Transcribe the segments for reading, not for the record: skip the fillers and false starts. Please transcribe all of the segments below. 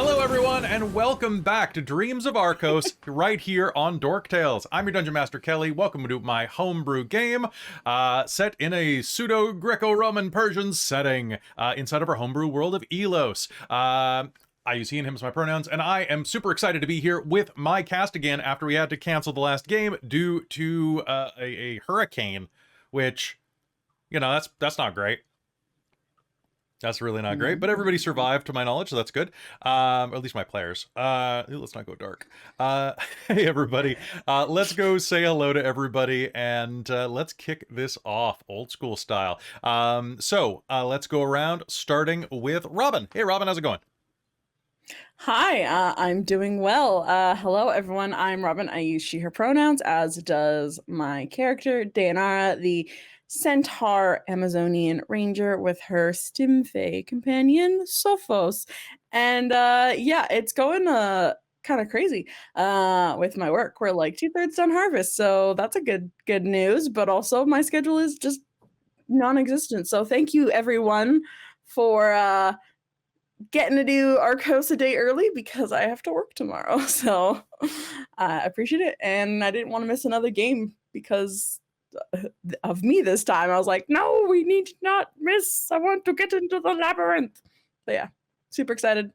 Hello everyone, and welcome back to Dreams of Arkos, right here on Dork Tales. I'm your Dungeon Master Kelle. Welcome to my homebrew game, set in a pseudo-Greco-Roman Persian setting, inside of our homebrew world of Ylos. I use he and him as my pronouns, and I am super excited to be here with my cast again after we had to cancel the last game due to a hurricane, which, you know, that's not great. That's really not great, but everybody survived to my knowledge, so that's good. Or at least my players. Let's not go dark. Hey everybody, let's go say hello to everybody, and let's kick this off old school style. So let's go around, starting with Robin. Hey Robin, how's it going? Hi, I'm doing well. Hello everyone, I'm Robin. I use she, her pronouns, as does my character, Deianera, the centaur Amazonian ranger with her Stimfae companion, Sophos. And yeah, it's going kind of crazy with my work. We're like 2/3 done harvest, so that's a good news, but also my schedule is just non-existent. So thank you everyone for getting to do Arkos a day early because I have to work tomorrow. So I appreciate it. And I didn't want to miss another game because of me this time. I was like, no, we need to not miss. I want to get into the labyrinth. But yeah, super excited.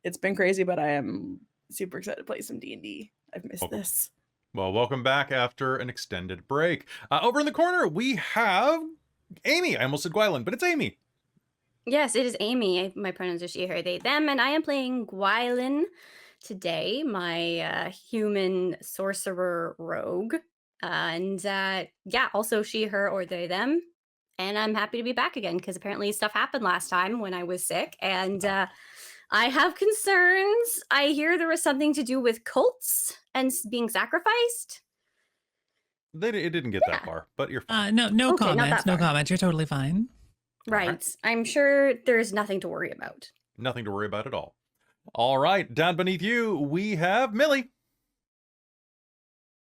It's been crazy, but I am super excited to play some D&D. I've missed this. Well, welcome back after an extended break. Over in the corner, we have Amy. I almost said Gwylan, but it's Amy. Yes, it is Amy. My pronouns are she, her, they, them, and I am playing Gwylan today, my human sorcerer rogue. Yeah, also she, her, or they, them. And I'm happy to be back again because apparently stuff happened last time when I was sick, and I have concerns. I hear there was something to do with cults and being sacrificed. It didn't get that far, but you're fine. No Okay, comment. No comment. You're totally fine. Right. Right. I'm sure there's nothing to worry about. Nothing to worry about at all. All right, down beneath you, we have Millie.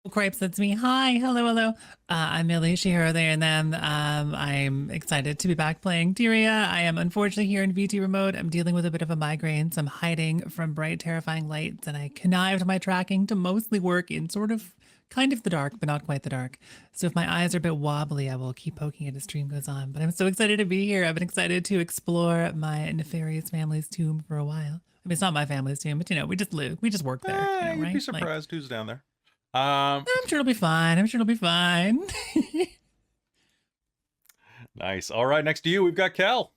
Cripes, that's me. Hi, hello. I'm Millie, she, her, they, and them. I'm excited to be back playing Tyria. I am unfortunately here in VT remote. I'm dealing with a bit of a migraine, so I'm hiding from bright, terrifying lights, and I connived my tracking to mostly work in kind of the dark, but not quite the dark. So if my eyes are a bit wobbly, I will keep poking it as stream goes on. But I'm so excited to be here. I've been excited to explore my nefarious family's tomb for a while. I mean, it's not my family's tomb, but you know, we just work there. You'd right? be surprised who's down there. I'm sure it'll be fine. Nice. All right, next to you, we've got Kelle.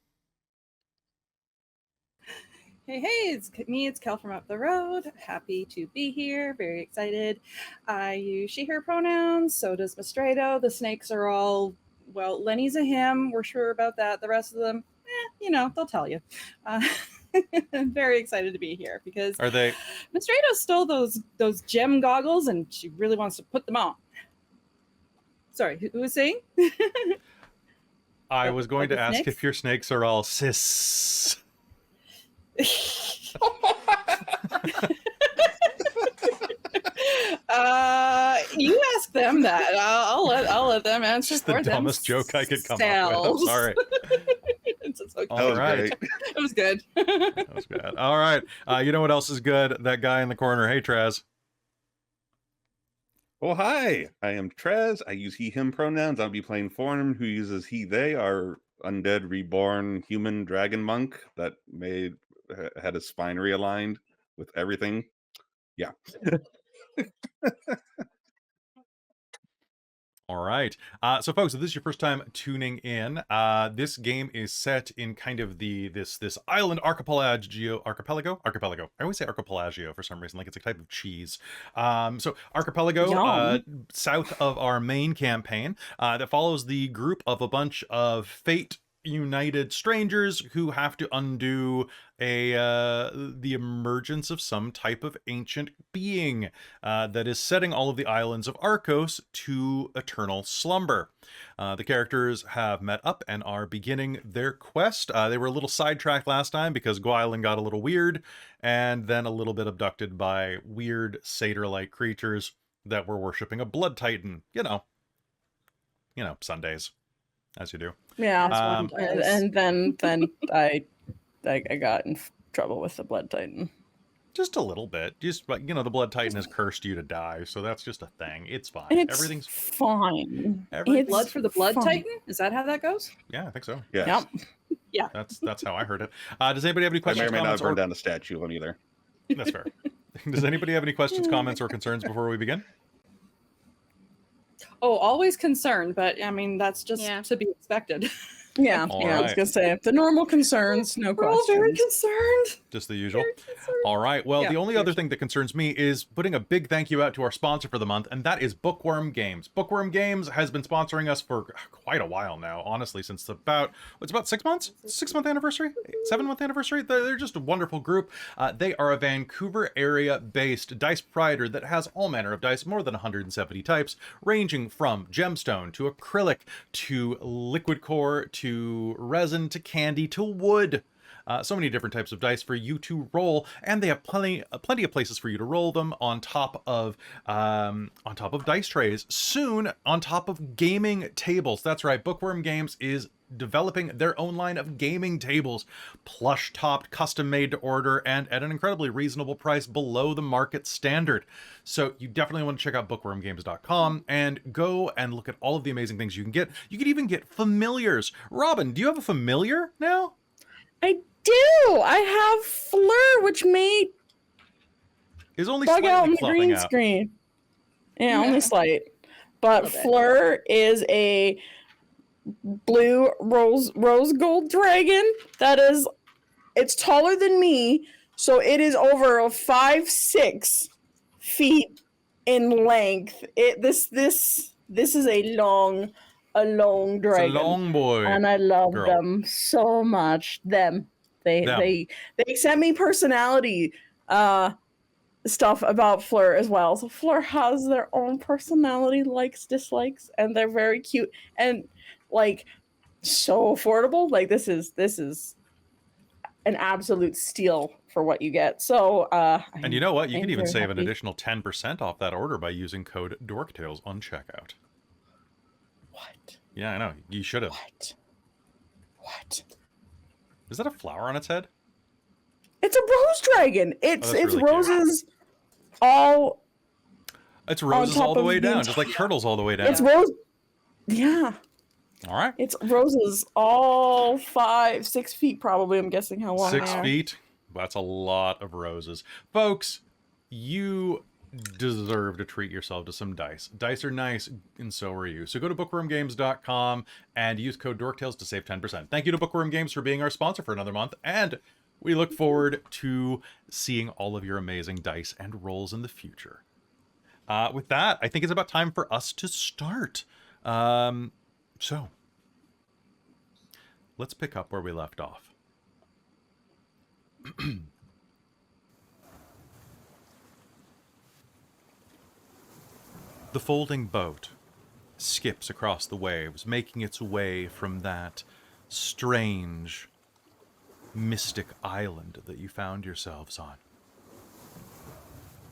Hey, it's me, it's Kelle from up the road. Happy to be here, very excited. I use she, her pronouns, so does Mystredo. The snakes are all, well, Lenny's a him, we're sure about that. The rest of them, you know, they'll tell you. I'm very excited to be here because Are they? Mystredo stole those gem goggles and she really wants to put them on. Sorry, who was saying? I was going to ask snakes? if your snakes are all cis. You ask them that. I'll let them answer Just for the them. dumbest joke I could come up with. I'm sorry. It's okay. All right. It was good. That was good. All right. You know what else is good? That guy in the corner. Hey, Traz. Oh, hi. I am Trez. I use he, him pronouns. I'll be playing Forn, who uses he, they, our undead, reborn human dragon monk that had his spine realigned with everything. Yeah. All right. So folks, if this is your first time tuning in, this game is set in kind of this island archipelago. I always say archipelago for some reason, like it's a type of cheese. So archipelago, south of our main campaign, that follows the group of a bunch of fate united strangers who have to undo the emergence of some type of ancient being that is setting all of the islands of Arkos to eternal slumber. The characters have met up and are beginning their quest. They were a little sidetracked last time because Gwylan got a little weird and then a little bit abducted by weird satyr-like creatures that were worshipping a blood titan. You know, Sundays, as you do. Yeah, and then I got trouble with the Blood Titan. Just a little bit. Just, you know, the Blood Titan has cursed you to die, so that's just a thing. It's fine. It's Everything's fine. Everything- It's Blood for the Blood fine. Titan? Is that how that goes? Yeah, I think so. Yes. Yep. That's how I heard it. Does anybody have any I may questions? or may not comments, burn or... down the statue of him either. That's fair. Does anybody have any questions, comments, or concerns before we begin? Oh, always concerned, but I mean that's just Yeah. to be expected. Yeah, All I was right. gonna say the normal concerns, no We're all very questions. concerned. Just the usual. Very concerned. All right. Well, Yeah, the only other thing that concerns me is putting a big thank you out to our sponsor for the month, and that is Bookwyrm Games. Bookwyrm Games has been sponsoring us for quite a while now, honestly, since about 6 months? 6-month anniversary? 7-month anniversary? They're just a wonderful group. They are a Vancouver area-based dice provider that has all manner of dice, more than 170 types, ranging from gemstone to acrylic to liquid core to resin to candy to wood. So many different types of dice for you to roll, and they have plenty of places for you to roll them on top of dice trays. Soon, on top of gaming tables. That's right. Bookwyrm Games is developing their own line of gaming tables, plush-topped, custom-made to order, and at an incredibly reasonable price below the market standard. So you definitely want to check out bookwyrmgames.com and go and look at all of the amazing things you can get. You could even get familiars. Robin, do you have a familiar now? I do. I have Fleur, which may Is only bug out slightly on the fluffing green out. screen. Yeah, Yeah. only slight. But Little bit. Fleur is a blue rose gold dragon it's taller than me, so it is over 5-6 feet in length. This is a long It's dragon. a long boy. And I love girl. them so much. They sent me personality stuff about Fleur as well. So Fleur has their own personality, likes, dislikes, and they're very cute and like so affordable. Like this is an absolute steal for what you get. So And you know what? You I'm can even very save an happy. additional 10% off that order by using code DorkTales on checkout. What? Yeah, I know. You should have. What? Is that a flower on its head? It's a rose dragon. It's that's really cute. roses all It's roses top all the of way the down, just like turtles all the way down. it's rose. Yeah. All right. It's roses all 5-6 feet probably. I'm guessing how long 6 they are. feet. That's a lot of roses. Folks, you deserve to treat yourself to some dice. Dice are nice, and so are you. So go to bookwyrmgames.com and use code DorkTales to save 10%. Thank you to Bookwyrm Games for being our sponsor for another month, and we look forward to seeing all of your amazing dice and rolls in the future. With that, I think it's about time for us to start. So, let's pick up where we left off. The folding boat skips across the waves, making its way from that strange, mystic island that you found yourselves on.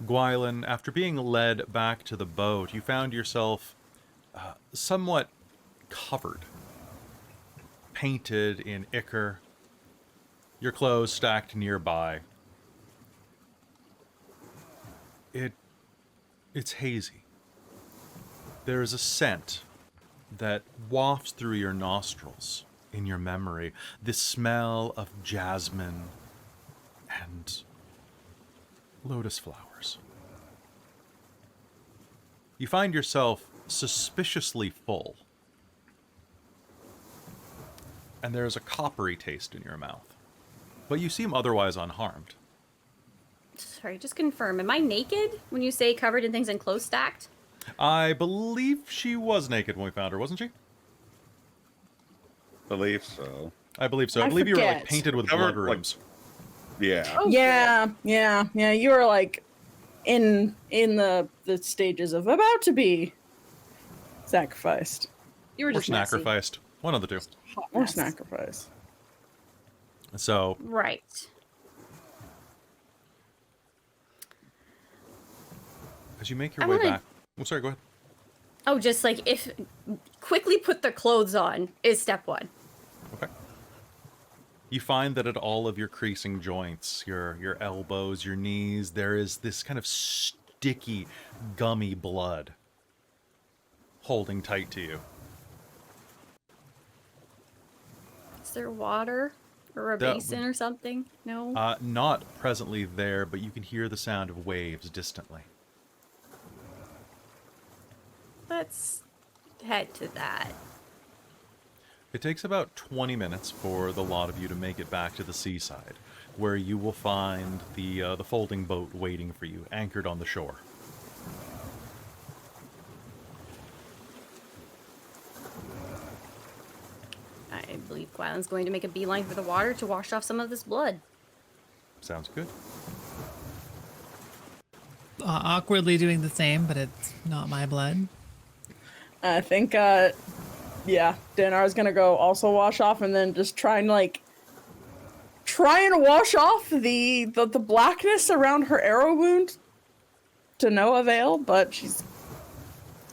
Gwylan, after being led back to the boat, you found yourself somewhat covered, painted in ichor, your clothes stacked nearby. It's hazy. There is a scent that wafts through your nostrils in your memory, the smell of jasmine and lotus flowers. You find yourself suspiciously full, and there's a coppery taste in your mouth, but you seem otherwise unharmed. Sorry, just confirm. Am I naked when you say covered in things and clothes stacked? I believe she was naked when we found her, wasn't she? Believe so. I believe so. I I believe you were like forget. painted with Covered, blood like- rooms. Yeah. Oh, Yeah. You were like in the stages of about to be sacrificed You were Or just messy. sacrificed. One of the two. Hot or mess. sacrifice. So, Right. as you make your I way wanna- back... Oh, sorry, go ahead. Oh, just like quickly put the clothes on is step one. Okay. You find that at all of your creasing joints, your elbows, your knees, there is this kind of sticky, gummy blood holding tight to you. Is there water or a That basin would- or something? No. Not presently there, but you can hear the sound of waves distantly. Let's head to that. It takes about 20 minutes for the lot of you to make it back to the seaside, where you will find the folding boat waiting for you, anchored on the shore. I believe Gwylan's going to make a beeline for the water to wash off some of this blood. Sounds good. Awkwardly doing the same, but it's not my blood. I think, yeah, Deianera's gonna go also wash off and then just try and wash off the blackness around her arrow wound to no avail, but she's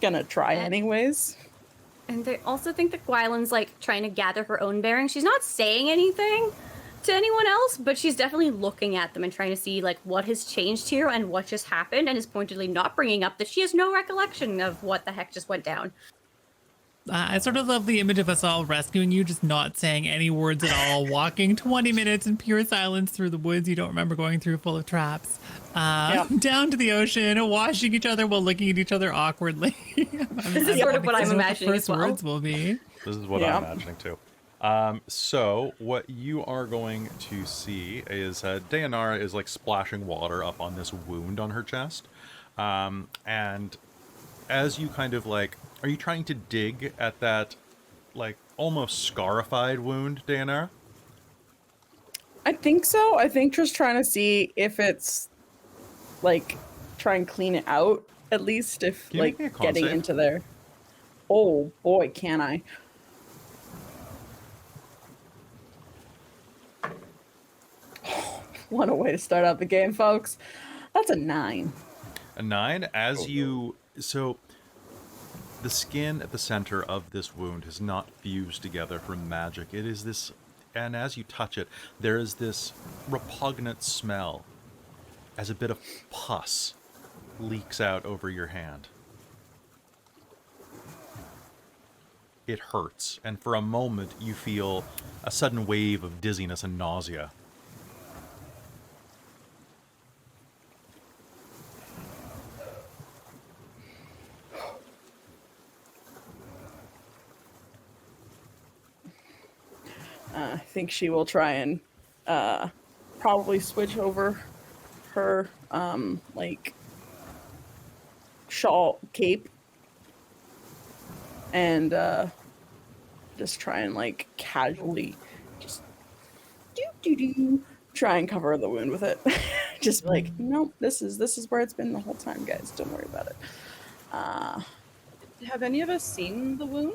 gonna try anyways. And I also think that Gwylan's like trying to gather her own bearings. She's not saying anything to anyone else, but she's definitely looking at them and trying to see like what has changed here and what just happened, and is pointedly not bringing up that she has no recollection of what the heck just went down. I sort of love the image of us all rescuing you, just not saying any words at all, walking 20 minutes in pure silence through the woods you don't remember going through, full of traps, down to the ocean, washing each other while looking at each other awkwardly. This is sort of what I'm imagining as the first well. words will be. This is what Yeah. I'm imagining too. So what you are going to see is Deianera is like splashing water up on this wound on her chest, and as you kind of like, are you trying to dig at that like almost scarified wound, Deianera? I think so. I think just trying to see if it's like try and clean it out at least, if Can you like make me a con getting save? into there. Oh boy, can I? What a way to start out the game, folks. That's a 9. A 9. As you so the skin at the center of this wound has not fused together from magic. It is this, and as you touch it, there is this repugnant smell as a bit of pus leaks out over your hand. It hurts, and for a moment you feel a sudden wave of dizziness and nausea. I think she will try and probably switch over her like shawl cape and just try and like casually just try and cover the wound with it. Just be like, nope, this is where it's been the whole time, guys. Don't worry about it. Have any of us seen the wound?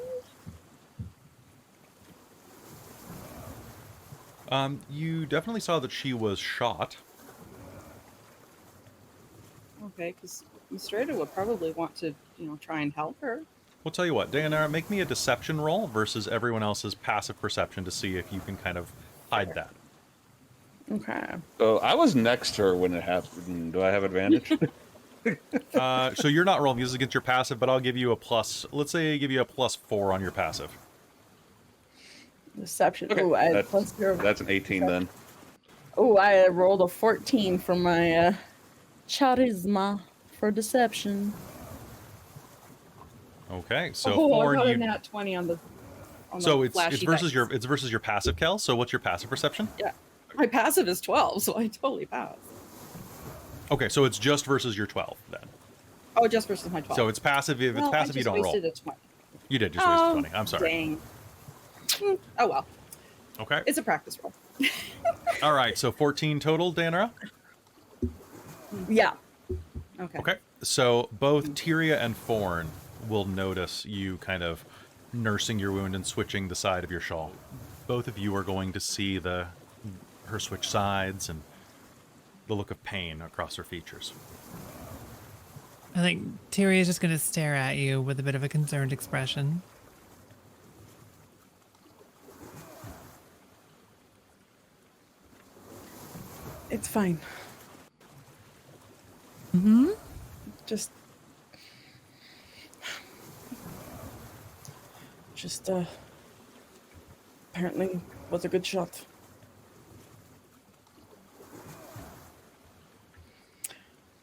You definitely saw that she was shot. Okay, because Mystredo would probably want to, try and help her. We'll tell you what, Deianera, make me a deception roll versus everyone else's passive perception to see if you can kind of hide that. Okay. So I was next to her when it happened. Do I have advantage? So you're not rolling this against your passive, but I'll give you a plus. Let's say I give you a +4 on your passive. Deception. Okay, Ooh, I had that's- plus 0. That's an 18 then. Oh, I rolled a 14 for my charisma for deception. Okay, so I Forn, got a you. nat 20 on the So it's flashy versus dice. your passive, Kelle. So what's your passive perception? Yeah. My passive is 12, so I totally pass. Okay, so it's just versus your 12 then. Oh, just versus my 12. So it's passive. If it's passive, you don't roll. I just wasted a 20. You did just waste 20. I'm sorry. Dang. Oh well, Okay. it's a practice roll. All right. So 14 total, Deianera. Yeah. Okay. Okay. So both Tyria and Forn will notice you kind of nursing your wound and switching the side of your shawl. Both of you are going to see her switch sides and the look of pain across her features. I think Tyria is just going to stare at you with a bit of a concerned expression. It's fine. Mm-hmm. Just apparently was a good shot.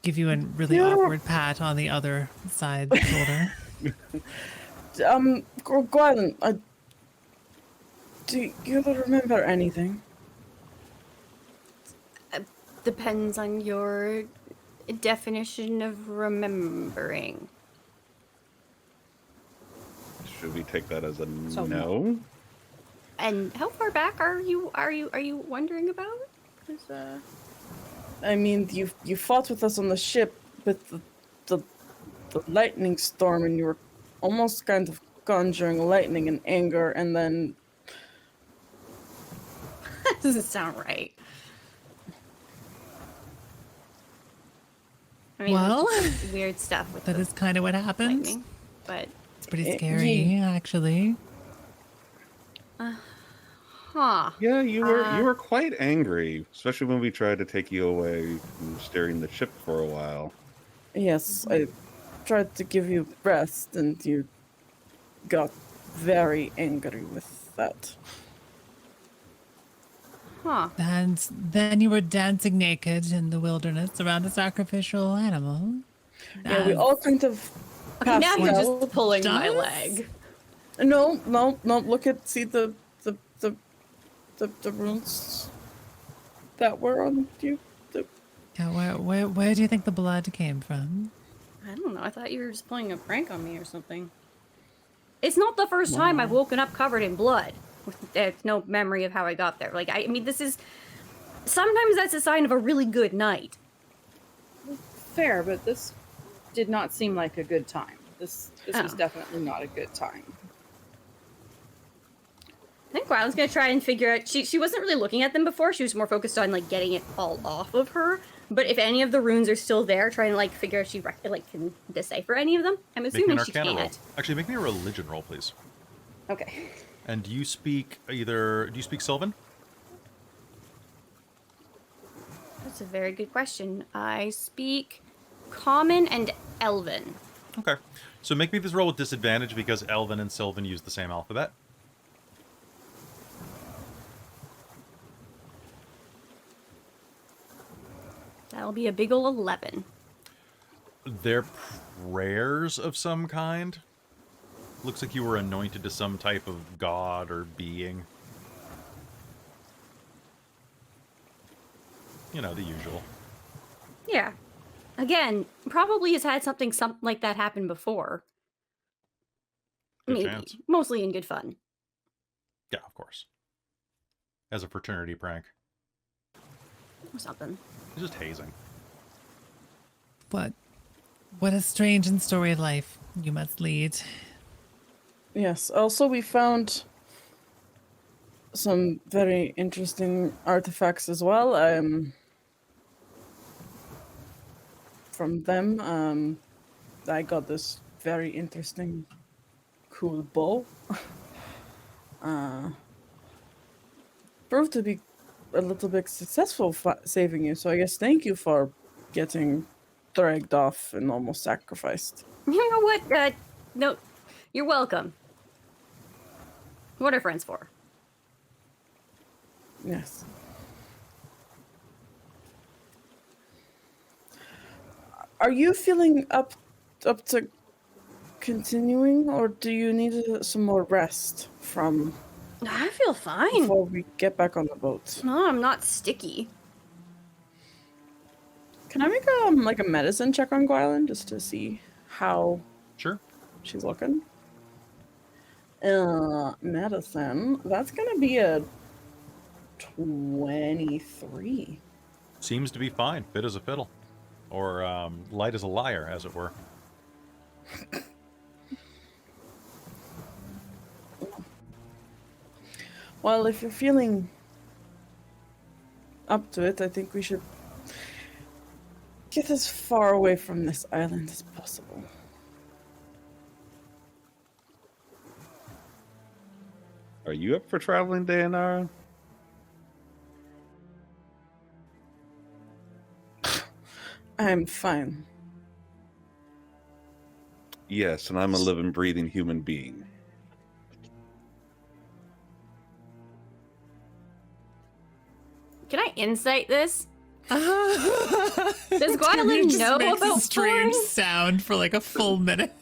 Give you a really Yeah. awkward pat on the other side shoulder. Gwylan, do you remember anything? Depends on your definition of remembering. Should we take that as a So no? And how far back are you wondering about? 'Cause, I mean, you fought with us on the ship with the lightning storm, and you were almost kind of conjuring lightning and anger, and then that doesn't sound right. I mean, Well, weird stuff with that the is kind of what happened. lightning, but It's pretty Eh, scary, actually. huh. Yeah, you were quite angry, especially when we tried to take you away from steering the ship for a while. yes, I tried to give you rest, and you got very angry with that. Huh. And then you were dancing naked in the wilderness around a sacrificial animal. Yeah, we As- all kind of Okay, now passed you're out. just pulling my does? leg. No. See the runes that were on you. Yeah, where do you think the blood came from? I don't know. I thought you were just playing a prank on me or something. It's not the first time I've woken up covered in blood. There's no memory of how I got there. Like, I mean, this is... Sometimes that's a sign of a really good night. Fair, but this did not seem like a good time. This was Oh. definitely not a good time. I think Gwylan's gonna try and figure out... She wasn't really looking at them before. She was more focused on, like, getting it all off of her. But if any of the runes are still there, trying to, like, figure if she, can decipher any of them. I'm Make me assuming an she Arcana roll. can't. Actually, make me a religion roll, please. Okay. And do you speak Sylvan? That's a very good question. I speak Common and Elven. Okay. So make me this roll with disadvantage because Elven and Sylvan use the same alphabet. That'll be a big ol' 11. They're prayers of some kind. Looks like you were anointed to some type of god or being. You know, the usual. Yeah. Again, probably has had something like that happen before. Good Maybe. chance. Mostly in good fun. Yeah, of course. As a fraternity prank. Or something. It's just hazing. What a strange and storied life you must lead. Yes. Also, we found some very interesting artifacts as well. From them, I got this very interesting, cool bow. Proved to be a little bit successful saving you. So I guess thank you for getting dragged off and almost sacrificed. You know what? No, you're welcome. What are friends for? Yes. Are you feeling up to continuing, or do you need some more rest from I feel fine. before we get back on the boat? No, I'm not sticky. Can I make a medicine check on Gwylan just to see how Sure. she's looking? Medicine. That's gonna be a 23. Seems to be fine. Fit as a fiddle. Or light as a lyre, as it were. Well, if you're feeling up to it, I think we should get as far away from this island as possible. Are you up for traveling, Deianera? I'm fine. Yes, and I'm a living, breathing human being. Can I insight this? Does Camille Gwylan just know makes about a strange Forn? sound for like a full minute.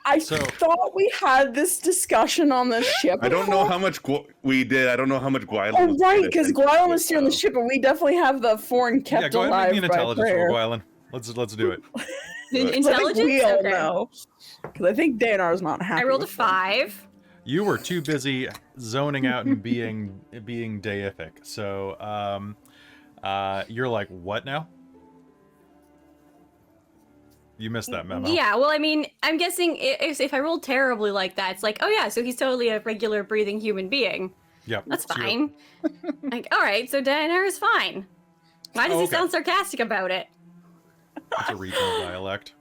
I So- thought we had this discussion on the ship. I don't know how much we did. I don't know how much Gwylan. Oh, was right, paying because attention Gwylan to was it, steering the though. ship, but we definitely have the Forn kept Yeah, go ahead and alive make me an by intelligence prayer. roll, Gwylan. Let's do it. But- So I think Intelligence? we all Okay. know. Because I think Dayanara's not happy. I rolled a with them. 5. You were too busy zoning out and being deific. So you're like, what now? You missed that memo. Yeah, well, I mean, I'm guessing if I rolled terribly like that, it's like, oh yeah, so he's totally a regular breathing human being. Yep. That's so you're- fine. Like, all right, so Deianera's fine. Why does Oh, he okay. sound sarcastic about it? It's a regional dialect.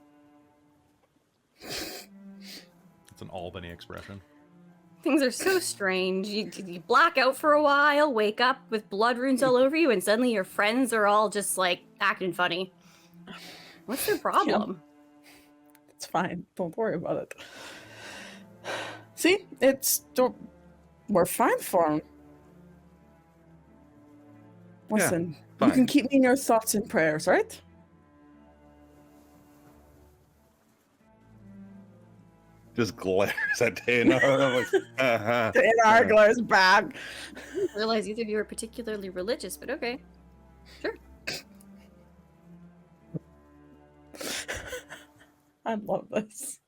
It's an Albany expression. Things are so strange. You black out for a while, wake up with blood runes all over you, and suddenly your friends are all just like acting funny. What's their problem? It's fine. Don't worry about it. See, we're fine for him. Listen, you fine. can keep me in your thoughts and prayers, right? Just glares at Deianara. Like, uh-huh. Dayanara glares back. I didn't realize either of you are particularly religious, but okay. Sure. I love this.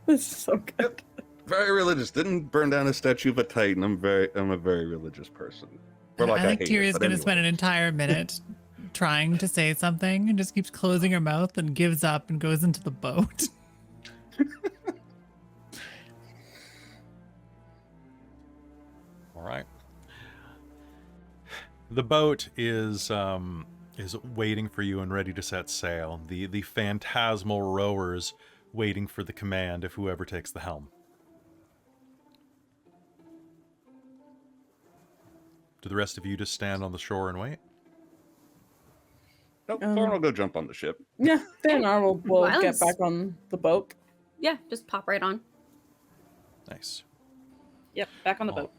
This is so good. Very religious. Didn't burn down a statue of a Titan. I'm a very religious person. Or like I think hate Tyria's it, but going to anyway. spend an entire minute trying to say something and just keeps closing her mouth and gives up and goes into the boat. All right. The boat is waiting for you and ready to set sail. The phantasmal rowers waiting for the command of whoever takes the helm. Do the rest of you just stand on the shore and wait? Nope, Forn will go jump on the ship. Yeah, Dayanara will get Violence. back on the boat. Yeah, just pop right on. Nice. Yep, back on the Oh. boat.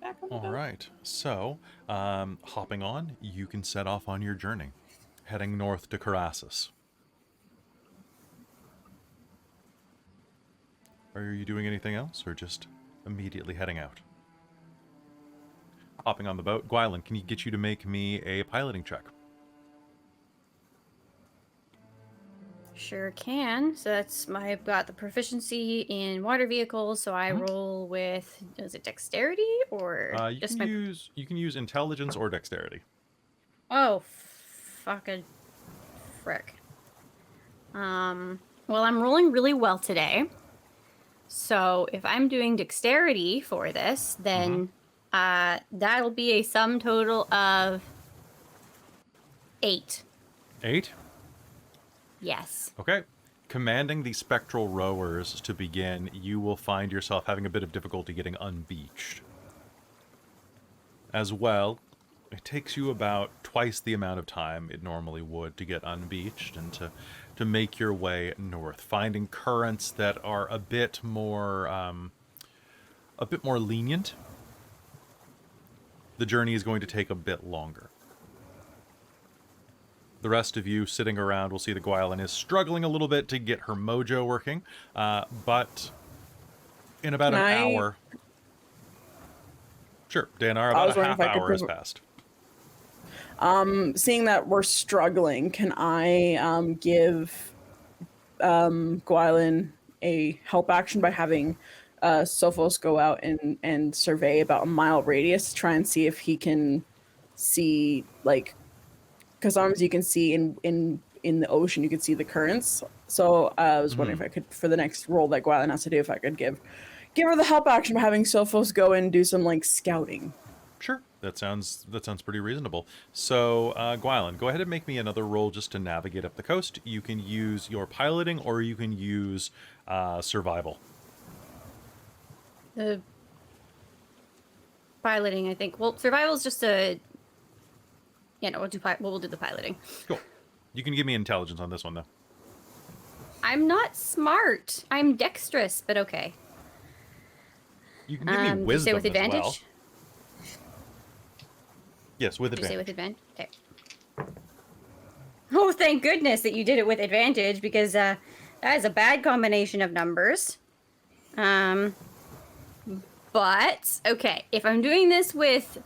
Back on the All boat. right. So, hopping on, you can set off on your journey, heading north to Corassus. Are you doing anything else, or just immediately heading out? Hopping on the boat, Gwylan, can you get you to make me a piloting check? Sure can. So I've got the proficiency in water vehicles, so I Mhm. roll with, is it dexterity or You just can my... use intelligence or dexterity. Oh, fucking frick. Well, I'm rolling really well today. So if I'm doing dexterity for this, then that'll be a sum total of 8. 8. Yes. Okay. Commanding the spectral rowers to begin, you will find yourself having a bit of difficulty getting unbeached. As well, it takes you about twice the amount of time it normally would to get unbeached and to make your way north, finding currents that are a bit more lenient. The journey is going to take a bit longer. The rest of you sitting around will see that Gwylan is struggling a little bit to get her mojo working, but in about an hour... Sure, Deianara, I was about a wondering half if I could hour has prov- passed. Seeing that we're struggling, can I give Gwylan a help action by having Sophos go out and survey about a mile radius, try and see if he can see, like, because sometimes you can see in the ocean, you can see the currents. So I was wondering if I could, for the next roll that Gwylan has to do, if I could give her the help action by having Sophos go and do some like scouting. Sure, that sounds pretty reasonable. So, Gwylan, go ahead and make me another roll just to navigate up the coast. You can use your piloting, or you can use survival. The piloting, I think. Well, survival is just a... Yeah, no, we'll do the piloting. Cool. You can give me intelligence on this one, though. I'm not smart. I'm dexterous, but okay. You can give me Did you say wisdom with as advantage? well. Yes, with Did you say advantage. with advantage? Okay. Oh, thank goodness that you did it with advantage, because that is a bad combination of numbers. But okay, if I'm doing this with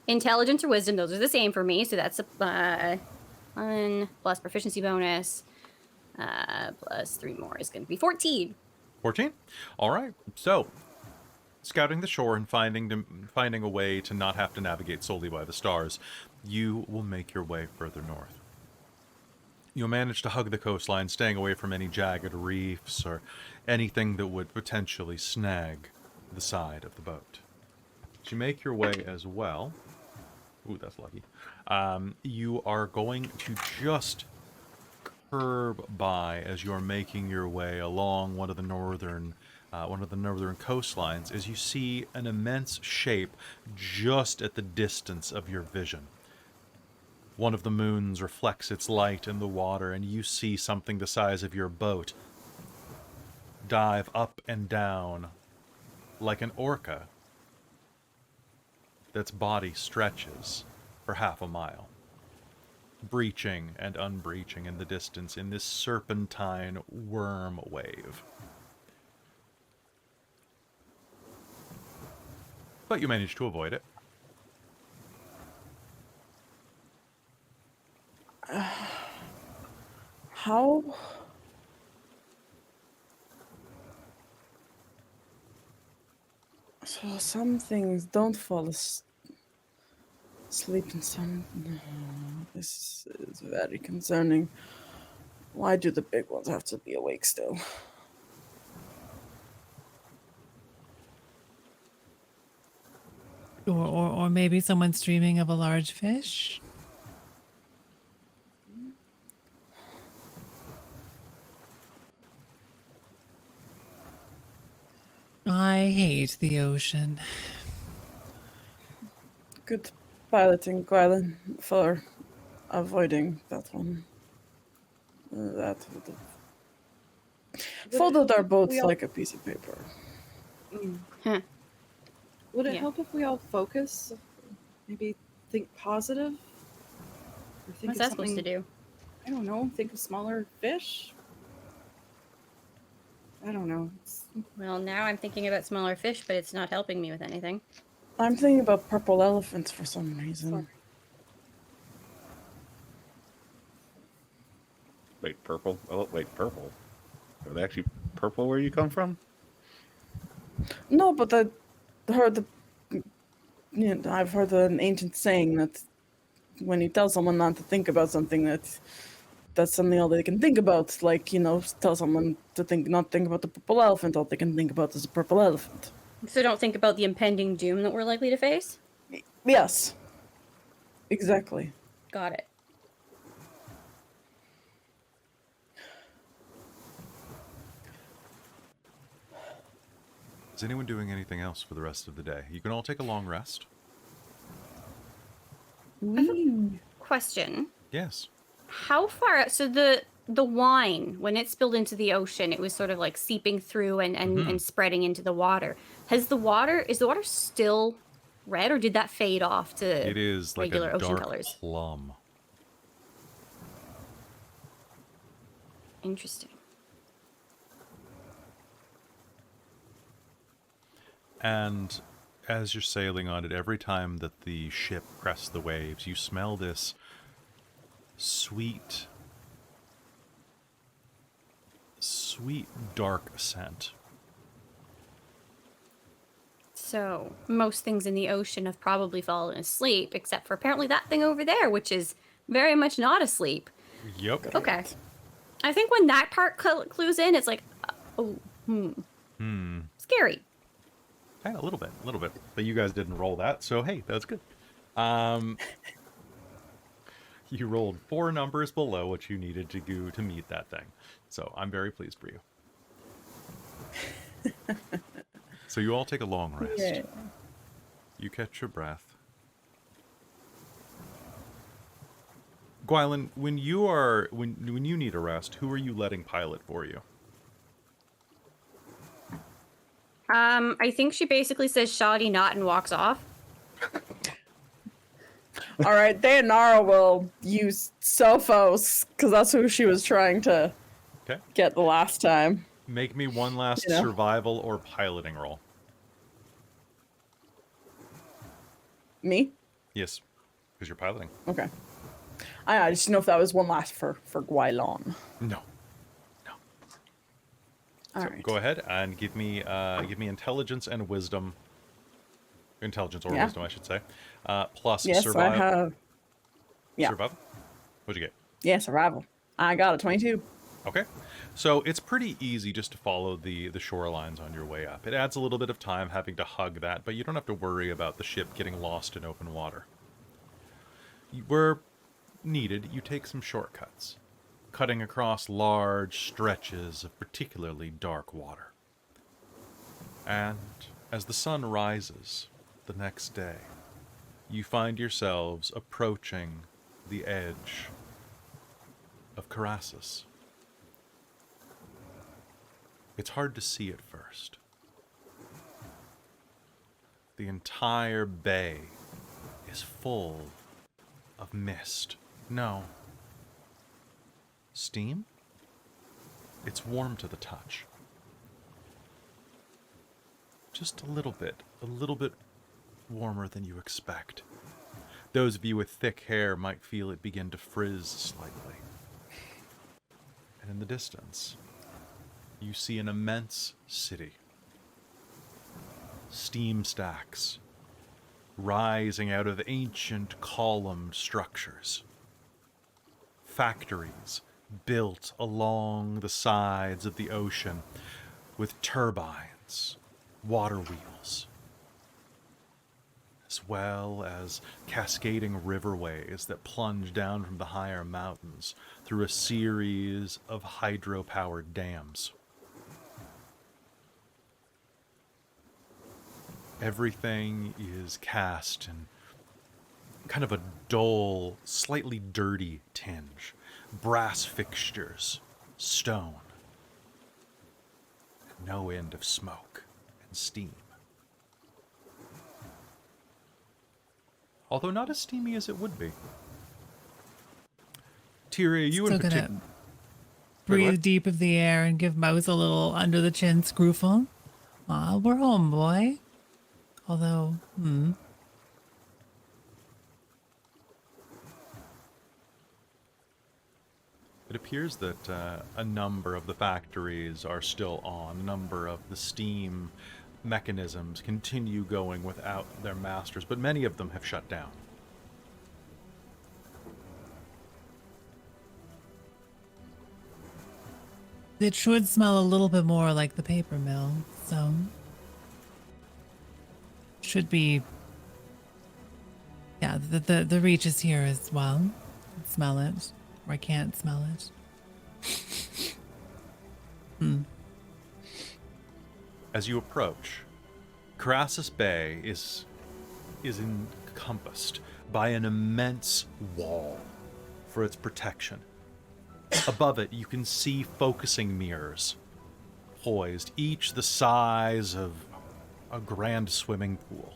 intelligence or wisdom, those are the same for me. So that's a 1 plus proficiency bonus plus 3 more is going to be 14. 14? All right. So, scouting the shore and finding a way to not have to navigate solely by the stars, you will make your way further north. You'll manage to hug the coastline, staying away from any jagged reefs or anything that would potentially snag the side of the boat. As you make your way as well, ooh, that's lucky, you are going to just curb by as you're making your way along one of the northern coastlines, as you see an immense shape just at the distance of your vision. One of the moons reflects its light in the water, and you see something the size of your boat dive up and down like an orca that's body stretches for half a mile, breaching and unbreaching in the distance in this serpentine worm wave. But you manage to avoid it. How? So some things don't fall asleep and some... No, this is very concerning. Why do the big ones have to be awake still? Or maybe someone's dreaming of a large fish? I hate the ocean. Good piloting, Gwylan, for avoiding that one. That would have folded our boats we all- like a piece of paper. Huh. Would it Yeah. help if we all focus? Maybe think positive? Or think What's of that supposed to something- do? I don't know. Think of smaller fish? I don't know. Well, now I'm thinking about smaller fish, but it's not helping me with anything. I'm thinking about purple elephants for some reason. Wait, purple? Oh, wait, purple. Are they actually purple where you come from? No, but I heard I've heard an ancient saying that when you tell someone not to think about something, that's something all they can think about. Like, tell someone to not think about the purple elephant, all they can think about is a purple elephant. So don't think about the impending doom that we're likely to face? Yes. Exactly. Got it. Is anyone doing anything else for the rest of the day? You can all take a long rest. Question. Yes. How far... So the wine, when it spilled into the ocean, it was sort of like seeping through and spreading into the water. Is the water still red, or did that fade off to It is like regular a ocean dark colors? plum. Interesting. And as you're sailing on it, every time that the ship crests the waves, you smell this sweet dark scent. So most things in the ocean have probably fallen asleep, except for apparently that thing over there, which is very much not asleep. Yep. Okay. I think when that part clues in, it's like, scary. Yeah, a little bit. But you guys didn't roll that, so hey, that's good. You rolled 4 numbers below what you needed to do to meet that thing. So I'm very pleased for you. So you all take a long rest. Yeah. You catch your breath. Gwylan, when you need a rest, who are you letting pilot for you? I think she basically says shoddy not and walks off. All right, Deianera will use Sophos because that's who she was trying to Okay. get the last time. Make me one last You know. survival or piloting roll. Me? Yes, because you're piloting. Okay. I just didn't know if that was one last for Gwylan. No. All So right. go ahead and give me intelligence and wisdom. Intelligence or Yeah. wisdom, I should say. Plus Yes, survival. I have. Yeah. Survival? What'd you get? Yeah, survival. I got a 22. Okay. So it's pretty easy just to follow the shorelines on your way up. It adds a little bit of time having to hug that, but you don't have to worry about the ship getting lost in open water. Where needed, you take some shortcuts, cutting across large stretches of particularly dark water. And as the sun rises the next day, you find yourselves approaching the edge of Corassus. It's hard to see at first. The entire bay is full of mist. No. Steam? It's warm to the touch. Just a little bit warmer than you expect. Those of you with thick hair might feel it begin to frizz slightly. And in the distance, you see an immense city. Steam stacks rising out of ancient columned structures. Factories built along the sides of the ocean with turbines, water wheels, as well as cascading riverways that plunge down from the higher mountains through a series of hydro-powered dams. Everything is cast in kind of a dull, slightly dirty tinge. Brass fixtures, stone, no end of smoke and steam. Although not as steamy as it would be. Tyria, you in Still particular. gonna breathe deep of the air and give Mouse a little under the chin scroofle. Aw, we're home, boy. Although, It appears that a number of the factories are still on. A number of the steam mechanisms continue going without their masters, but many of them have shut down. it should smell a little bit more like the paper mill, so should be. Yeah, the reach is here as well. Smell it, or I can't smell it. As you approach, Corassus Bay is encompassed by an immense wall for its protection. Above it, you can see focusing mirrors poised, each the size of a grand swimming pool,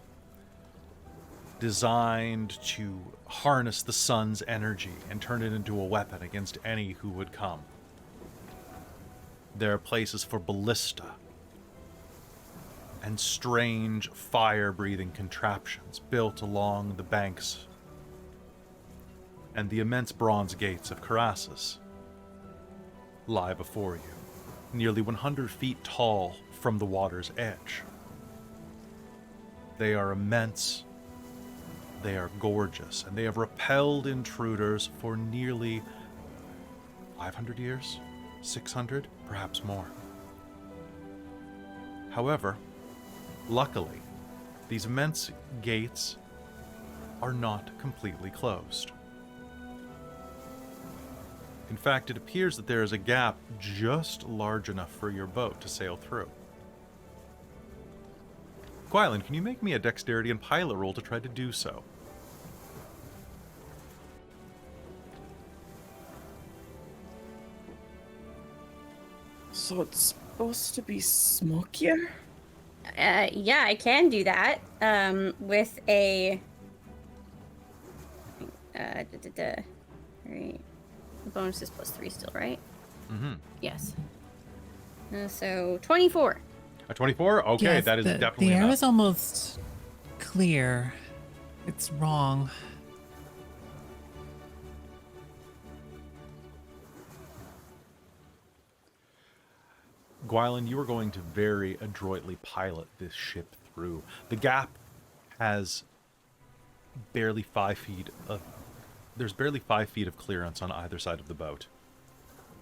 designed to harness the sun's energy and turn it into a weapon against any who would come. There are places for ballista and strange fire-breathing contraptions built along the banks and the immense bronze gates of Corassus lie before you, nearly 100 feet tall from the water's edge. They are immense, they are gorgeous, and they have repelled intruders for nearly 500 years, 600, perhaps more. However, luckily, these immense gates are not completely closed. In fact, it appears that there is a gap just large enough for your boat to sail through. Gwylan, can you make me a dexterity and pilot roll to try to do so? So it's supposed to be smokier? Yeah, I can do that. With a. Right. The bonus is +3 still, right? Mm-hmm. Yes. So 24. A 24? Okay, Yes, that is definitely the air enough. is almost clear. It's wrong. Gwylan, you are going to very adroitly pilot this ship through. The gap has barely 5 feet of... There's barely 5 feet of clearance on either side of the boat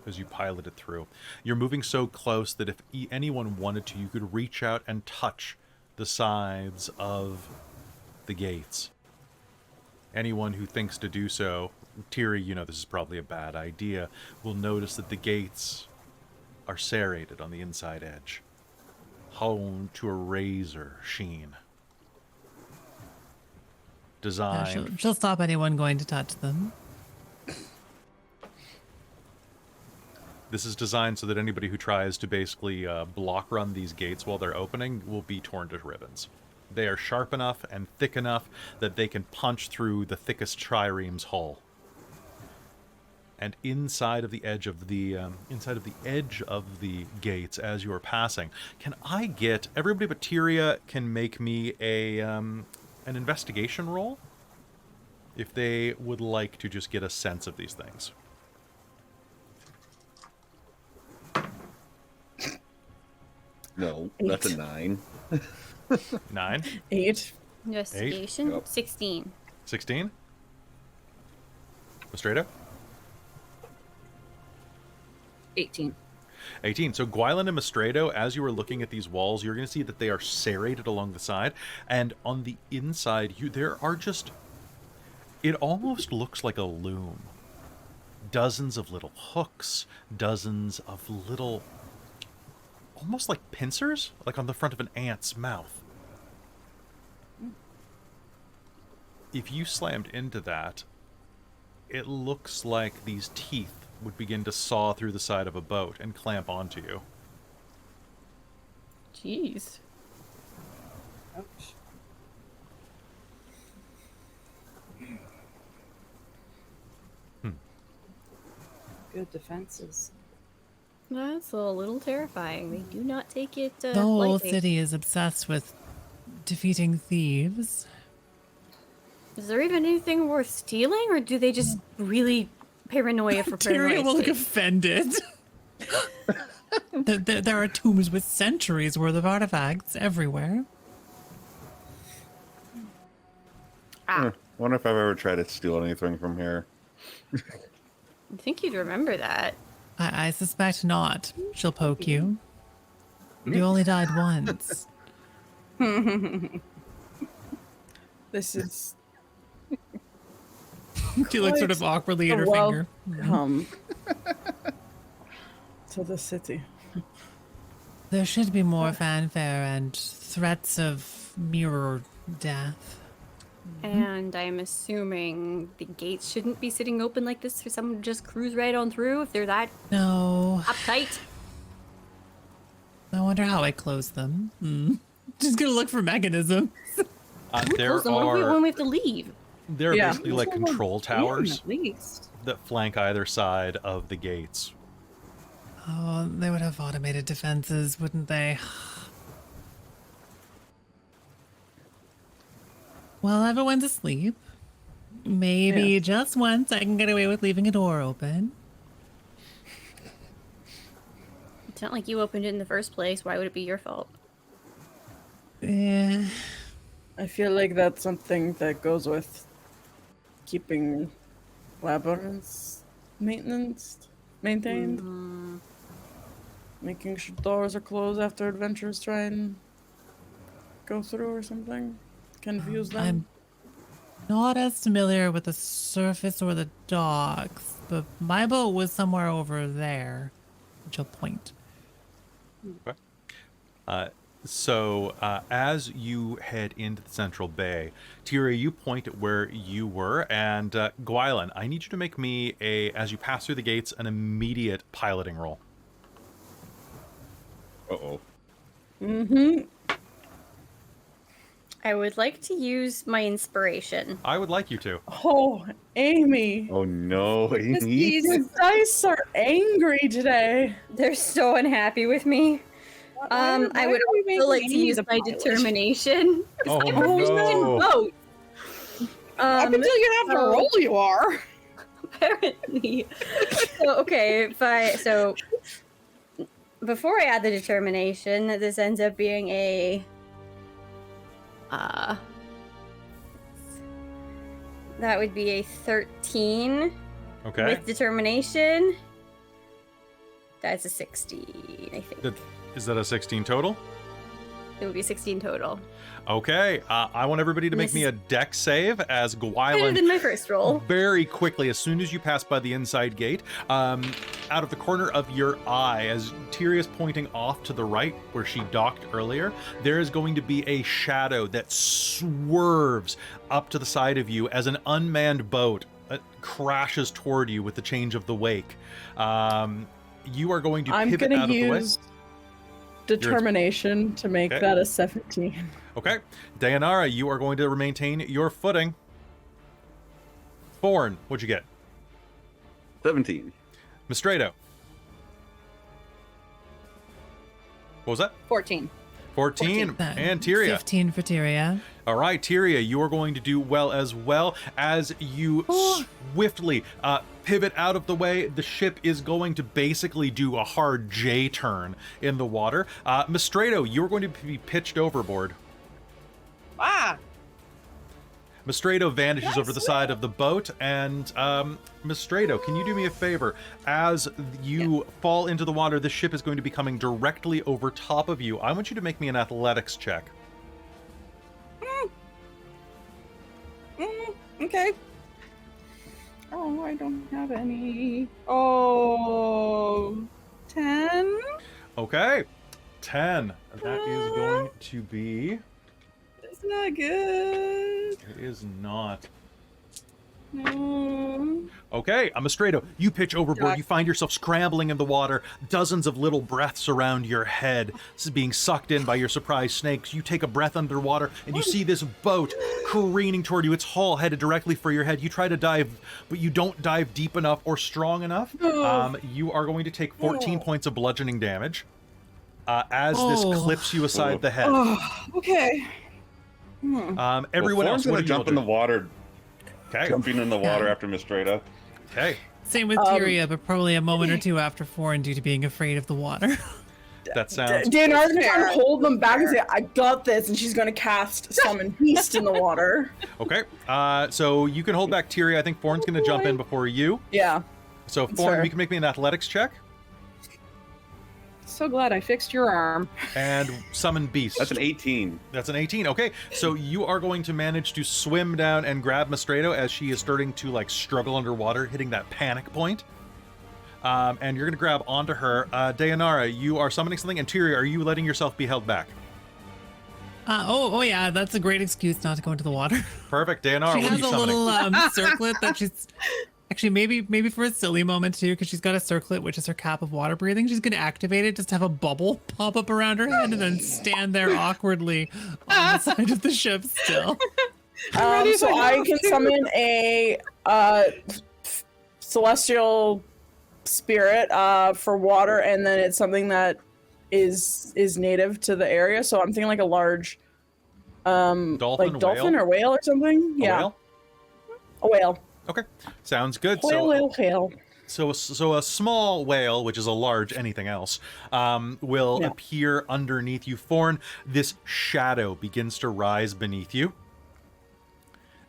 as you pilot it through. You're moving so close that if anyone wanted to, you could reach out and touch the sides of the gates. Anyone who thinks to do so, Tyria, you know this is probably a bad idea, will notice that the gates are serrated on the inside edge, honed to a razor sheen. Yeah, Designed. she'll stop anyone going to touch them. This is designed so that anybody who tries to basically block run these gates while they're opening will be torn to ribbons. They are sharp enough and thick enough that they can punch through the thickest trireme's hull. And inside of the edge of the gates as you are passing, can I get everybody but Tyria can make me an investigation roll if they would like to just get a sense of these things. No, that's a 9. 9, 8. Investigation. Yep. 16. 16. Mystredo? 18. 18. So Gwylan and Mystredo, as you are looking at these walls, you're going to see that they are serrated along the side, and on the inside, there are just... It almost looks like a loom. Dozens of little hooks, dozens of little... almost like pincers, like on the front of an ant's mouth. If you slammed into that, it looks like these teeth would begin to saw through the side of a boat and clamp onto you. Jeez. Ouch. Good defenses. That's a little terrifying. They do not take it The whole lightly. city is obsessed with defeating thieves. Is there even anything worth stealing, or do they just really paranoia for Tyria paranoia's will look sake? offended. there are tombs with centuries worth of artifacts everywhere. Wonder if I've ever tried to steal anything from here. I think you'd remember that. I suspect not. She'll poke you. You only died once. This is She looks sort of awkwardly at her finger. welcome to the city. There should be more fanfare and threats of mirror death. And I'm assuming the gates shouldn't be sitting open like this for someone to just cruise right on through if they're that No. uptight. I wonder how I close them. Just gonna look for mechanisms. There Close them when are we have to leave. there are Yeah. basically like control towers At least. that flank either side of the gates. Oh, they would have automated defenses, wouldn't they? Well, everyone's asleep. Maybe Yeah. just once I can get away with leaving a door open. It's not like you opened it in the first place. Why would it be your fault? Eh, I feel like that's something that goes with keeping labyrinths maintained. Making sure doors are closed after adventurers try and go through or something. Confuse them. I'm not as familiar with the surface or the docks, but my boat was somewhere over there. Which I'll point. So as you head into the central bay, Tyria, you point at where you were, and Gwylan, I need you to make me as you pass through the gates, an immediate piloting roll. Uh-oh. Mm-hmm. I would like to use my inspiration. I would like you to. Oh, Amy. Oh no, Amy. These dice are angry today. They're so unhappy with me. I would also like to use my determination. Oh, I no. can vote. Up until you have to so- roll, you are. Apparently. So before I add the determination, this ends up being a that would be a 13 Okay. with determination. That's a 16, I think. Is that a 16 total? It would be 16 total. Okay. I want everybody to make This me is- a deck save as Better Gwylan than my first roll. very quickly, as soon as you pass by the inside gate, out of the corner of your eye, as Tyria's pointing off to the right where she docked earlier, there is going to be a shadow that swerves up to the side of you as an unmanned boat crashes toward you with the change of the wake. You are going to I'm pivot gonna out of the way. use determination to make Okay. that a 17. Okay. Deianera, you are going to maintain your footing. Forn, what'd you get? 17. Mystredo. What was that? 14. 14. Then And Tyria. 15 for Tyria. All right, Tyria, you are going to do well as you swiftly pivot out of the way. The ship is going to basically do a hard J turn in the water. Mystredo, you are going to be pitched overboard. Ah! Mystredo vanishes over the side of the boat, and Mystredo, can you do me a favor? As you fall into the water, the ship is going to be coming directly over top of you. I want you to make me an athletics check. Okay. Oh, I don't have any. Oh, 10? Okay, 10. That is going to be... It's not good. It is not. No. Okay, Mystredo, you pitch overboard. You find yourself scrambling in the water, dozens of little breaths around your head, being sucked in by your surprise snakes. You take a breath underwater, and you see this boat careening toward you, its hull headed directly for your head. You try to dive, but you don't dive deep enough or strong enough. You are going to take 14 points of bludgeoning damage as this clips you aside the head. Oh, okay. Everyone else, Forn's gonna what jump in the water, Okay. jumping in the water after Mystredo. Okay. Same with Tyria, but probably a moment or two after Forn due to being afraid of the water. That sounds... Deianera's gonna try to hold them back and say, I got this, and she's gonna cast Summon Beast in the water. Okay. So you can hold back Tyria. I think Forn's going to jump in before you. Yeah. So That's Forn, fair. you can make me an athletics check So glad I fixed your arm. and summon Beast. That's an 18. That's an 18. Okay, so you are going to manage to swim down and grab Mystredo as she is starting to like struggle underwater, hitting that panic point. And you're going to grab onto her. Deianera, you are summoning something, and Tyria, are you letting yourself be held back? Oh yeah, that's a great excuse not to go into the water. Perfect. Deianera, She what are has you a summoning? little circlet that she's actually maybe for a silly moment too, because she's got a circlet which is her cap of water breathing. She's gonna activate it, just have a bubble pop up around her head, and then stand there awkwardly on the side of the ship still. So I can summon a celestial spirit for water, and then it's something that is native to the area. So I'm thinking like a large Dolphin, like dolphin whale? or whale or something. A Yeah, whale? a whale. Okay, sounds good. Whale. So a small whale, which is a large anything else, will Yeah. appear underneath you. Forn, this shadow begins to rise beneath you.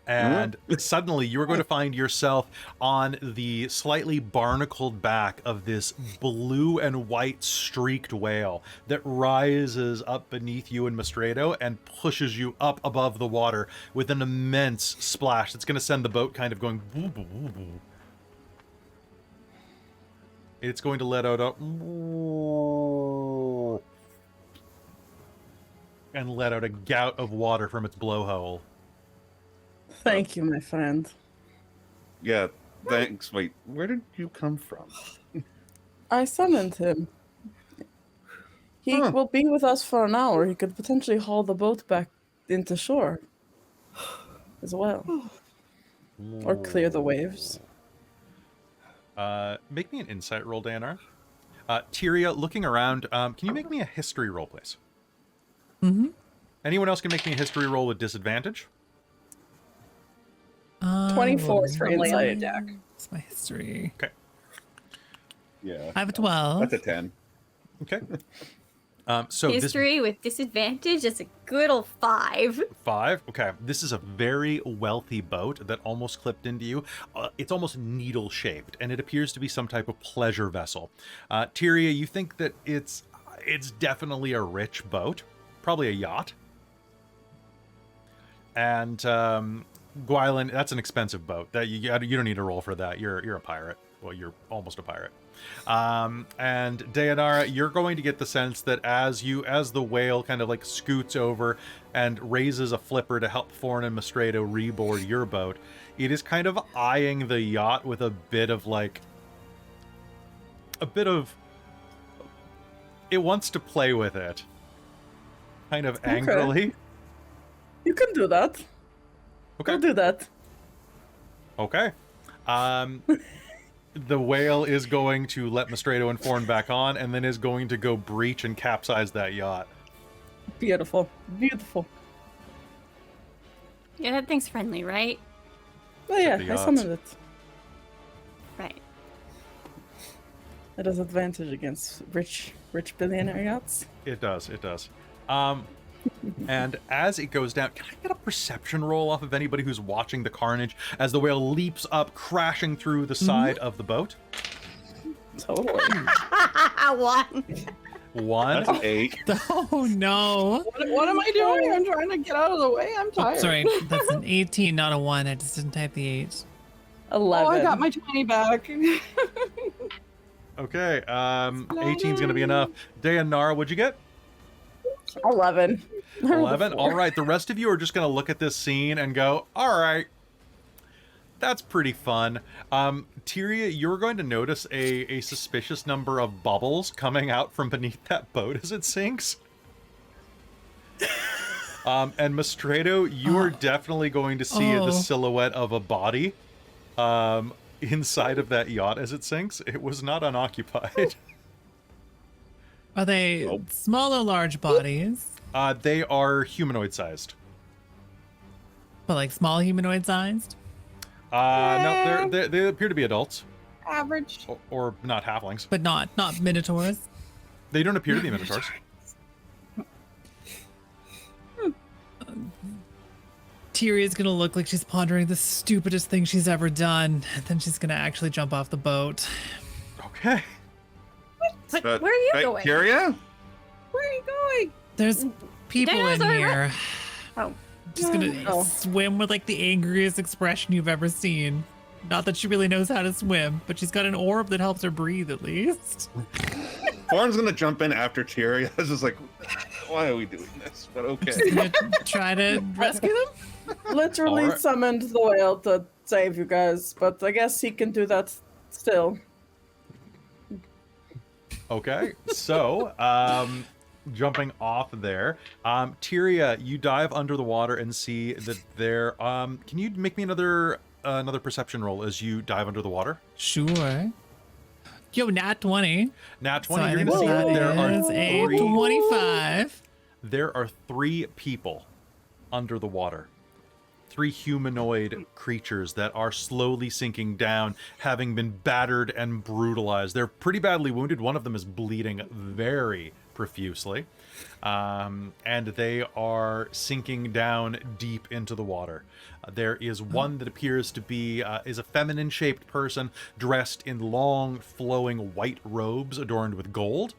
And suddenly you are going to find yourself on the slightly barnacled back of this blue and white streaked whale that rises up beneath you and Mystredo and pushes you up above the water with an immense splash that's going to send the boat kind of going boo, boo, boo, boo. It's going to let out a and let out a gout of water from its blowhole. Thank you, my friend. Yeah, thanks. Wait, where did you come from? I summoned him. He will be with us for an hour. He could potentially haul the boat back into shore as well. Or clear the waves. Make me an insight roll, Deianera. Tyria, looking around, can you make me a history roll, please? Mm-hmm. Anyone else can make me a history roll with disadvantage? 24 for insight. Deck. It's my history. Okay. Yeah. I have a 12. That's a 10. Okay. So History with disadvantage, it's a good old 5. 5. Okay. This is a very wealthy boat that almost clipped into you. It's almost needle shaped, and it appears to be some type of pleasure vessel. Tyria, you think that it's definitely a rich boat, probably a yacht. And Gwylan, that's an expensive boat. That you don't need to roll for that. You're a pirate. Well, you're almost a pirate. And Deianera, you're going to get the sense that as the whale kind of like scoots over and raises a flipper to help Forn and Mystredo reboard your boat, it is kind of eyeing the yacht with a bit of it wants to play with it, kind of Okay. angrily. You can do that. Okay. I'll do that. Okay. The whale is going to let Mystredo and Forn back on, and then is going to go breach and capsize that yacht. Beautiful. Beautiful. Yeah, that thing's friendly, right? Oh yeah, the I yachts. summoned it. Right. It has advantage against rich billionaire yachts. It does. And as it goes down, can I get a perception roll off of anybody who's watching the carnage as the whale leaps up, crashing through the side of the boat? Totally. 1. 1. That's an 8. Oh, no. What am I doing? I'm trying to get out of the way. I'm Oh, tired. sorry, that's an 18, not a 1. I just didn't type the 8. 11. Oh, I got my 20 back. Okay. 18's gonna be enough. Deianera, what'd you get? 11. 11. All right. The rest of you are just gonna look at this scene and go, "All right, that's pretty fun." Tyria, you're going to notice a suspicious number of bubbles coming out from beneath that boat as it sinks. And Mystredo, you are definitely going to see the silhouette of a body inside of that yacht as it sinks. It was not unoccupied. Are they small or large bodies? They are humanoid-sized. But like small humanoid sized? No, they appear to be adults. Average. Or not halflings. But not minotaurs? They don't appear to be minotaurs. Tyria's gonna look like she's pondering the stupidest thing she's ever done, and then she's gonna actually jump off the boat. Okay. But where are you going? Tyria? Where are you going? There's people in Dinosaur. here. Oh. Just gonna swim with like the angriest expression you've ever seen. Not that she really knows how to swim, but she's got an orb that helps her breathe at least. Forn's gonna jump in after Tyria. It's just like, why are we doing this? But okay. She's gonna try to rescue them. Literally Alright. summoned the whale to save you guys, but I guess he can do that still. Okay. So, jumping off there, Tyria, you dive under the water and see that there. Can you make me another perception roll as you dive under the water? Sure. Yo, nat 20. Nat So 20. I You're think gonna see that that there is are a 25. There are 3 people under the water. 3 humanoid creatures that are slowly sinking down, having been battered and brutalized. They're pretty badly wounded. One of them is bleeding very profusely. And they are sinking down deep into the water. There is one that appears to be is a feminine-shaped person dressed in long, flowing white robes adorned with gold.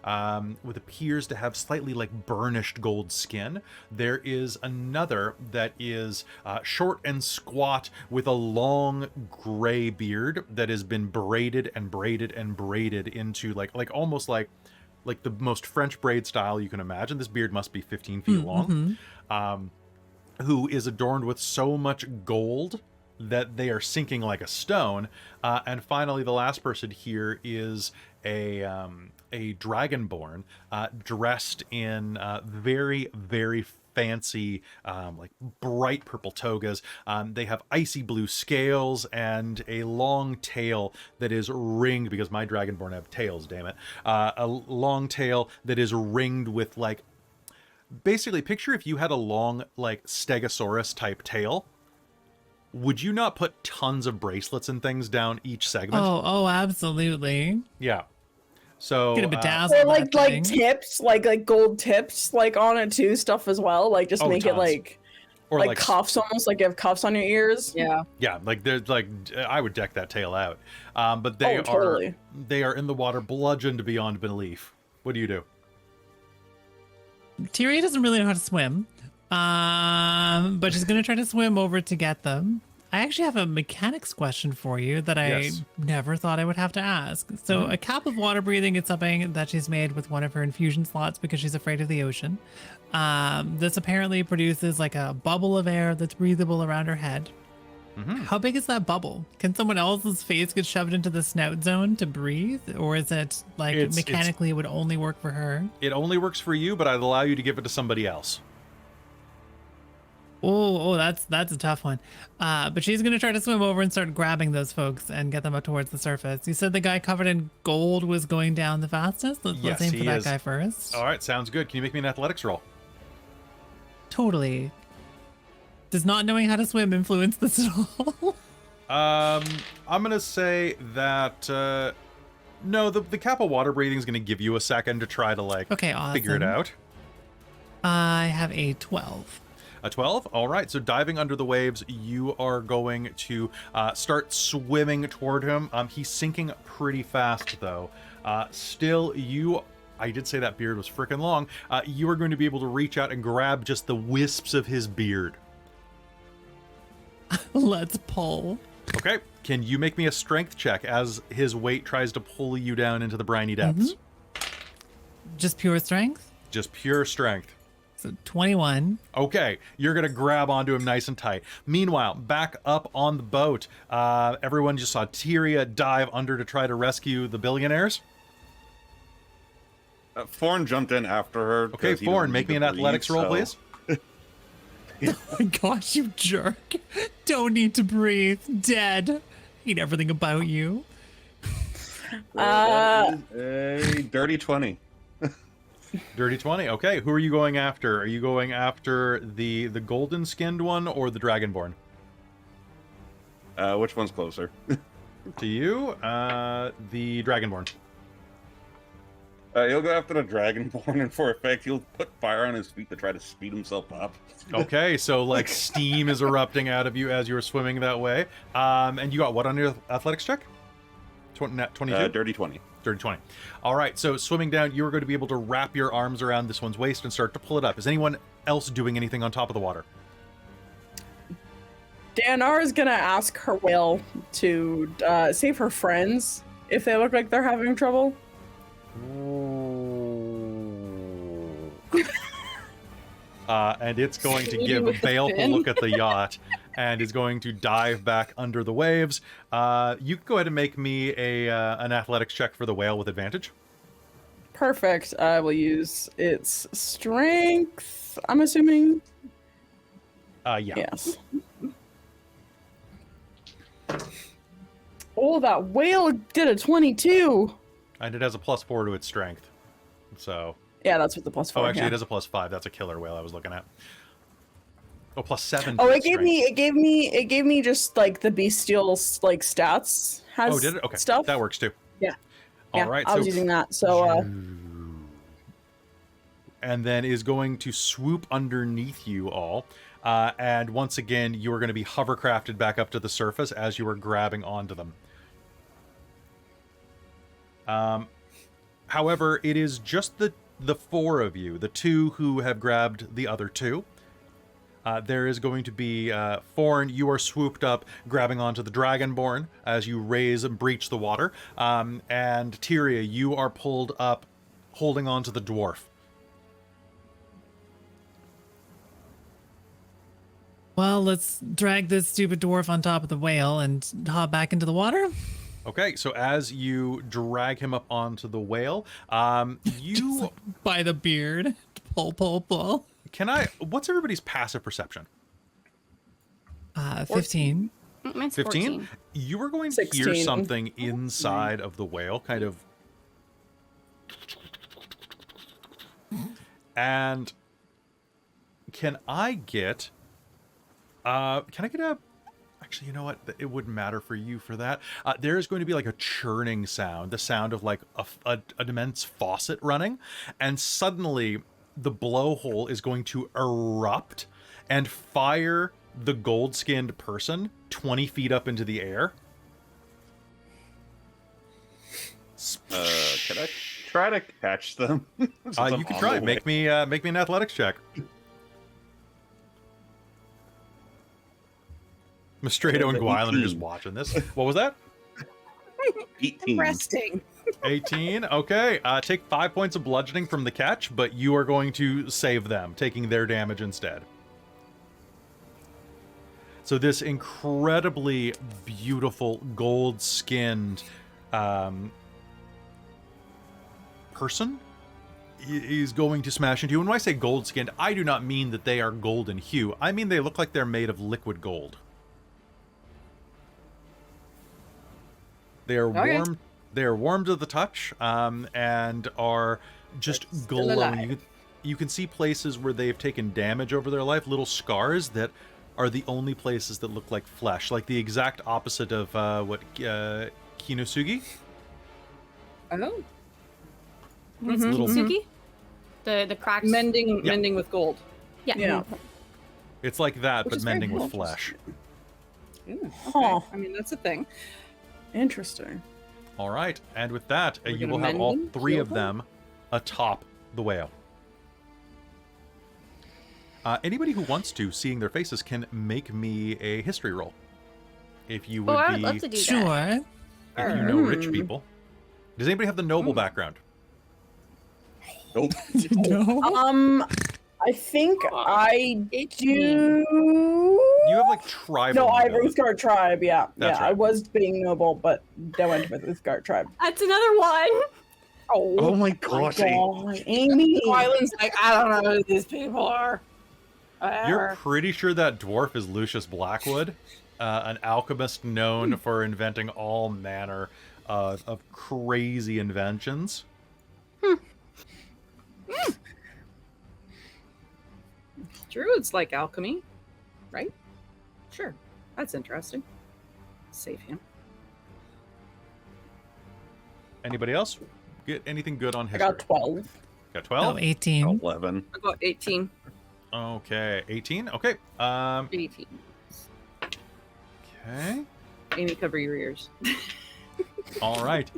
With appears to have slightly like burnished gold skin. There is another that is short and squat with a long gray beard that has been braided and braided and braided into like almost like the most French braid style you can imagine. This beard must be 15 feet long. Who is adorned with so much gold that they are sinking like a stone. And finally, the last person here is a dragonborn dressed in very, very fancy, like bright purple togas. They have icy blue scales and a long tail that is ringed, because my dragonborn have tails, damn it. A long tail that is ringed with, like, basically, picture if you had a long, like, stegosaurus type tail. Would you not put tons of bracelets and things down each segment? Oh, absolutely. Yeah. So Gonna bedazzle Or like that thing. tips, like gold tips, like on it too, stuff as well. Like just Oh, make it tons. Or like cuffs, almost like you have cuffs on your ears. Yeah. yeah, like there's like I would deck that tail out. But they Oh, totally. are in the water, bludgeoned beyond belief. What do you do? Tyria doesn't really know how to swim, but she's gonna try to swim over to get them. I actually have a mechanics question for you that I Yes. never thought I would have to ask. So a cap of water breathing is something that she's made with one of her infusion slots because she's afraid of the ocean. This apparently produces like a bubble of air that's breathable around her head. How big is that bubble? Can someone else's face get shoved into the snout zone to breathe? Or is it like mechanically it would only work for her? It only works for you, but I'd allow you to give it to somebody else. Oh, that's a tough one. But she's gonna try to swim over and start grabbing those folks and get them up towards the surface. You said the guy covered in gold was going down the fastest. Let's Yes, aim for he that is. guy first. All right, sounds good. Can you make me an athletics roll? Totally. Does not knowing how to swim influence this at all? I'm gonna say that no, the cap of water breathing is gonna give you a second to try to like Okay, awesome. figure it out. I have a 12. A 12? All right, so diving under the waves, you are going to start swimming toward him. He's sinking pretty fast, though. Still, I did say that beard was freaking long. You are going to be able to reach out and grab just the wisps of his beard. Let's pull. Okay, can you make me a strength check as his weight tries to pull you down into the briny depths? Just pure strength? Just pure strength. So 21. Okay, you're gonna grab onto him nice and tight. Meanwhile, back up on the boat, everyone just saw Tyria dive under to try to rescue the billionaires. Forn jumped in after her. Okay, 'cause he Forn, doesn't make need me to an athletics breathe, roll, so- please. Oh my gosh, you jerk. Don't need to breathe. Dead. Hate everything about you. That is a dirty 20. Dirty 20. Okay, who are you going after? Are you going after the golden skinned one or the dragonborn? Which one's closer? To you, the dragonborn. He'll go after the dragonborn, and for effect, he'll put fire on his feet to try to speed himself up. Okay, so like steam is erupting out of you as you're swimming that way. And you got what on your athletics check? 22? Dirty 20. Dirty 20. All right, so swimming down, you are going to be able to wrap your arms around this one's waist and start to pull it up. Is anyone else doing anything on top of the water? Deianera is gonna ask her whale to save her friends if they look like they're having trouble. And it's going to Shooting give a with the baleful fin. look at the yacht and is going to dive back under the waves. You can go ahead and make me an athletics check for the whale with advantage. Perfect. I will use its strength, I'm assuming. Yeah. Yes. Oh, that whale did a 22. And it has a +4 to its strength. So, Yeah, that's what the +4. oh, actually, yeah. it has a +5. That's a killer whale I was looking at. Oh, +7. Oh, to it its gave strength. me it gave me just like the bestial like stats. Has Oh, did it? Okay, stuff. that works too. Yeah. All Yeah, right. I was using that. So and then is going to swoop underneath you all. And once again, you are going to be hovercrafted back up to the surface as you are grabbing onto them. However, it is just the four of you, the two who have grabbed the other two. There is going to be Forn, you are swooped up, grabbing onto the Dragonborn as you raise and breach the water. And Tyria, you are pulled up, holding onto the dwarf. Well, let's drag this stupid dwarf on top of the whale and hop back into the water. Okay, so as you drag him up onto the whale, you By the beard. Pull. what's everybody's passive perception? 15. Mine's 15? 14. You are going to hear 16. something inside of the whale, kind of. And can I get a, actually, you know what? It wouldn't matter for you for that. There is going to be like a churning sound, the sound of like an immense faucet running. And suddenly the blowhole is going to erupt and fire the gold-skinned person 20 feet up into the air. Can I try to catch them? Since I'm You can on try. the Make me an athletics check. Mystredo and Gwylan are just 18. watching this. What was that? way. 18. Resting. 18. Okay. Take 5 points of bludgeoning from the catch, but you are going to save them, taking their damage instead. So this incredibly beautiful gold-skinned person is going to smash into you. And when I say gold-skinned, I do not mean that they are gold in hue. I mean they look like they're made of liquid gold. They are Okay. warm. They are warm to the touch, and are just But still glowing. alive. You can see places where they've taken damage over their life, little scars that are the only places that look like flesh, like the exact opposite of Kinosugi. Oh. What's Mhm, Little- Kitsugi? The cracks. Mending, Yeah. mending with gold. Yeah. Yeah. It's like that, Which but is very mending with cool. flesh. Ooh, okay. Huh. I mean, that's a thing. Interesting. All right, and with that, We're you gonna will have mend all them, three heal of them atop the whale. Anybody who wants to, seeing their faces, can make me a history roll. If you would Oh, I would be, love to do that. Sure. if you know rich Mm. people. Does anybody have the noble background? Nope. No. I think I 18. do. You have like tribal. No, I have nobility. Uthgard tribe. Yeah, That's yeah. I right. was being noble, but I went with Uthgard tribe. That's another one. Oh my my gosh. God, Amy. Wyland's like, I don't know who these people are. You're pretty sure that dwarf is Lucius Blackwood, an alchemist known for inventing all manner of crazy inventions. Druids like alchemy, right? Sure. That's interesting. Save him. Anybody else get anything good on I history? got 12. Got Oh, 12? 18. 11. I got 18. Okay, 18. Okay. 18. Okay. Amy, cover your ears. All right.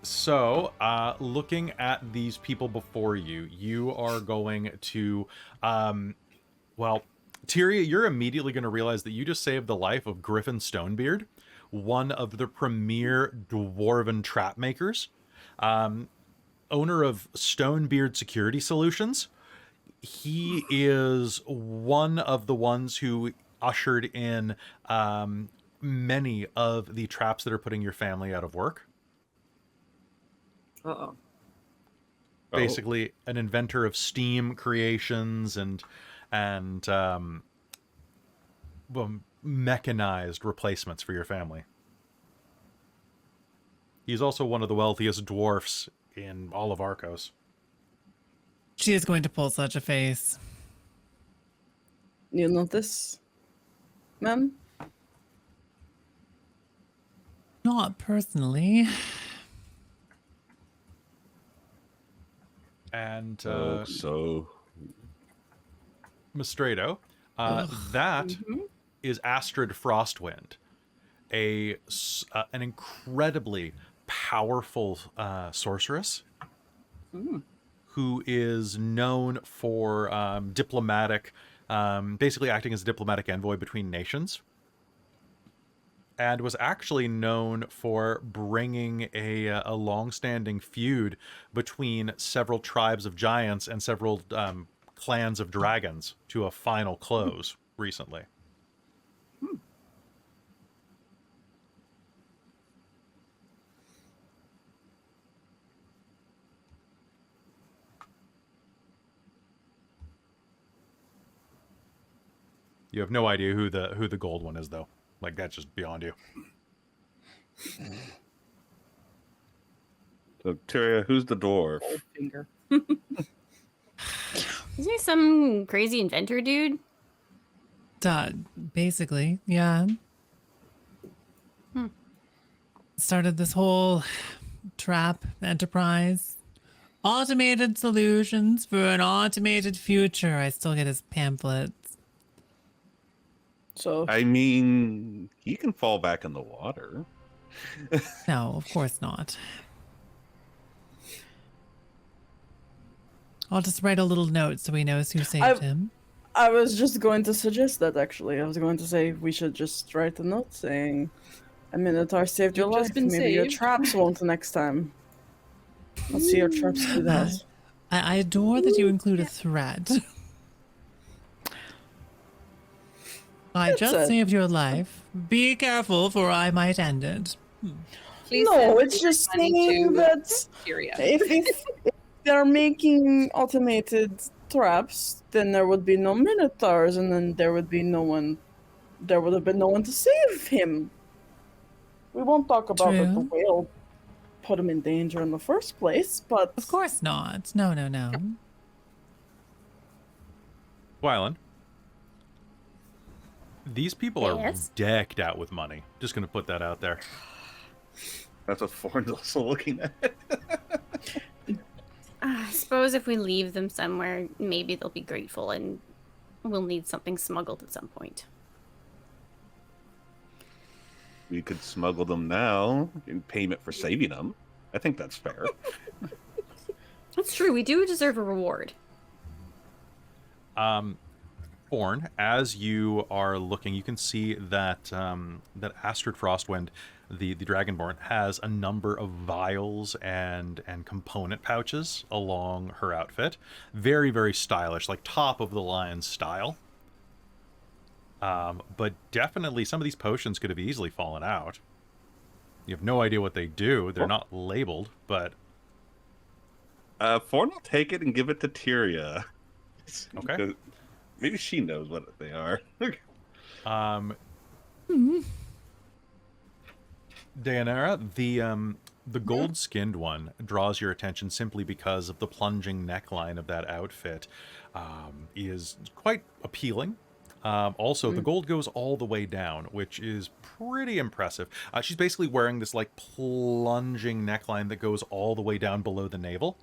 So, looking at these people before you, you are going to, well, Tyria, you're immediately going to realize that you just saved the life of Griffin Stonebeard, one of the premier dwarven trap makers, owner of Stonebeard Security Solutions. He is one of the ones who ushered in many of the traps that are putting your family out of work. Uh-oh. Basically an inventor of steam creations and mechanized replacements for your family. He's also one of the wealthiest dwarfs in all of Arkos. She is going to pull such a face. You know this, ma'am? Not personally. And So Mystredo, that is Astrid Frostwind, an incredibly powerful sorceress who is known for diplomatic, basically acting as a diplomatic envoy between nations, and was actually known for bringing a long-standing feud between several tribes of giants and several clans of dragons to a final close recently. You have no idea who the gold one is, though. Like, that's just beyond you. So, Tyria, who's the dwarf? Finger. Isn't he some crazy inventor dude? Basically, yeah. Started this whole trap enterprise. Automated solutions for an automated future. I still get his pamphlets. So I mean, he can fall back in the water. No, of course not. I'll just write a little note so he knows who saved him. I was just going to suggest that, actually. I was going to say we should just write a note saying a Minotaur saved your You've life. just been Maybe your saved. traps won't next time. Let's see your traps do that. I adore that you include a threat. I That's just a- saved your life. Be careful, for I might end it. Please No, send it's just money saying to that Tyria. if they're making automated traps, then there would be no Minotaurs, and then there would be no one. There would have been no one to save him. We won't talk about that the True. whale put him in danger in the first place, but Of course not. No, no, no. Gwylan, these people are Yes? decked out with money. Just going to put that out there. That's what Forn's also looking at. I suppose if we leave them somewhere, maybe they'll be grateful and we'll need something smuggled at some point. We could smuggle them now in payment for saving them. I think that's fair. That's true. We do deserve a reward. Forn, as you are looking, you can see that that Astrid Frostwind, the Dragonborn, has a number of vials and component pouches along her outfit. Very, very stylish, like top of the line style. But definitely some of these potions could have easily fallen out. You have no idea what they do. They're not labeled, but Forn will take it and give it to Tyria. Okay. Because maybe she knows what they are. Deianera, the gold-skinned one draws your attention simply because of the plunging neckline of that outfit. Is quite appealing. Also, the gold goes all the way down, which is pretty impressive. She's basically wearing this like plunging neckline that goes all the way down below the navel,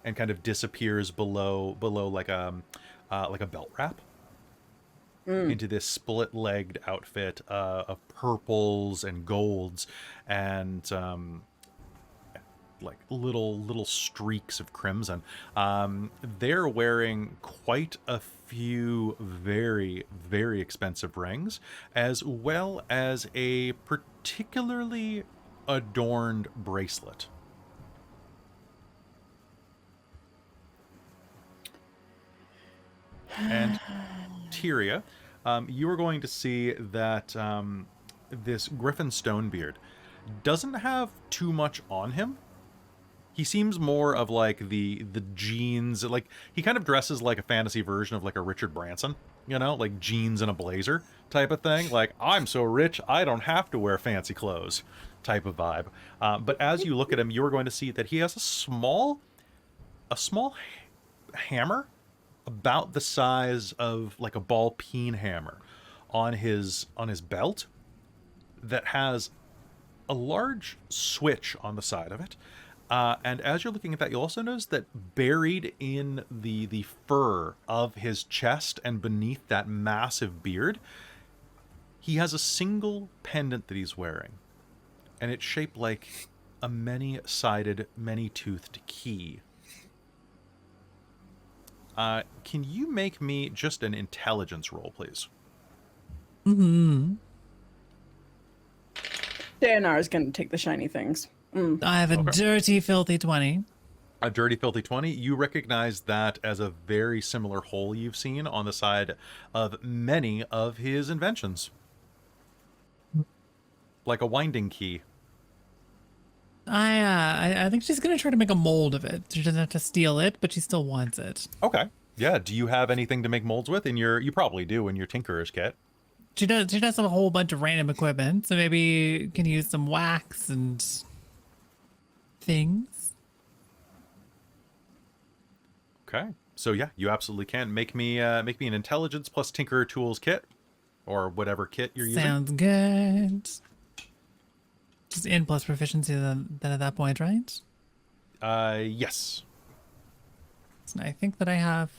and kind of disappears below like a belt wrap into this split-legged outfit of purples and golds and like little streaks of crimson. They're wearing quite a few very, very expensive rings, as well as a particularly adorned bracelet. And Tyria, you are going to see that this Griffin Stonebeard doesn't have too much on him. He seems more of like the jeans, like he kind of dresses like a fantasy version of like a Richard Branson, you know, like jeans and a blazer type of thing. Like, I'm so rich, I don't have to wear fancy clothes type of vibe. But as you look at him, you're going to see that he has a small hammer about the size of like a ball peen hammer on his belt that has a large switch on the side of it. And as you're looking at that, you'll also notice that buried in the fur of his chest and beneath that massive beard, he has a single pendant that he's wearing. And it's shaped like a many-sided, many-toothed key. Can you make me just an intelligence roll, please? Mm-hmm. Deianera is going to take the shiny things. I have a dirty, filthy 20. A dirty, filthy 20. You recognize that as a very similar hole you've seen on the side of many of his inventions. Like a winding key. I think she's gonna try to make a mold of it. She doesn't have to steal it, but she still wants it. Okay. Yeah. Do you have anything to make molds with in your? You probably do in your tinkerer's kit. She does. She does have a whole bunch of random equipment, so maybe you can use some wax and things. Okay. So yeah, you absolutely can make me an intelligence plus tinkerer tools kit, or whatever kit you're using. Sounds good. Just in plus proficiency then at that point, right? Yes. So I think that I have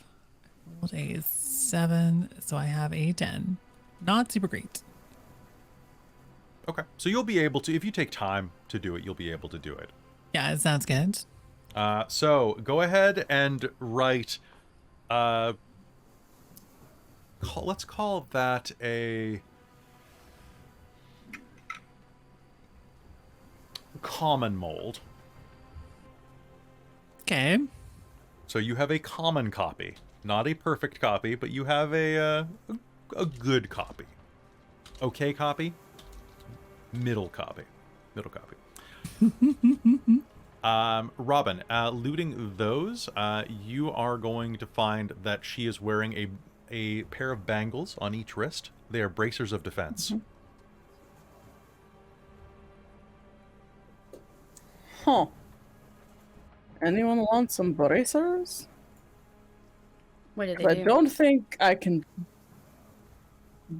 rolled a 7, so I have a 10. Not super great. Okay. So you'll be able to, if you take time to do it, you'll be able to do it. Yeah, it sounds good. So go ahead and write. Let's call that a common mold. Okay. So you have a common copy, not a perfect copy, but you have a good copy. Okay copy. Middle copy. Robin, looting those, you are going to find that she is wearing a pair of bangles on each wrist. They are bracers of defense. Mm-hmm. Huh. Anyone want some bracers? What did 'Cause they I do? don't think I can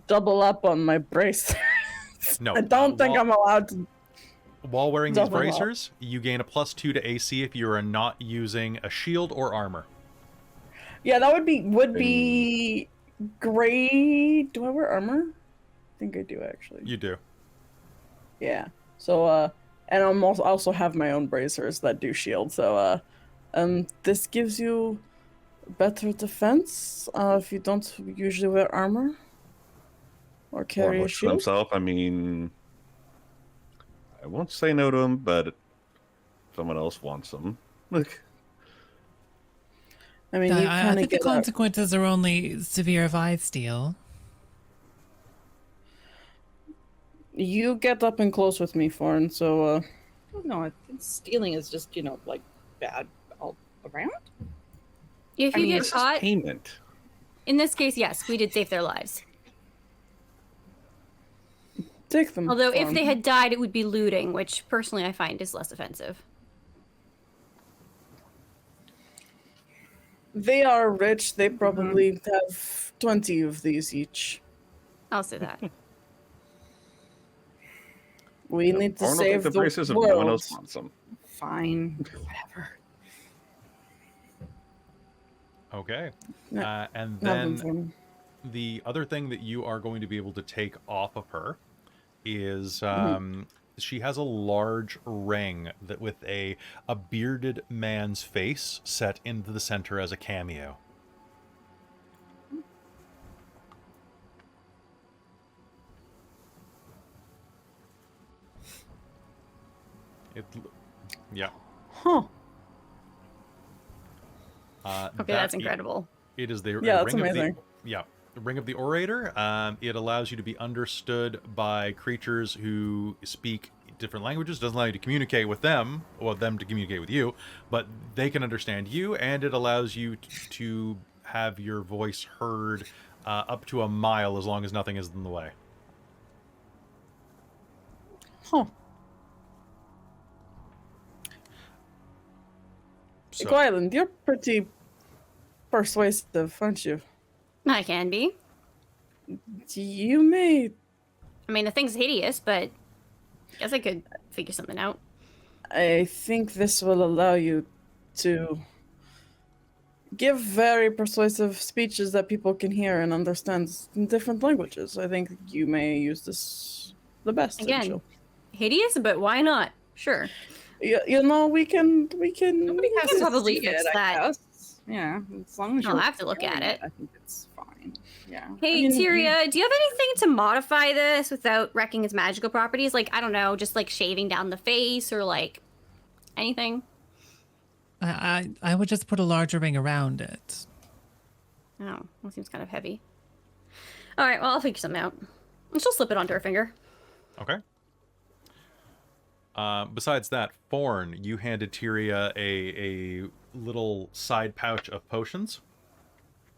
double up on my bracers. No, I don't think I'm allowed to. While wearing these double up. bracers, you gain a +2 to AC if you are not using a shield or armor. Yeah, that would be great. Do I wear armor? I think I do actually. You do. Yeah. So and I'm also have my own bracers that do shield. So this gives you better defense if you don't usually wear armor or carry a looks to shield. himself. I mean, I won't say no to him, but if someone else wants them. Look, I mean, you I kind of think the get consequences are only severe if I steal. you get up and close with me, Forn. So No, I think stealing is just, like bad all around. If I you mean, get this is caught, payment. in this case, yes, we did save their lives. take them. Although if Forn. they had died, it would be looting, which personally I find is less offensive. They are rich. They probably have 20 of these each. I'll say that. We need to Forn will take save the the braces if no one world. else wants them. Fine, whatever. Okay. Yeah, And Have them, then Forn. the other thing that you are going to be able to take off of her is she has a large ring that with a bearded man's face set into the center as a cameo. Yeah. Huh. Okay, that's incredible. It is the Yeah, that's ring of amazing. the ring of the orator. It allows you to be understood by creatures who speak different languages. Doesn't allow you to communicate with them, or them to communicate with you, but they can understand you, and it allows you to have your voice heard up to a mile as long as nothing is in the way. Huh. So, Gwylan, you're pretty persuasive, aren't you? I can be. You may. I mean, the thing's hideous, but I guess I could figure something out. I think this will allow you to give very persuasive speeches that people can hear and understand in different languages. I think you may use this the best. Again, Angel. hideous, but why not? Sure. You know, we can. Nobody has can to probably see fix it, I that. guess. Yeah, as long as I'll you're have to look at wearing it. I think it's fine. Yeah. Hey, mean, Tyria, do you have anything to modify this without wrecking its magical properties? Like, I don't know, just like shaving down the face or like anything? I would just put a larger ring around it. Oh, that seems kind of heavy. All right, well, I'll figure something out. And she'll slip it onto her finger. Okay. Besides that, Forn, you handed Tyria a little side pouch of potions.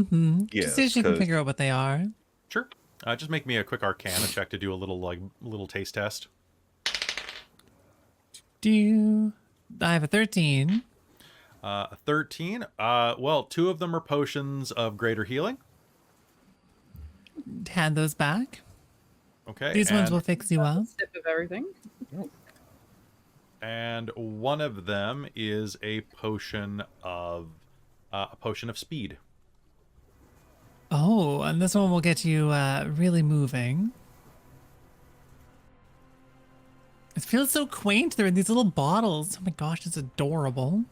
Mm-hmm. Yes, Just so she can 'cause- figure out what they are. Sure. Just make me a quick Arcana check to do a little taste test. I have a 13. A 13. Well, 2 of them are potions of greater healing. Hand those back. Okay. These ones and- will fix you up. Sip of everything. And one of them is a potion of speed. Oh, and this one will get you really moving. It feels so quaint. They're in these little bottles. Oh my gosh, it's adorable.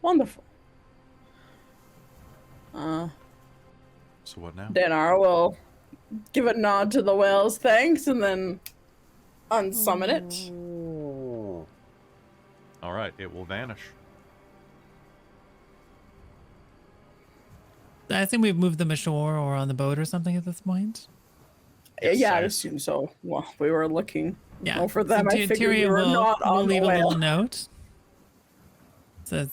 Wonderful. So what now? Deianera will give a nod to the whales, thanks, and then unsummon it. All right, it will vanish. I think we've moved them ashore or on the boat or something at this point. Yeah, I Yes. assume so. Well, we were looking Yeah. for them. So I figured we Tyria were not will on the leave a whale. little note. Says,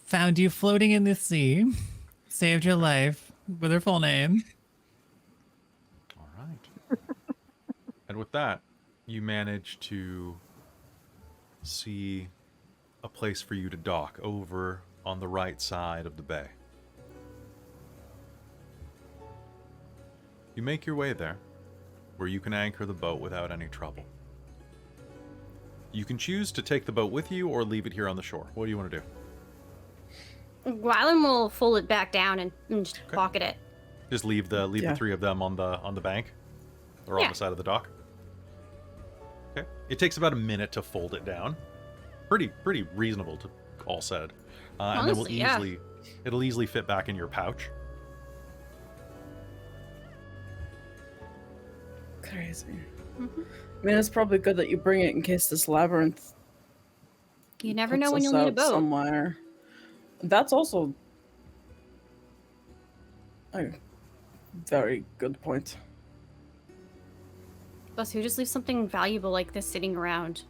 found you floating in the sea. Saved your life with her full name. All right. And with that, you manage to see a place for you to dock over on the right side of the bay. You make your way there, where you can anchor the boat without any trouble. You can choose to take the boat with you or leave it here on the shore. What do you want to do? Gwylan will fold it back down and just Okay. pocket it. Just leave the Yeah. 3 of them on the bank, or on Yeah. the side of the dock. Okay. It takes about a minute to fold it down. Pretty reasonable to all said, and then Honestly, yeah. it'll easily fit back in your pouch. Crazy. Mm-hmm. I mean, it's probably good that you bring it in case this labyrinth You never know puts when us you'll need a out boat. somewhere. That's also a very good point. Plus, who just leaves something valuable like this sitting around?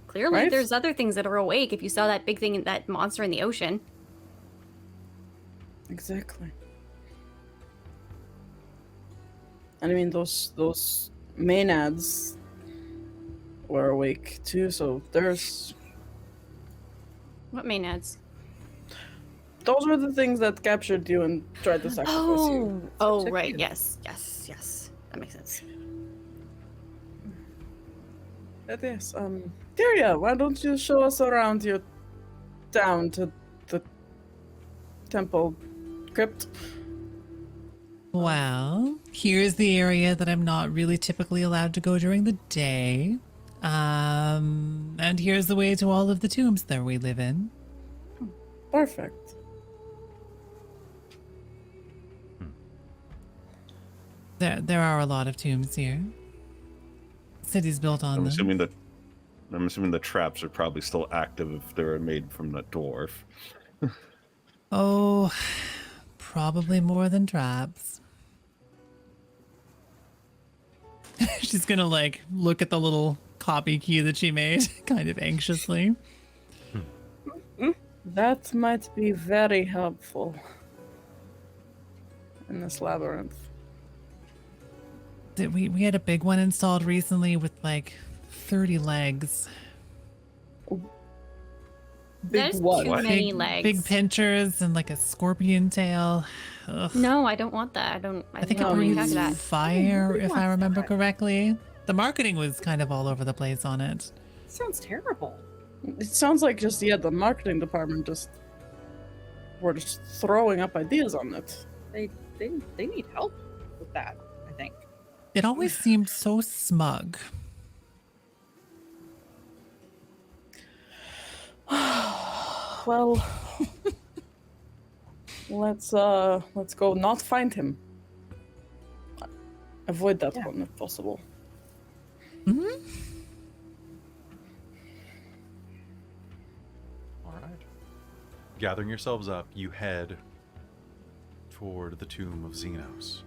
Clearly, Right? there's other things that are awake if you saw that big thing, that monster in the ocean. Exactly. And I mean, those maenads were awake too, so there's... What maenads? Those were the things that captured you and tried to sacrifice you. Oh, Check right. you. Yes. That makes sense. It is. Tyria, why don't you show us around your town to the temple crypt? Well, here's the area that I'm not really typically allowed to go during the day. And here's the way to all of the tombs that we live in. Perfect. There are a lot of tombs here. City's built on I'm them. assuming the traps are probably still active if they're made from the dwarf. Oh, probably more than traps. She's gonna like look at the little copy key that she made, kind of anxiously. That might be very helpful in this labyrinth. We had a big one installed recently with like 30 legs. Big There's what? too many legs. Big pinchers and like a scorpion tail. Ugh. No, I don't want that. I I think it No, don't breathes have that. fire, Who if I wants remember that? correctly. The marketing was kind of all over the place on it. Sounds terrible. It sounds like just, yeah, the marketing department were just throwing up ideas on it. They need help with that, I think. It always seemed so smug. Well, let's go not find him. avoid that one if possible. Mm-hmm. All right. Gathering yourselves up, you head toward the tomb of Zenos,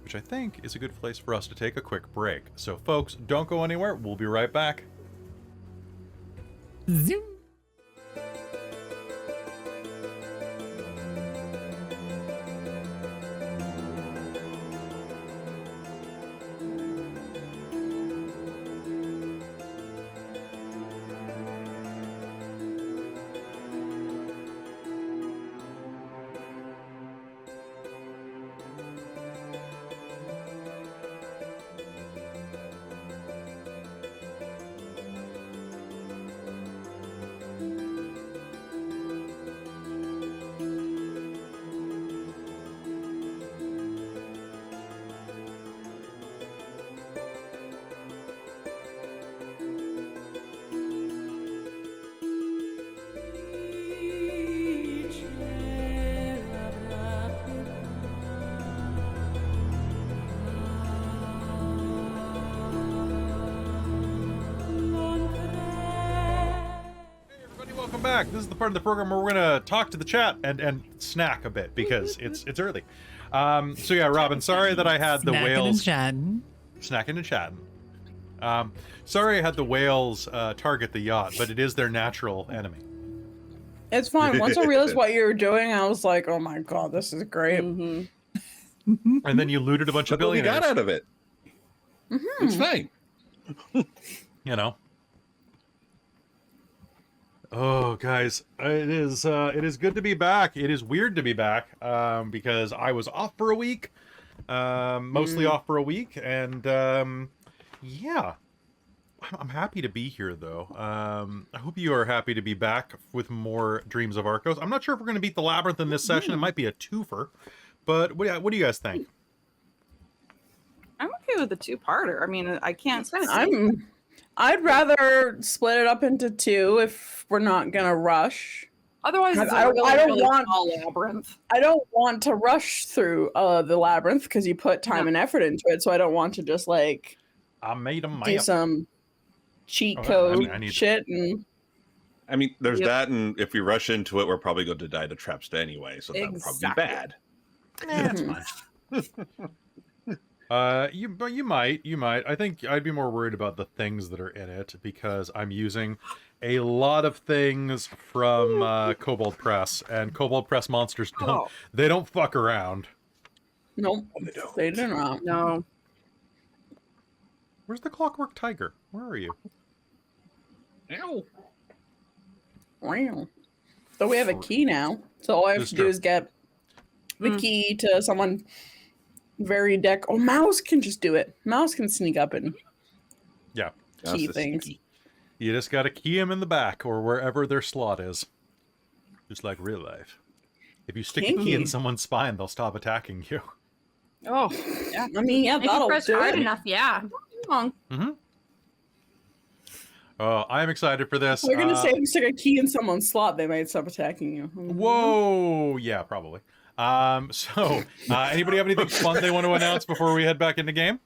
which I think is a good place for us to take a quick break. So, folks, don't go anywhere. We'll be right back. Zoom. Back. This is the part of the program where we're gonna talk to the chat and snack a bit because it's early. So yeah, Robin, sorry that I had the Snacking whales and chatting. snacking and chatting. Sorry I had the whales target the yacht, but it is their natural enemy. It's fine. Once I realized what you were doing, I was like, oh my god, this is great. Mm-hmm. And then you looted a bunch of Look what we billionaires. got out of it. Mm-hmm. It's fine. You know. Oh, guys, it is good to be back. It is weird to be back because I was off for a week, mostly off for a week, and yeah, I'm happy to be here though. I hope you are happy to be back with more Dreams of Arkos. I'm not sure if we're going to beat the Labyrinth in this session. It might be a twofer, but what do you guys think? I'm okay with the two-parter. I mean, I can't. I'd rather split it up into two if we're not gonna rush. Otherwise, it's I a really, don't really want- small labyrinth. I don't want to rush through the labyrinth because you put time and effort into it. So I don't want to just like I made a do some cheat Oh, code I need- shit and I mean, there's Yep. that, and if we rush into it, we're probably going to die to traps anyway, so that would probably be Exactly. bad. That's fine. You might. I think I'd be more worried about the things that are in it because I'm using a lot of things from Kobold Press, and Kobold Press monsters don't fuck around. nope, they do not. No. Where's the Clockwork Tiger? Where are you? Ow. Wow. So we have a key now. So all I have This to is do true. is get the key to someone very deck. Oh, Mouse can just do it. Mouse can sneak up and Yeah. That's key the things. sneaky. You just gotta key them in the back or wherever their slot is. Just like real life. If you stick a key in Kinky. someone's spine, they'll stop attacking you. Oh, yeah. I mean, yeah, If you that'll press do hard it. enough, yeah. Long. Oh, I'm excited for this. We're gonna say if you stick a key in someone's slot, they might stop attacking you. Whoa! Yeah, probably. So, anybody have anything fun they want to announce before we head back into game?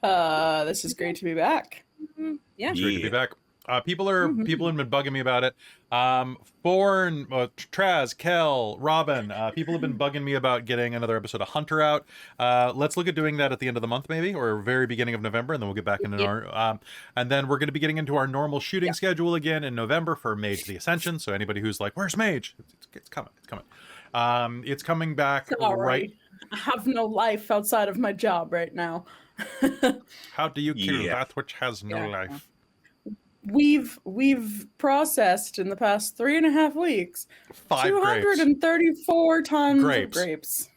This is great to be back. Yeah. It's great to be Yeah. back. People have been bugging me about it. Forn, Traz, Kelle, Robin, people have been bugging me about getting another episode of Hunter out. Let's look at doing that at the end of the month, maybe, or very beginning of November, and then we'll get back into our. And then we're going to be getting into our normal shooting schedule again in November for Mage the Ascension. So anybody who's like, "Where's Mage?" It's coming. It's coming. It's coming back It's all right. I have no life outside of my job right now. How do you kill Yeah. that which has no Yeah. life? We've processed in the past 3.5 weeks 5 grapes. 234 tons Grapes. of grapes.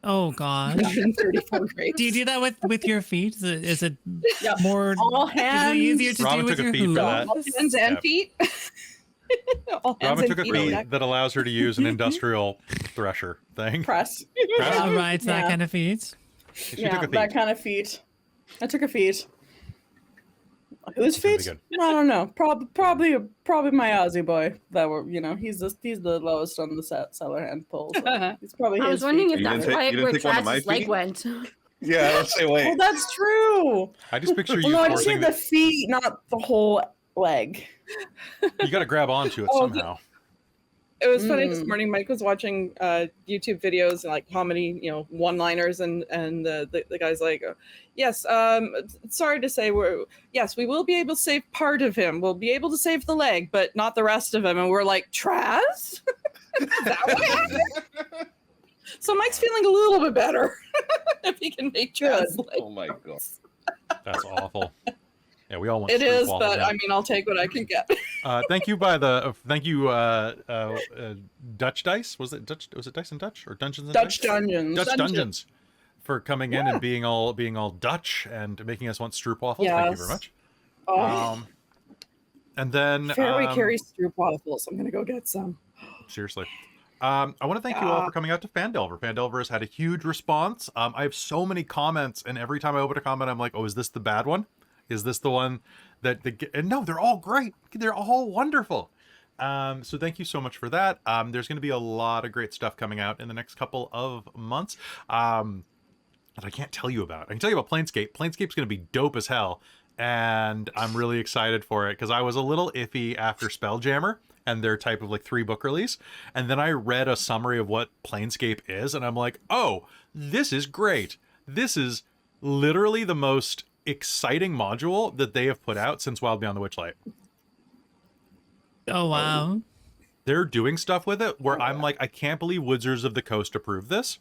Oh gosh. 234 grapes. Do you do that with your feet? Is it Yep. more All is it hands. easier to Robin do with took a your feed for that. All hooves? hands and Yeah. feet. All hands Robin and took a feet. feed on that allows her to use an industrial thresher thing. Press. All right, that Yeah. kind of feet. She Yeah, took a that feed. kind of feat. I took a feat. Whose It's gonna be feet? good. I don't know. Probably my Aussie boy. That were he's the lowest on the seller hand pull. So it's probably I his was wondering feet. if You that's didn't why you didn't where take one of my Traz's leg feet? went. Yeah, let's say Oh, wait. that's true. I just picture Well, you no, I just forcing need the feet, not the whole leg. you got to grab onto it Oh, somehow. It was funny this Mm. morning. Mike was watching YouTube videos and like comedy, one-liners, and the guy's like, "Yes, sorry to say, we will be able to save part of him. We'll be able to save the leg, but not the rest of him." And we're like, "Traz, is that what happened?" So Mike's feeling a little bit better if he can make Traz leg. Oh my god. That's awful. Yeah, we all want It street is, waffles but now. I mean, I'll take what I can get. Thank you, Dutch Dice. Was it Dice and Dutch or Dungeons and Dutch Dice? Dungeons. Dutch Dungeons for coming in and being all Dutch and making us want stroopwafels. Thank you very Yes. much. Oh, And then Fairway carries through waffles. I'm gonna go get some. seriously. I want to thank you all for coming out to Fandelver. Fandelver has had a huge response. I have so many comments, and every time I open a comment, I'm like, "Oh, is this the bad one? Is this the one that?" And no, they're all great. They're all wonderful. So thank you so much for that. There's going to be a lot of great stuff coming out in the next couple of months. That I can't tell you about. I can tell you about Planescape. Planescape's going to be dope as hell, and I'm really excited for it because I was a little iffy after Spelljammer and their type of like 3-book release, and then I read a summary of what Planescape is, and I'm like, oh, this is great. This is literally the most exciting module that they have put out since Wild Beyond the Witchlight. Oh wow. They're doing stuff with it where I'm like, I can't believe Wizards of the Coast approved this,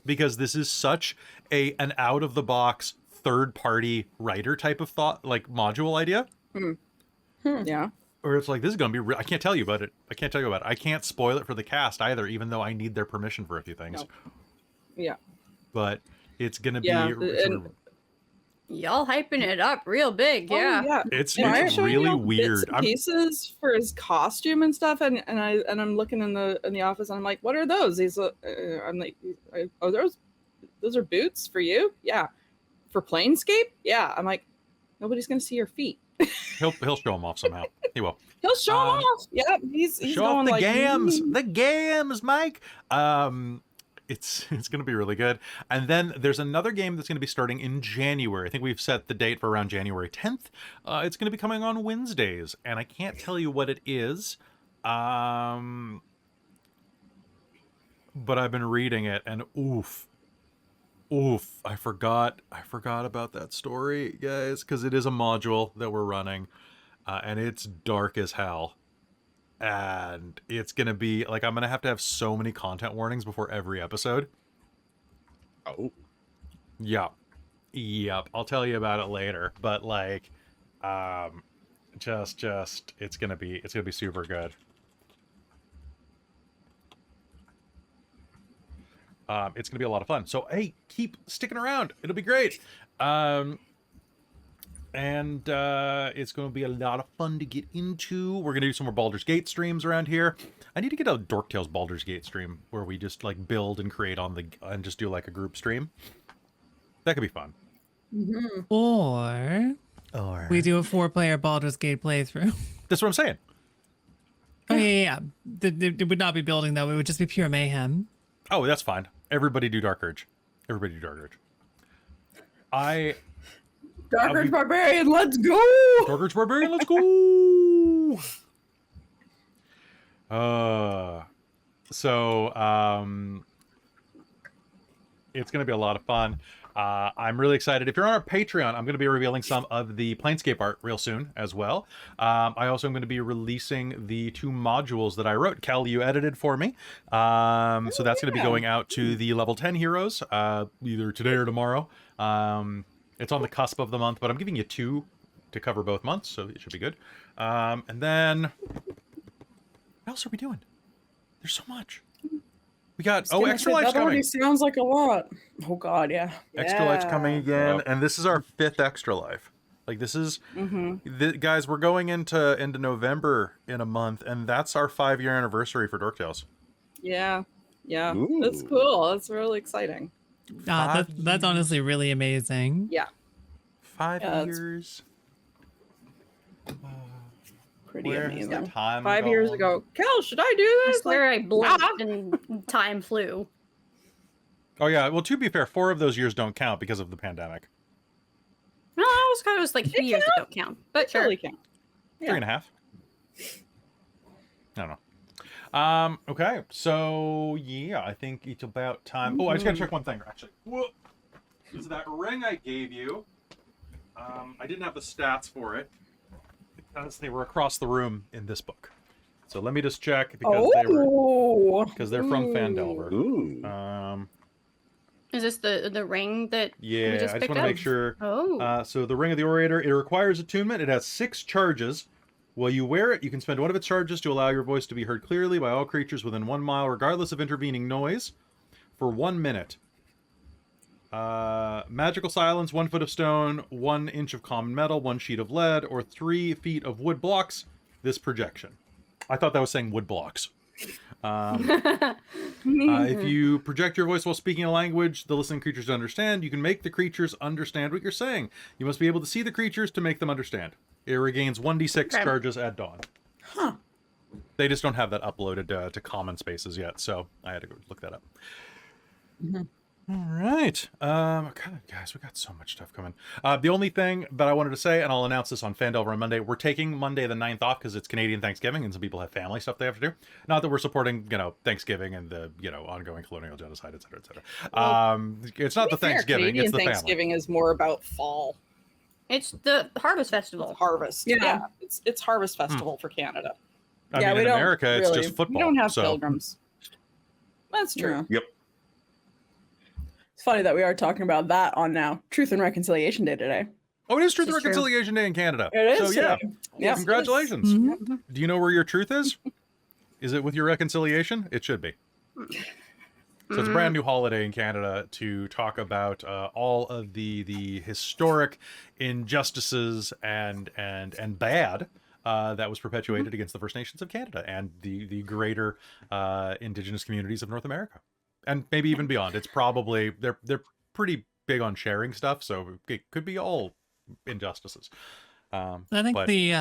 because this is such an out of the box third party writer type of thought, like module idea. Yeah. Or it's like, this is going to be I can't tell you about it. I can't spoil it for the cast either, even though I need their permission for a few things. No. Yeah. But it's going to be Yeah, sort and- of, Y'all hyping it up real big, yeah. Oh, yeah. it's And I'm showing really you all the bits weird. and pieces for his costume and stuff, and I'm looking in the office, and I'm like, "What are those?" I'm like, "Oh, those are boots for you? Yeah, for Planescape? Yeah." I'm like, "Nobody's gonna see your feet." He'll show them off somehow. He will. He'll show 'em off. Yeah, he's Show off going the like gams, "Mm." the gams, Mike. It's going to be really good. And then there's another game that's going to be starting in January. I think we've set the date for around January 10th. It's going to be coming on Wednesdays, and I can't tell you what it is. But I've been reading it, and oof, I forgot about that story, guys, because it is a module that we're running, and it's dark as hell. And it's going to be like, I'm going to have so many content warnings before every episode. Oh. Yep. I'll tell you about it later. But like, just it's going to be super good. It's going to be a lot of fun. So, hey, keep sticking around. It'll be great. And it's going to be a lot of fun to get into. We're going to do some more Baldur's Gate streams around here. I need to get a Dork Tales Baldur's Gate stream where we just like build and create and just do like a group stream. That could be fun. Mhm. Or we do a 4-player Baldur's Gate playthrough. That's what I'm saying. Oh yeah. It would not be building though. It would just be pure mayhem. Oh, that's fine. Everybody do Dark Urge. Dark Urge Barbarian, let's go! Dark Urge Barbarian, let's go! It's going to be a lot of fun. I'm really excited. If you're on our Patreon, I'm going to be revealing some of the Planescape art real soon as well. I also am going to be releasing the 2 modules that I wrote. Kelle, you edited for me. So that's going to be going out to the level 10 heroes, either today or tomorrow. It's on the cusp of the month, but I'm giving you 2 to cover both months, so it should be good. And then, what else are we doing? There's so much. We got, Extra Life's That already coming. sounds like a lot. Oh God, yeah. Extra Life's coming again, Yep. and this is our 5th Extra Life. Like, this is, guys, we're going into November in a month, and that's our 5-year anniversary for Dork Tales. Yeah. Yeah. Ooh. That's cool. That's really exciting. That's honestly really amazing. Yeah. 5 Yeah, that's- years. Pretty Where has the amazing. time 5 years gone? ago, Kelle, should I do I this? swear I blinked nah. and time flew. Oh yeah. Well, to be fair, 4 of those years don't count because of the pandemic. No, I was kind of like 3 years that don't count, but sure. Totally count. 3.5. I don't know. Okay, so yeah, I think it's about time. Oh, I just gotta check one thing actually. Whoa. Is that ring I gave you? I didn't have the stats for it because they were across the room in this book. So let me just check because they're from Phandelver. Ooh. Is this the ring that Yeah, we just I just picked want to up? make sure. Oh. So the Ring of the Orator, it requires attunement. It has 6 charges. While you wear it, you can spend one of its charges to allow your voice to be heard clearly by all creatures within 1 mile, regardless of intervening noise, for 1 minute. Magical silence, 1 foot of stone, 1 inch of common metal, 1 sheet of lead, or 3 feet of wood blocks this projection. I thought that was saying wood blocks. If you project your voice while speaking a language the listening creatures understand, you can make the creatures understand what you're saying. You must be able to see the creatures to make them understand. It regains 1d6 Okay. charges at dawn. Huh. They just don't have that uploaded to common spaces yet, so I had to go look that up. All right. God, guys, we got so much stuff coming. The only thing that I wanted to say, and I'll announce this on Phandelver on Monday, we're taking Monday the 9th off because it's Canadian Thanksgiving and some people have family stuff they have to do. Not that we're supporting, Thanksgiving and the, ongoing colonial genocide, et cetera, et cetera. Well, it's not the Thanksgiving, Canadian it's the family. Thanksgiving is more about fall. It's the Harvest Festival. Harvest. Yeah. It's Harvest Festival for Canada. I Yeah, mean, we in don't America, it's really- just football. We don't have so. pilgrims. That's true. Yeah. Yep. It's funny that we are talking about that on now Truth and Reconciliation Day today. Oh, it is Truth and This is true. Reconciliation Day in Canada. It is. So, yeah. today. Yep. Congratulations. Mhm. Do you know where your truth is? Is it with your reconciliation? It should be. So it's a brand new holiday in Canada to talk about all of the historic injustices and bad that was perpetuated against the First Nations of Canada and the greater Indigenous communities of North America, and maybe even beyond. It's probably they're pretty big on sharing stuff, so it could be all injustices. I think but- the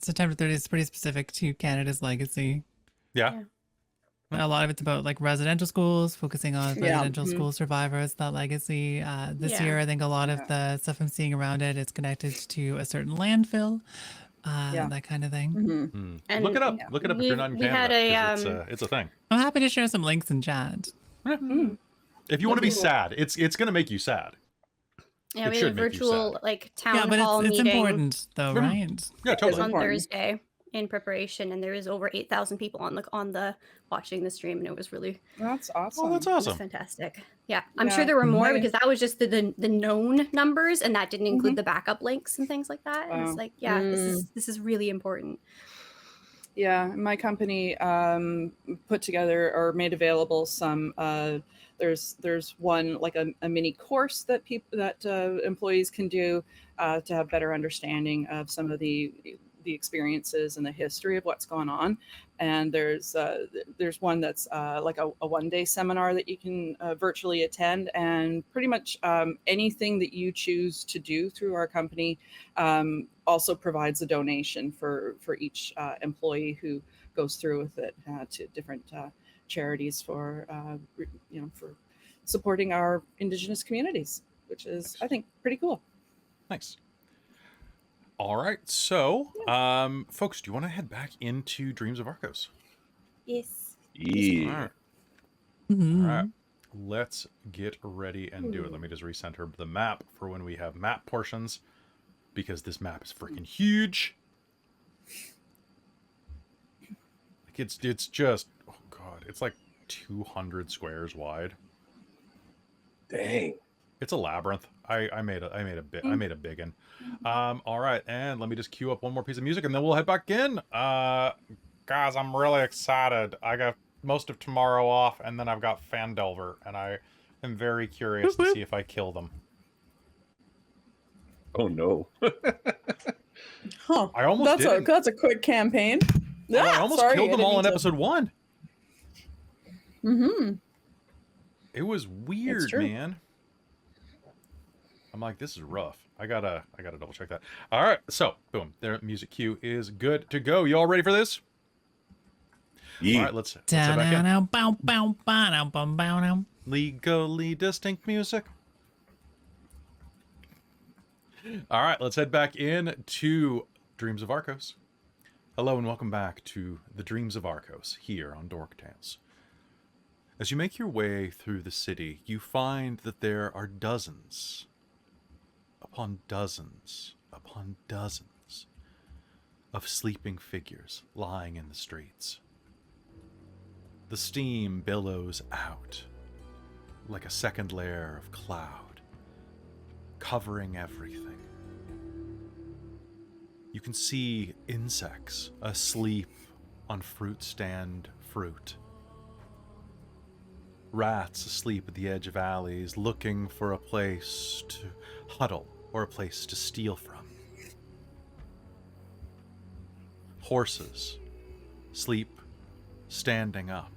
September 30th is pretty specific to Canada's legacy. Yeah. A lot of it's about like residential schools, focusing on Yeah. residential school survivors, that legacy. This Yeah. year, I think a lot of the stuff I'm seeing around it is connected to a certain landfill, that kind of thing. Mhm. And look it up. Look it up if you're not in we had Canada. a, 'Cause it's a thing. I'm happy to share some links in chat. If you want to be sad, it's going to make you sad. Yeah, It we had a should make you virtual sad. like town Yeah, but hall it's meeting important though, Mhm. right? Yeah, totally. on important. Thursday in preparation, and there was over 8,000 people on the watching the stream, and it was really That's awesome. Oh, that's it was awesome. fantastic. Yeah, I'm Yeah. sure there were more My- because that was just the known numbers, and that didn't include the backup links and things like that. And Wow. it's like, yeah, this is really important. Yeah, my company put together or made available some. There's one like a mini course that employees can do to have better understanding of some of the experiences and the history of what's going on. And there's one that's like a 1-day seminar that you can virtually attend, and pretty much anything that you choose to do through our company also provides a donation for each employee who goes through with it to different charities for for supporting our Indigenous communities, which is I think pretty cool. Nice. All right. So, folks, do you want to head back into Dreams of Arkos? Yes. Yeah. All right. Mhm. All right. Let's get ready and do it. Let me just recenter the map for when we have map portions, because this map is freaking huge. Like it's just, oh god, it's like 200 squares wide. Dang. It's a labyrinth. I made a big one. All right, and let me just cue up one more piece of music, and then we'll head back in. Guys, I'm really excited. I got most of tomorrow off, and then I've got Phandelver, and I am very curious to see if I kill them. Oh no. Huh. I almost didn't. That's a quick campaign. Oh, I almost killed them all in episode 1. Mm-hmm. It was weird, true. man. I'm like, this is rough. I gotta double check that. All right, so boom, their music cue is good to go. You all ready for this? Yeah. All right, let's head back in. Da-na-na-bow-bow-ba-na-bum-bow-now. Legally distinct music. All right, let's head back in to Dreams of Arkos. Hello and welcome back to the Dreams of Arkos here on Dork Tales. As you make your way through the city, you find that there are dozens upon dozens upon dozens of sleeping figures lying in the streets. The steam billows out like a second layer of cloud, covering everything. You can see insects asleep on fruit stand fruit. Rats asleep at the edge of alleys, looking for a place to huddle or a place to steal from. Horses sleep standing up,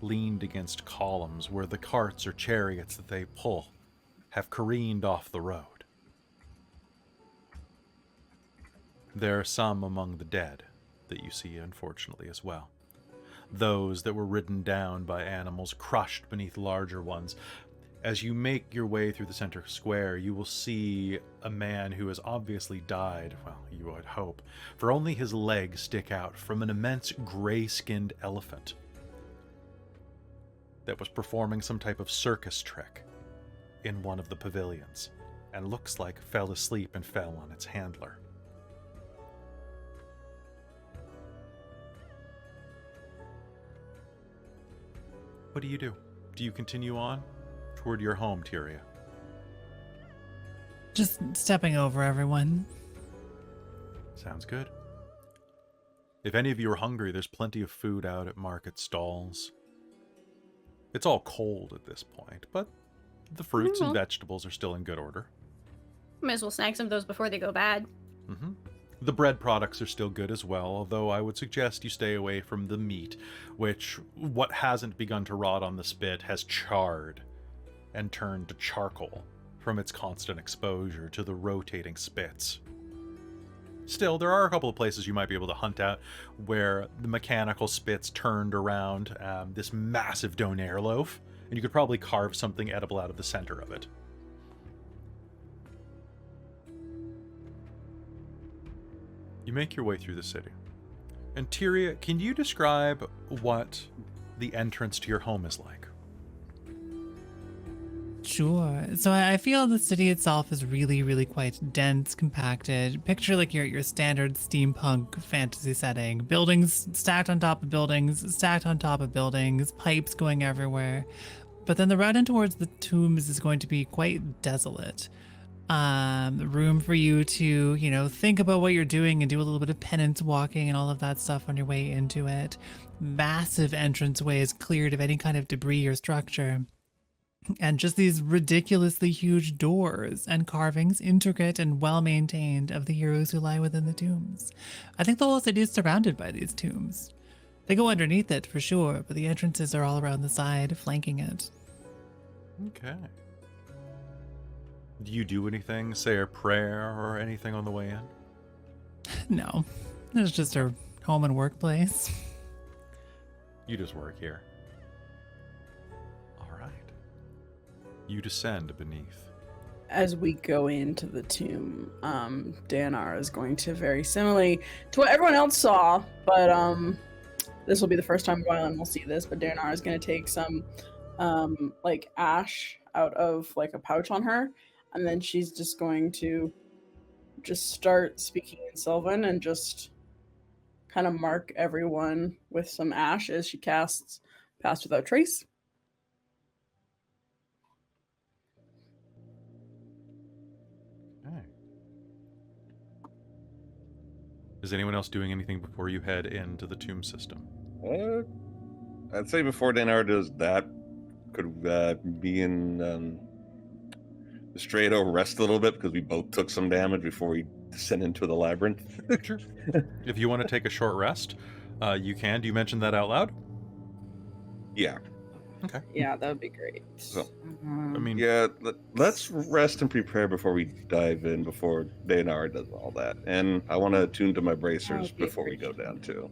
leaned against columns where the carts or chariots that they pull have careened off the road. There are some among the dead that you see, unfortunately, as well. Those that were ridden down by animals, crushed beneath larger ones. As you make your way through the center square, you will see a man who has obviously died, well, you would hope, for only his legs stick out from an immense gray-skinned elephant that was performing some type of circus trick in one of the pavilions, and looks like fell asleep and fell on its handler. What do you do? Do you continue on toward your home, Tyria? Just stepping over everyone. Sounds good. If any of you are hungry, there's plenty of food out at market stalls. It's all cold at this point, but the fruits and vegetables are still in good order. Might as well snag some of those before they go bad. Mm-hmm. The bread products are still good as well, although I would suggest you stay away from the meat, which, what hasn't begun to rot on the spit, has charred and turned to charcoal from its constant exposure to the rotating spits. Still, there are a couple of places you might be able to hunt out where the mechanical spits turned around this massive Deianera loaf, and you could probably carve something edible out of the center of it. You make your way through the city. And Tyria, can you describe what the entrance to your home is like? Sure. So I feel the city itself is really, really quite dense, compacted. Picture like your standard steampunk fantasy setting. Buildings stacked on top of buildings, stacked on top of buildings, pipes going everywhere. But then the route in towards the tombs is going to be quite desolate. Room for you to, think about what you're doing and do a little bit of penance walking and all of that stuff on your way into it. Massive entranceways cleared of any kind of debris or structure. And just these ridiculously huge doors and carvings, intricate and well-maintained, of the heroes who lie within the tombs. I think the whole city is surrounded by these tombs. They go underneath it for sure, but the entrances are all around the side, flanking it. Okay. Do you do anything, say a prayer or anything on the way in? No, it's just our home and workplace. You just work here. All right. You descend beneath. As we go into the tomb, Deianera is going to, very similarly to what everyone else saw, but this will be the first time Gwylan will see this, but Deianera is going to take some ash out of a pouch on her, and then she's just going to start speaking in Sylvan and just kind of mark everyone with some ash as she casts Pass Without Trace. Okay. Is anyone else doing anything before you head into the tomb system? I'd say before Deianera does that, could be in Mystredo rest a little bit because we both took some damage before we descend into the labyrinth. Sure. If you want to take a short rest, you can. Do you mention that out loud? Yeah. Okay. Yeah, that would be great. So, I mean, Yeah, let's rest and prepare before we dive in, before Deianera does all that. And I want to attune to my bracers would be before we go down, too.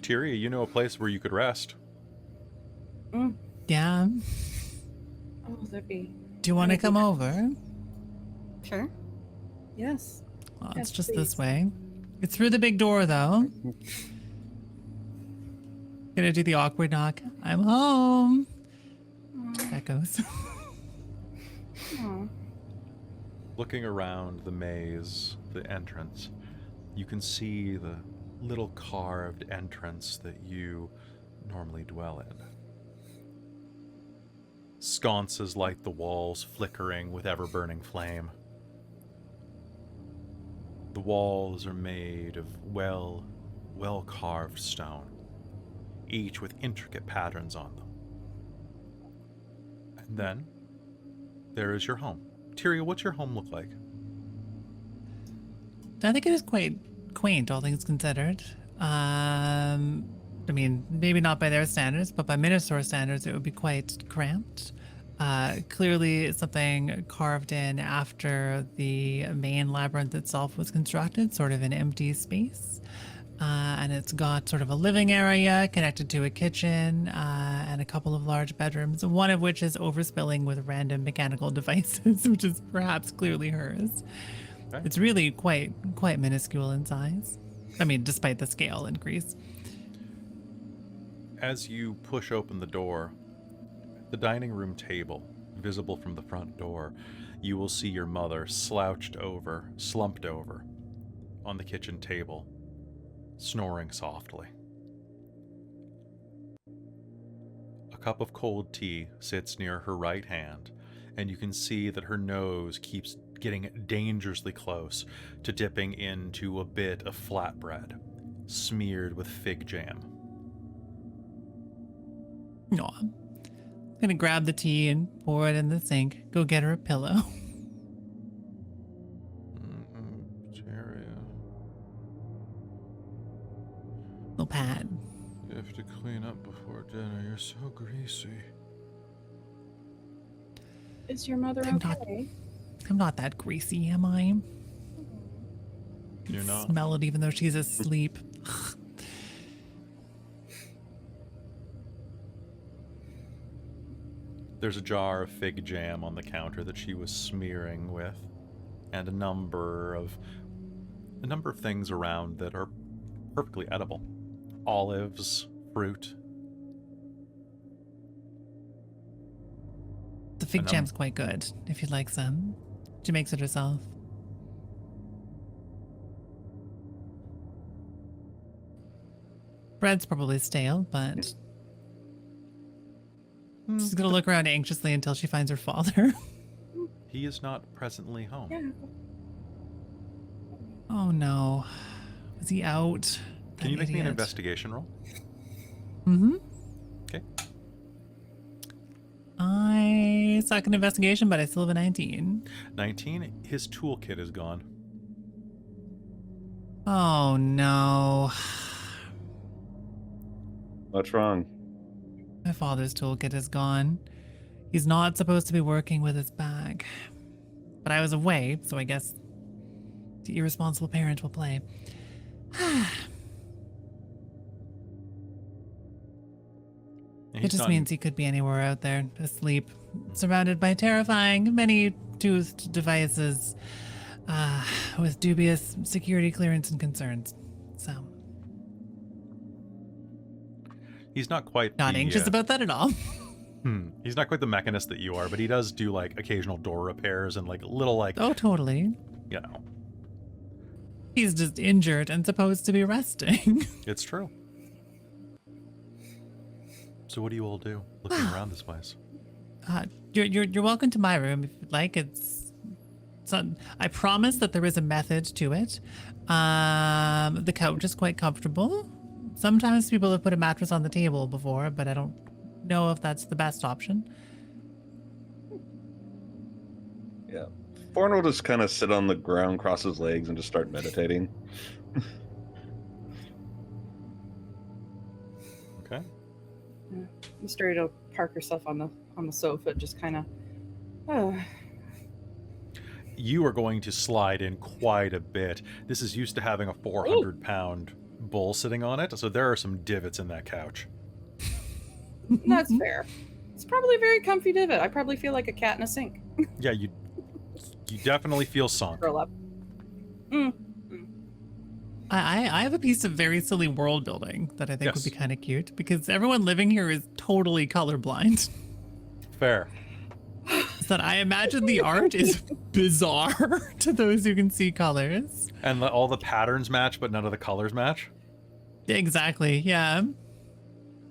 Tyria, you know a place where you could rest. Yeah. Oh, that'd be. Do you want to That'd be come nice. over? Sure. Yes. Well, Yes, it's just please. this way. It's through the big door, though. Gonna do the awkward knock. I'm home. Echoes. Aw. Looking around the maze, the entrance, you can see the little carved entrance that you normally dwell in. Sconces light the walls, flickering with ever-burning flame. The walls are made of well-carved stone, each with intricate patterns on them. And then, there is your home. Tyria, what's your home look like? I think it is quite quaint, all things considered. I mean, maybe not by their standards, but by Minotaur standards, it would be quite cramped. Clearly, it's something carved in after the main labyrinth itself was constructed, sort of an empty space. And it's got sort of a living area connected to a kitchen and a couple of large bedrooms, one of which is overspilling with random mechanical devices, which is perhaps clearly hers. Okay. It's really quite minuscule in size. I mean, despite the scale increase. As you push open the door, the dining room table, visible from the front door, you will see your mother slumped over on the kitchen table, snoring softly. A cup of cold tea sits near her right hand, and you can see that her nose keeps getting dangerously close to dipping into a bit of flatbread, smeared with fig jam. Aw. I'm gonna grab the tea and pour it in the sink. Go get her a pillow. Tyria, Little pad. you have to clean up before dinner. You're so greasy. Is your mother I'm not- okay? I'm not that greasy, am I? You're not. Smell it even though she's asleep. There's a jar of fig jam on the counter that she was smearing with, and a number of things around that are perfectly edible. Olives, fruit. The fig And, jam's quite good, if you'd like some. She makes it herself. Bread's probably stale, but she's gonna look around anxiously until she finds her father. He is not presently home. Yeah. Oh no. Is he out? Can you make me an investigation roll? Mm-hmm. Okay. I suck in investigation, but I still have a 19. 19. His toolkit is gone. Oh no. What's wrong? My father's toolkit is gone. He's not supposed to be working with his bag. But I was away, so I guess the irresponsible parent will play. It He's just done- means he could be anywhere out there, asleep, surrounded by terrifying, many-toothed devices with dubious security clearance and concerns. So, He's not quite not the, anxious about that at all. He's not quite the mechanist that you are, but he does do like occasional door repairs and like little like Oh, totally. you know. He's just injured and supposed to be resting. It's true. So what do you all do looking around this place? You're welcome to my room if you'd like. I promise that there is a method to it. The couch is quite comfortable. Sometimes people have put a mattress on the table before, but I don't know if that's the best option. Yeah. Forn will just kind of sit on the ground, cross his legs, and just start meditating. Okay. Mystredo park herself on the sofa, just kind of. You are going to slide in quite a bit. This is used to having a 400-pound bull sitting on it, so there are some divots in that couch. That's fair. It's probably a very comfy divot. I probably feel like a cat in a sink. Yeah, you definitely feel sunk. Curl up. I have a piece of very silly world building that I think would Yes. be kind of cute because everyone living here is totally colorblind. Fair. So that I imagine the art is bizarre to those who can see colors. And all the patterns match, but none of the colors match. Exactly, yeah.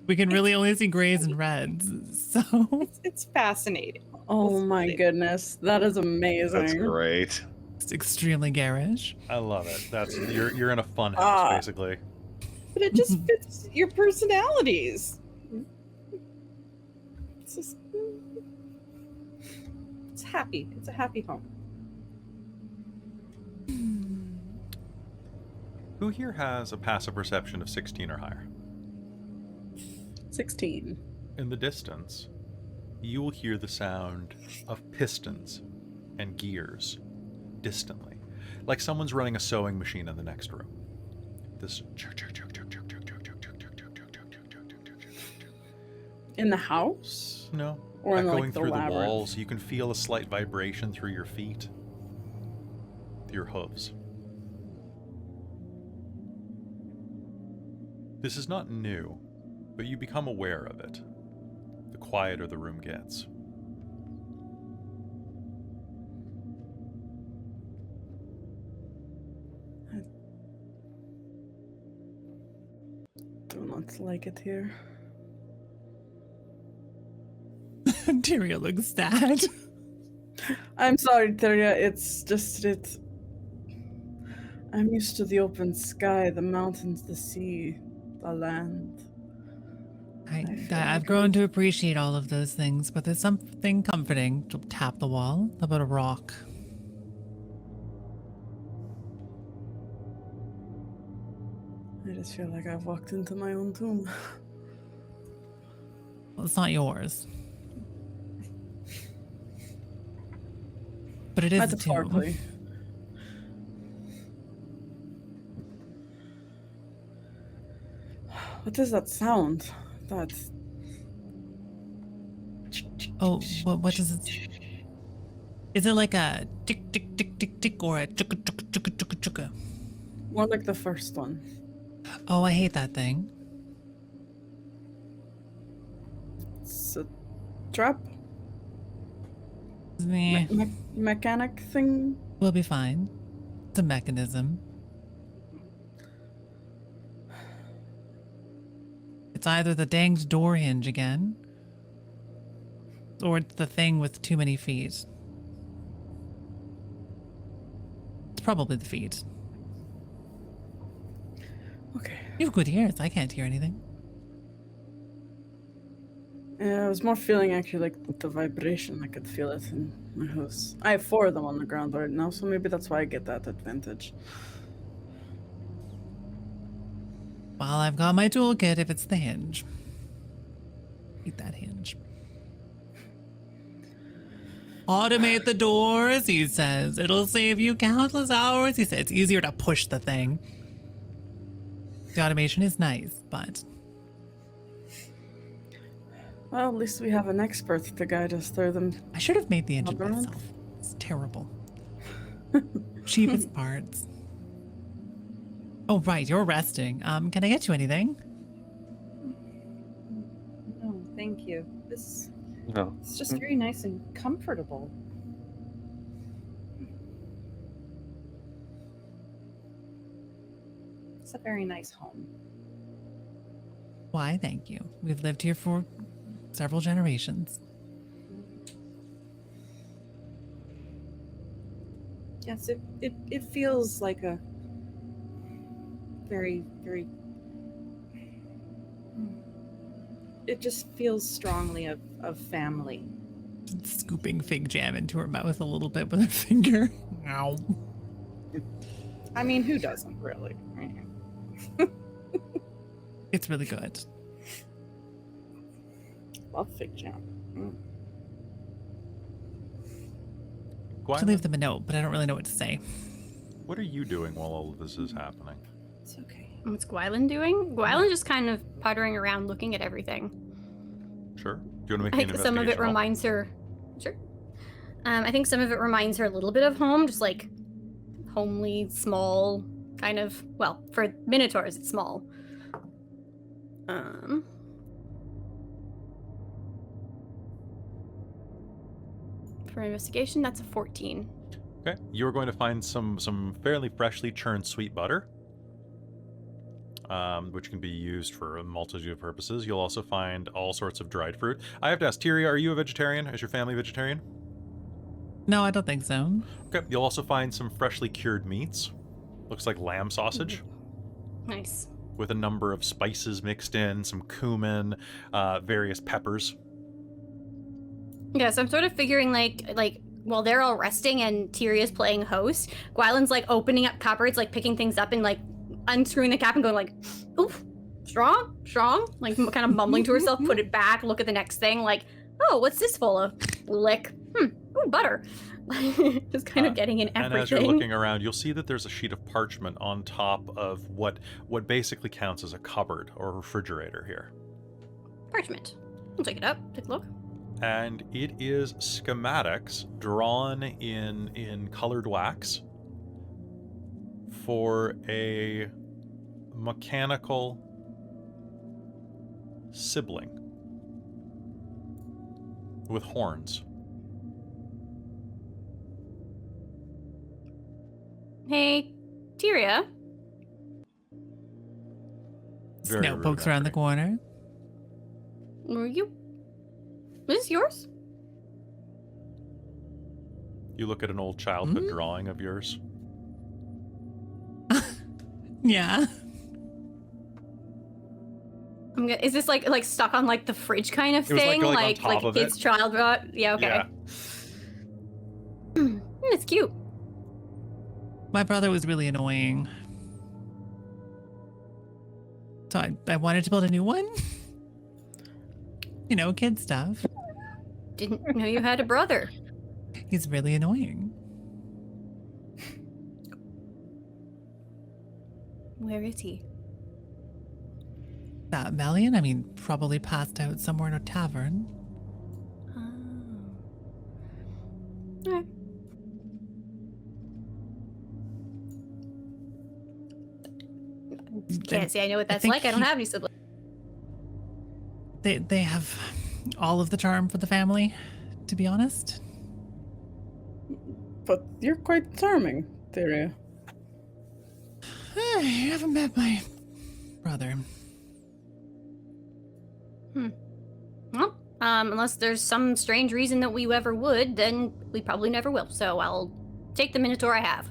We can really only see grays and reds, so... It's fascinating. Oh my goodness, that is amazing. That's great. It's extremely garish. I love it. That's you're in a fun house, basically. But it just fits your personalities. It's just, it's happy. It's a happy home. Who here has a passive perception of 16 or higher? 16. In the distance, you will hear the sound of pistons and gears distantly, like someone's running a sewing machine in the next room. This In the house? no, Or in, echoing like, the through the labyrinth? walls. You can feel a slight vibration through your feet, through your hooves. This is not new, but you become aware of it the quieter the room gets. Do not like it here. Tyria looks sad. I'm sorry, Tyria. I'm used to the open sky, the mountains, the sea, the land. I've grown to appreciate all of those things, but there's something comforting to tap the wall about a rock. I just feel like I've walked into my own tomb. Well, it's not yours. But it is a tomb. Metaphorically. What is that sound? That's Oh, what is it? Is it like a tick, tick, tick, tick, tick, or a chugga, chugga, chugga, chugga, chugga? more like the first one. Oh, I hate that thing. It's a trap? Meh, Mechanic thing? we'll be fine. It's a mechanism. It's either the danged door hinge again, or it's the thing with too many feet. It's probably the feet. Okay. You have good ears. I can't hear anything. Yeah, I was more feeling actually like the vibration. I could feel it in my house. I have 4 of them on the ground right now, so maybe that's why I get that advantage. Well, I've got my toolkit if it's the hinge. Eat that hinge. Automate the doors, he says. It'll save you countless hours. He says it's easier to push the thing. The automation is nice, but... Well, at least we have an expert to guide us through them. I should have made the engine Labyrinth? myself. It's terrible. Cheapest parts. Oh, right, you're resting. Can I get you anything? No, thank you. It's No. just very nice and comfortable. It's a very nice home. Why, thank you. We've lived here for several generations. Yes, it feels like a very, very... It just feels strongly of family. Scooping fig jam into her mouth a little bit with her finger. Ow. I mean, who doesn't, really? It's really good. love fig jam. I should leave them a note, but I don't really know what to say. What are you doing while all of this is happening? It's okay. What's Gwylan doing? Gwylan's just kind of puttering around looking at everything. Sure. Do you want to make I an think some of it investigation roll? reminds her. Sure. I think some of it reminds her a little bit of home, just like homely, small, kind of. Well, for minotaurs, it's small. For investigation, that's a 14. Okay. You're going to find some fairly freshly churned sweet butter, which can be used for a multitude of purposes. You'll also find all sorts of dried fruit. I have to ask, Tyria, are you a vegetarian? Is your family vegetarian? No, I don't think so. Okay. You'll also find some freshly cured meats. Looks like lamb sausage. Nice. With a number of spices mixed in, some cumin, various peppers. Yeah, so I'm sort of figuring like while they're all resting and Tyria's playing host, Gwylan's like opening up cupboards, like picking things up and like unscrewing the cap and going like, oof, strong, like kind of mumbling to herself, put it back, look at the next thing, like, oh, what's this full of? Lick. Ooh, butter. Just kind of getting in everything. And as you're looking around, you'll see that there's a sheet of parchment on top of what basically counts as a cupboard or refrigerator here. Parchment. I'll take it up, take a look. And it is schematics drawn in colored wax for a mechanical sibling with horns. Hey, Tyria. Very Snow pokes around the corner. Were you? Is this yours? You look at an old childhood drawing of yours. Yeah. Is this like stuck on like the fridge kind of It was, thing? like, on top a of kid's it. child draw? Yeah, okay. Yeah. It's cute. My brother was really annoying. So I wanted to build a new one. You know, kid stuff. Didn't know you had a brother. He's really annoying. Where is he? That Melian, I mean, probably passed out somewhere in a tavern. Oh. Alright. Can't say I know what that's like. I don't have any siblings. They have all of the charm for the family, to be honest. But you're quite charming, Tyria. You haven't met my brother. Well, unless there's some strange reason that we ever would, then we probably never will. So I'll take the Minotaur I have.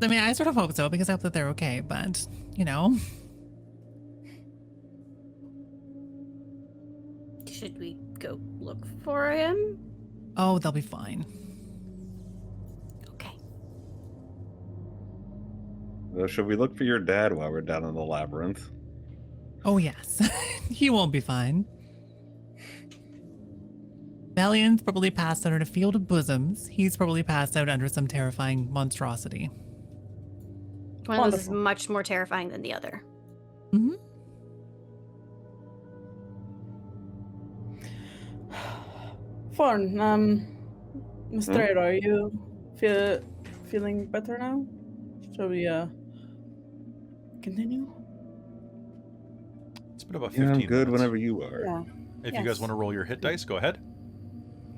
I mean, I sort of hope so, because I hope that they're okay, but, you know. Should we go look for him? Oh, they'll be fine. Okay. Should we look for your dad while we're down in the labyrinth? Oh, yes. He won't be fine. Melian's probably passed out in a field of bosoms. He's probably passed out under some terrifying monstrosity. One of those is much more terrifying than the other. Mm-hmm. Forn, Mystredo, are you feeling better now? Shall we continue? It's been about Yeah, 15 I'm good minutes. whenever you are. Yeah. If you guys want to roll your hit dice, go ahead.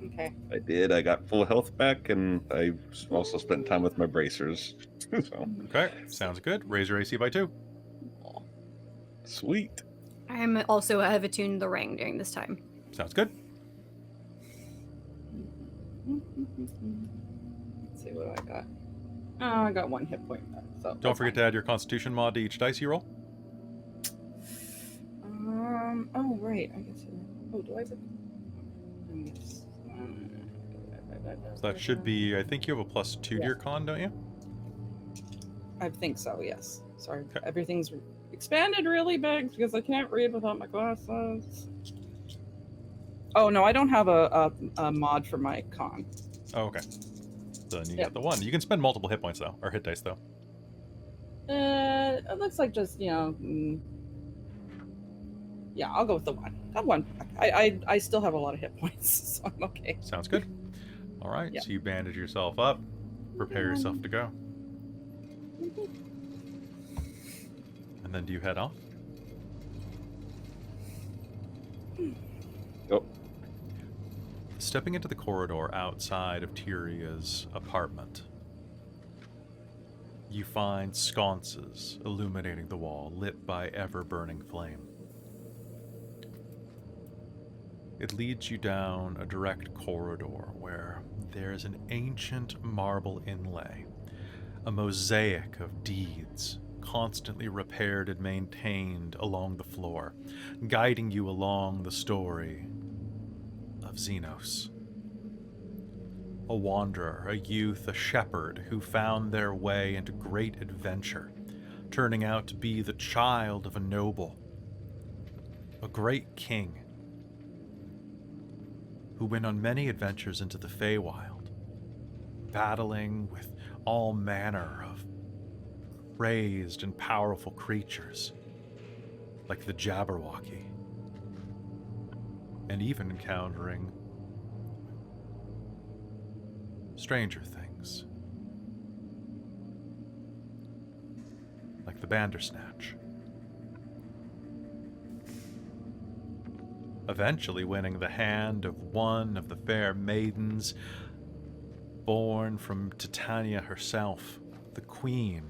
Okay. I did. I got full health back, and I also spent time with my bracers. So Okay, sounds good. Raise your AC by 2. sweet. I have attuned the ring during this time. Sounds good. Let's see what I got. Oh, I got 1 hit point back. So Don't forget to add your Constitution mod to each dice you roll. Oh right. I guess. Oh, do I? So that should be, I think you have a +2 to your con, don't you? I think so. Yes. Sorry. Okay. Everything's expanded really big because I can't read without my glasses. Oh no, I don't have a mod for my con. Oh, okay. So then you Yep. get the 1. You can spend multiple hit points, though. Or hit dice, though. It looks like just, yeah, I'll go with the 1. Got 1. I still have a lot of hit points, so I'm okay. Sounds good. All right, Yep. so you bandage yourself up. Prepare yourself to go. And then do you head off? Oh, Stepping into the corridor outside of Tyria's apartment, you find sconces illuminating the wall, lit by ever-burning flame. It leads you down a direct corridor where there's an ancient marble inlay, a mosaic of deeds, constantly repaired and maintained along the floor, guiding you along the story of Zenos. A wanderer, a youth, a shepherd who found their way into great adventure, turning out to be the child of a noble, a great king, who went on many adventures into the Feywild, battling with all manner of raised and powerful creatures, like the Jabberwocky, and even encountering stranger things, like the Bandersnatch. Eventually winning the hand of one of the fair maidens born from Titania herself, the queen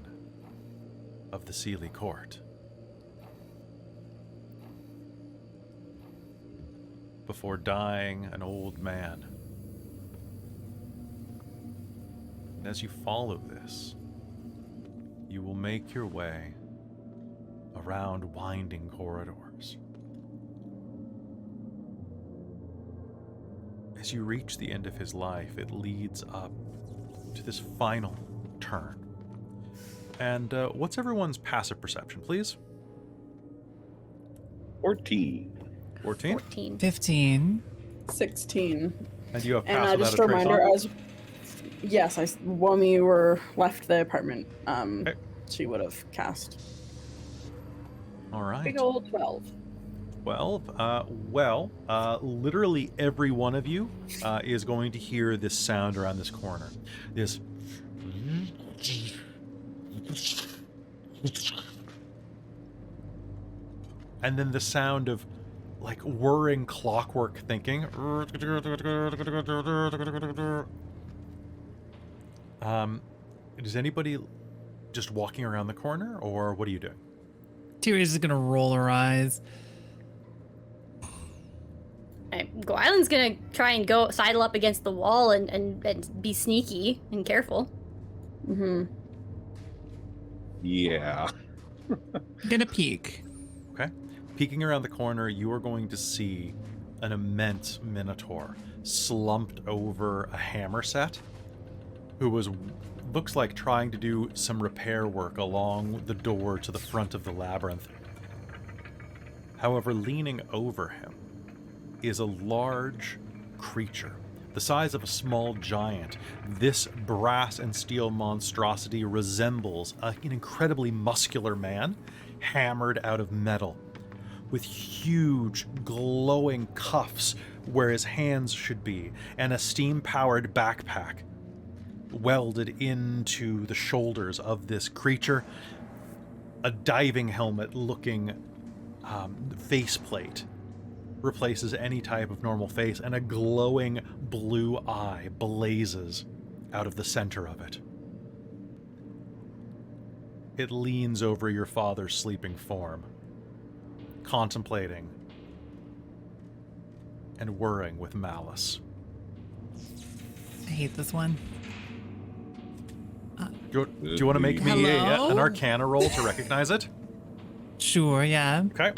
of the Seelie court. Before dying an old man. And as you follow this, you will make your way around winding corridors. As you reach the end of his life, it leads up to this final turn. And what's everyone's passive perception, please? 14. 14? 14. 15. 16. And you have And pass without just a a trace reminder, on? when we were left the apartment, Okay. she would have cast. All right. Big old 12. 12. Literally every one of you is going to hear this sound around this corner. This. And then the sound of like whirring clockwork thinking. Is anybody just walking around the corner, or what are you doing? Tyria's just gonna roll her eyes. Gwylan's gonna try and go sidle up against the wall and be sneaky and careful. Mm-hmm. Yeah. Gonna peek. Okay. Peeking around the corner, you are going to see an immense minotaur slumped over a hammer set, who looks like trying to do some repair work along the door to the front of the labyrinth. However, leaning over him is a large creature, the size of a small giant. This brass and steel monstrosity resembles an incredibly muscular man, hammered out of metal, with huge glowing cuffs where his hands should be, and a steam-powered backpack welded into the shoulders of this creature. A diving helmet-looking faceplate replaces any type of normal face, and a glowing blue eye blazes out of the center of it. It leans over your father's sleeping form, contemplating and whirring with malice. I hate this one. Do you want to make me Hello? an Arcana roll to recognize it? Sure, yeah. Okay.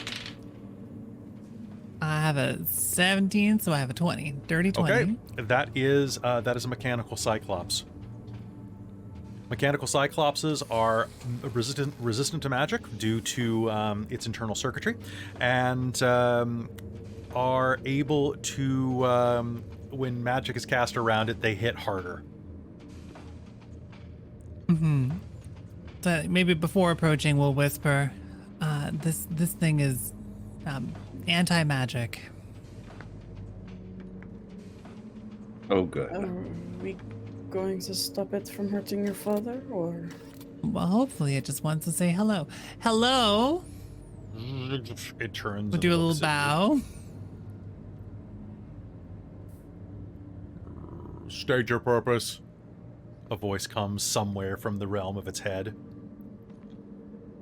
I have a 17, so I have a 20. Dirty 20. Okay. That is a mechanical cyclops. Mechanical cyclopses are resistant to magic due to its internal circuitry, and are able to, when magic is cast around it, they hit harder. Mm-hmm. So maybe before approaching, we'll whisper, this thing is anti-magic. Oh, good. Are we going to stop it from hurting your father, or? Well, hopefully it just wants to say hello. Hello? It turns. We'll do a little bow. State your purpose. A voice comes somewhere from the realm of its head.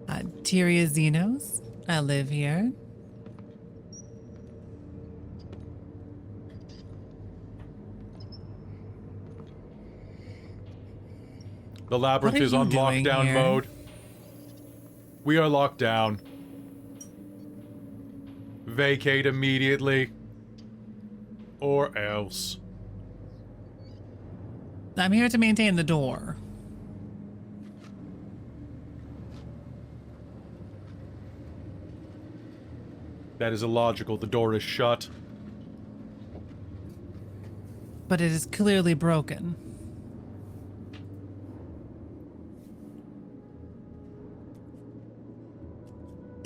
Tyria Zenos. I live here. The labyrinth What are is on you doing lockdown here? mode. We are locked down. Vacate immediately. Or else. I'm here to maintain the door. That is illogical. The door is shut. But it is clearly broken.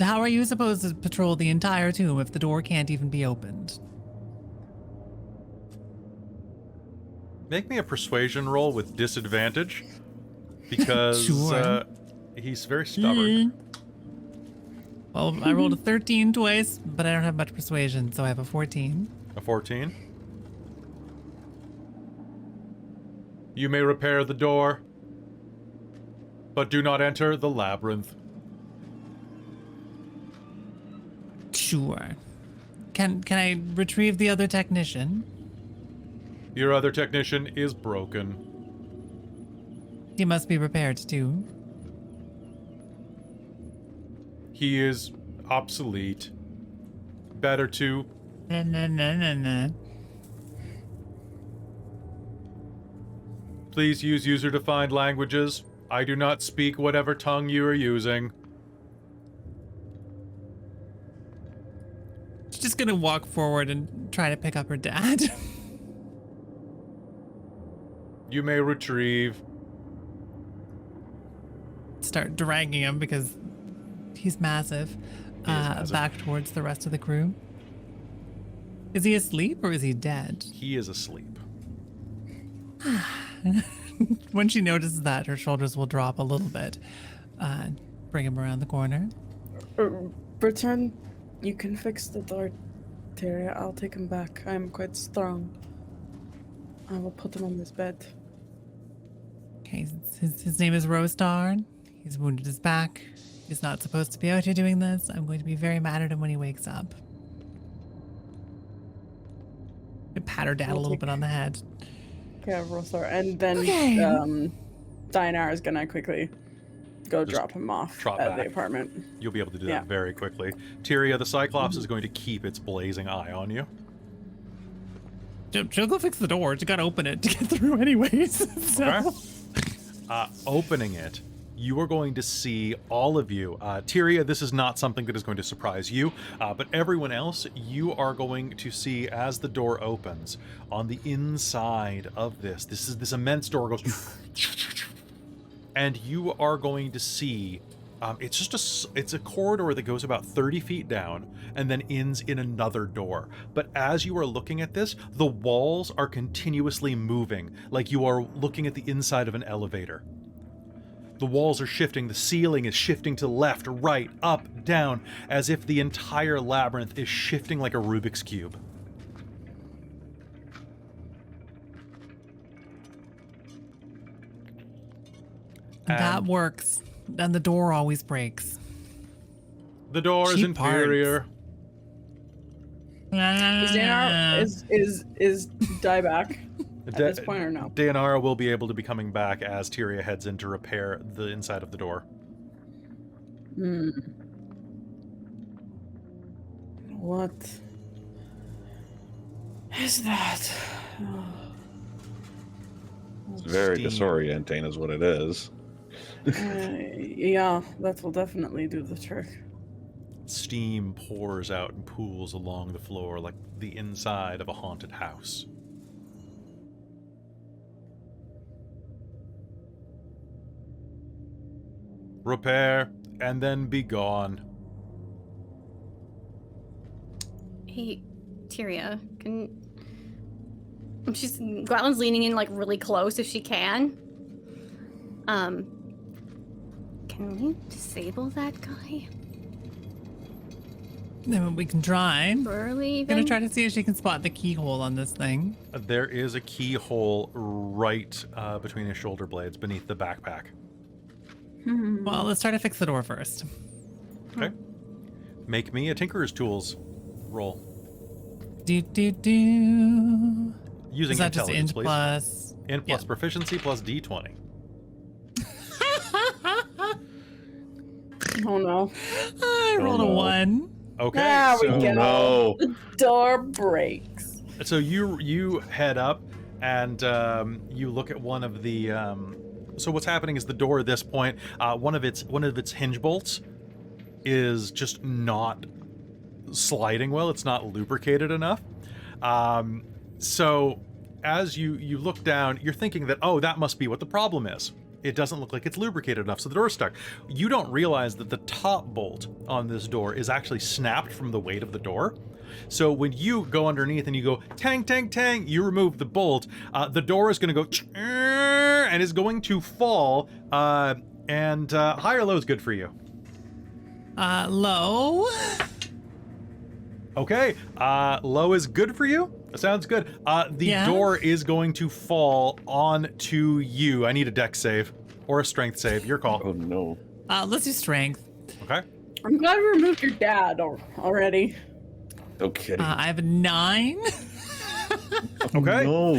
How are you supposed to patrol the entire tomb if the door can't even be opened? Make me a persuasion roll with disadvantage. Because Sure. he's very stubborn. Well, I rolled a 13 twice, but I don't have much persuasion, so I have a 14. A 14. You may repair the door, but do not enter the labyrinth. Sure. Can I retrieve the other technician? Your other technician is broken. He must be repaired too. He is obsolete. Better to... Nah. Please use user-defined languages. I do not speak whatever tongue you are using. She's just gonna walk forward and try to pick up her dad. You may retrieve. Start dragging him because he's massive. massive. Back towards the rest of the crew. Is he asleep or is he dead? He is asleep. When she notices that, her shoulders will drop a little bit. Bring him around the corner. Return. You can fix the door, Tyria. I'll take him back. I'm quite strong. I will put him on this bed. Okay, his name is Rostar. He's wounded his back. He's not supposed to be out here doing this. I'm going to be very mad at him when he wakes up. I pat her dad a little bit on the head. Yeah, Rosar. And then Okay. Deianera is gonna quickly go Just drop him off trot at the back. apartment. You'll be able to do Yeah. that very quickly. Tyria, the Cyclops is going to keep its blazing eye on you. She'll go fix the door. She gotta open it to get through anyways. So. Okay. Opening it, you are going to see all of you. Tyria, this is not something that is going to surprise you, but everyone else, you are going to see as the door opens on the inside of this immense door goes, and you are going to see. It's a corridor that goes about 30 feet down and then ends in another door. But as you are looking at this, the walls are continuously moving, like you are looking at the inside of an elevator. The walls are shifting, the ceiling is shifting to left, right, up, down, as if the entire labyrinth is shifting like a Rubik's Cube. That And works. And the door always breaks. the door is Cheap parts. inferior. Is Deianera is Die back at this point or no? Deianera will be able to be coming back as Tyria heads in to repair the inside of the door. What is that? It's very Steam. disorienting, is what it is. Yeah, that will definitely do the trick. Steam pours out and pools along the floor like the inside of a haunted house. Repair, and then be gone. Hey, Tyria, Gwylan's leaning in like really close if she can. Can we disable that guy? Then we can try. Burley, I'm gonna try to see if she can spot the keyhole on this thing. There is a keyhole right between his shoulder blades beneath the backpack. Well, let's try to fix the door first. Okay. Make me a Tinkerer's Tools roll. Do. Using Is that just intelligence, int please. plus? Int plus Yeah. proficiency plus D20. Oh no. I rolled a no. 1. Okay, There we so go. No. The door breaks. so you head up and you look at one of the. So what's happening is the door at this point, one of its hinge bolts is just not sliding well. It's not lubricated enough. So as you look down, you're thinking that, oh, that must be what the problem is. It doesn't look like it's lubricated enough, so the door's stuck. You don't realize that the top bolt on this door is actually snapped from the weight of the door. So when you go underneath and you go tang, tang, tang, you remove the bolt, the door is going to go and is going to fall. And high or low is good for you. Low. Okay, low is good for you. Sounds good. The Yeah. door is going to fall onto you. I need a dex save or a strength save. Your call. Oh no. Let's do strength. Okay. I'm glad we removed your dad already. No kidding. I have a 9. Okay. No.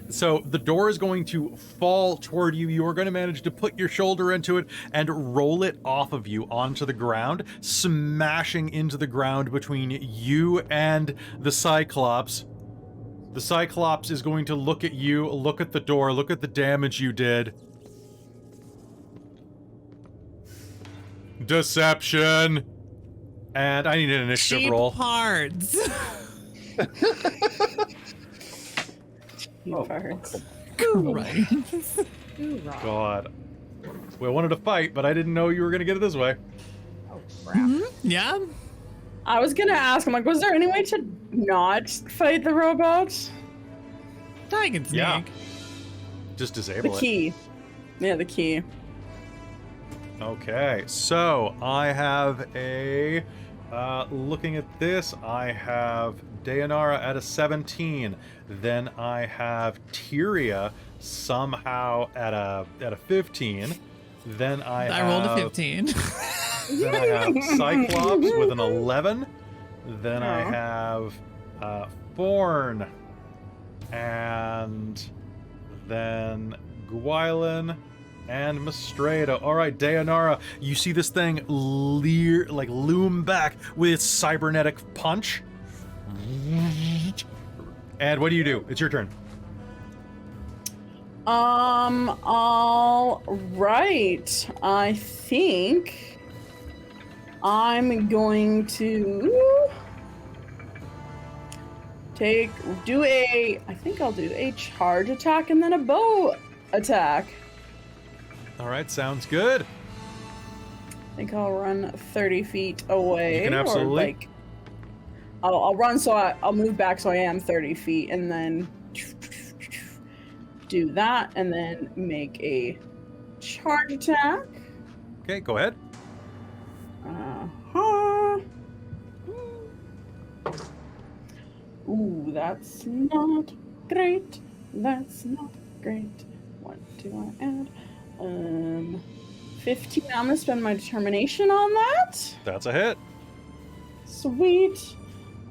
So the door is going to fall toward you. You are going to manage to put your shoulder into it and roll it off of you onto the ground, smashing into the ground between you and the Cyclops. The Cyclops is going to look at you, look at the door, look at the damage you did. Deception. And I need an initiative Cheap roll. parts. You parts. Right. God. We wanted to fight, but I didn't know you were going to get it this way. Yeah. I was gonna ask, I'm like, was there any way to not fight the robots? I can sneak. Yeah. Just The disable it. key. Yeah, the key. Okay, so I have a, looking at this, I have Deianera at a 17. Then I have Tyria somehow at a 15. Then I rolled a 15. Then I have Cyclops with an 11. Then I Aw. have Forn. And then Gwylan and Mystredo. All right, Deianera, you see this thing loom back with its cybernetic punch. And what do? It's your turn. All right. I think I'm going to I think I'll do a charge attack and then a bow attack. All right, sounds good. I think I'll run 30 feet away. You can absolutely. Or like, I'll run so I'll move back so I am 30 feet and then do that and then make a charge attack. Okay, go ahead. Uh-huh. Ooh, that's not great. That's not great. What do I add? 15. I'm gonna spend my determination on that. That's a hit. Sweet.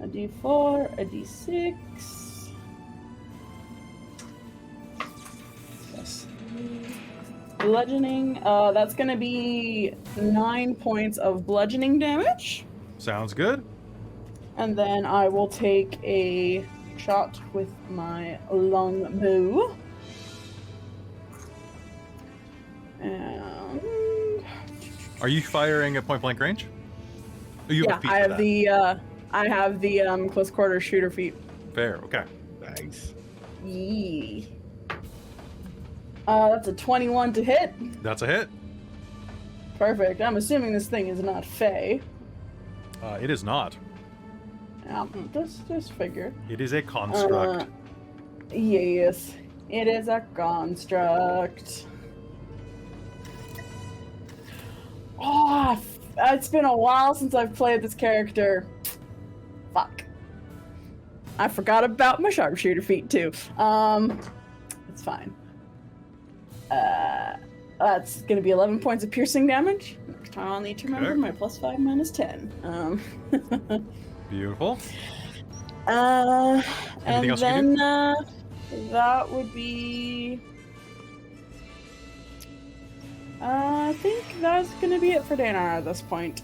A D4, a D6. Bludgeoning. That's gonna be 9 points of bludgeoning damage. Sounds good. And then I will take a shot with my long bow. And Are you firing at point blank range? Oh, you have a feat I for have that. I have the close quarter shooter feat. Fair, okay. Nice. Yee. That's a 21 to hit. That's a hit. Perfect. I'm assuming this thing is not Fey. It is not. Just figure. It is a construct. Yes, it is a construct. Oh, it's been a while since I've played this character. Fuck. I forgot about my sharpshooter feat too. It's fine. That's gonna be 11 points of piercing damage. Next time I'll need to remember Okay. my +5 -10. Beautiful. And Anything else you then that would be. I think that's gonna be it for Deianera at this point.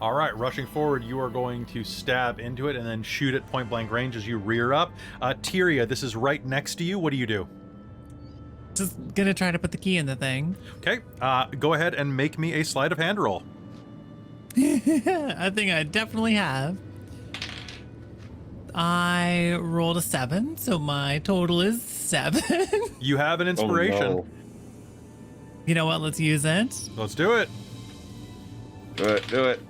All right, rushing forward, you are going to stab into it and then shoot at point blank range as you rear up. Tyria, this is right next to you. What do you do? Just gonna try to put the key in the thing. Okay, go ahead and make me a sleight of hand roll. I think I definitely have. I rolled a 7, so my total is 7. You have an inspiration. Oh, no. You know what? Let's use it. Let's do it. Do it. Do it.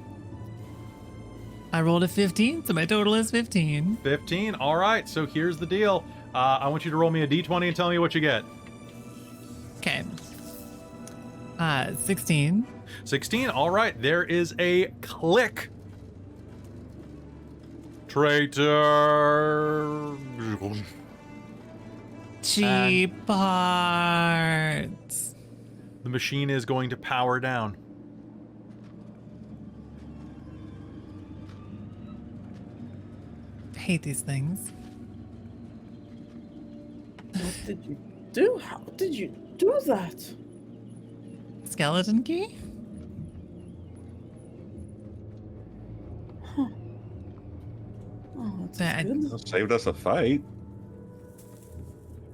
I rolled a 15, so my total is 15. 15. All right, so here's the deal. I want you to roll me a d20 and tell me what you get. Okay. 16. 16. All right, there is a click. Traitor. Cheap parts. The machine is going to power down. I hate these things. What did you do? How did you do that? Skeleton key? Oh, that's That- good. Saved us a fight.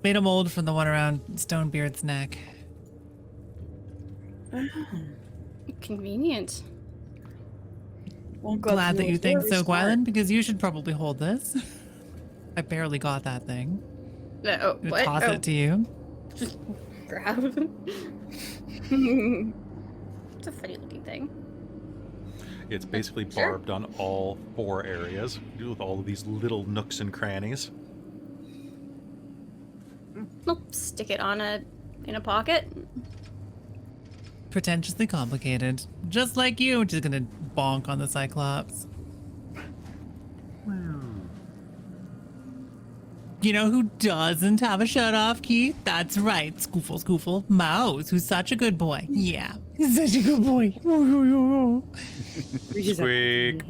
Made a mold from the one around Stonebeard's neck. Convenient. Well, Glad that you think so, Gwylan. Gwylan, because you should probably hold this. I barely got that thing. Oh, I'm gonna what? toss Oh, it to you. grab. It's a funny looking thing. It's basically Sure. barbed on all 4 areas, with all of these little nooks and crannies. I'll stick it on in a pocket. Pretentiously complicated. Just like you, just gonna bonk on the Cyclops. You know who doesn't have a shut-off key? That's right, Scoofle, Mouse, who's such a good boy. Yeah, he's such a good boy. Squeak.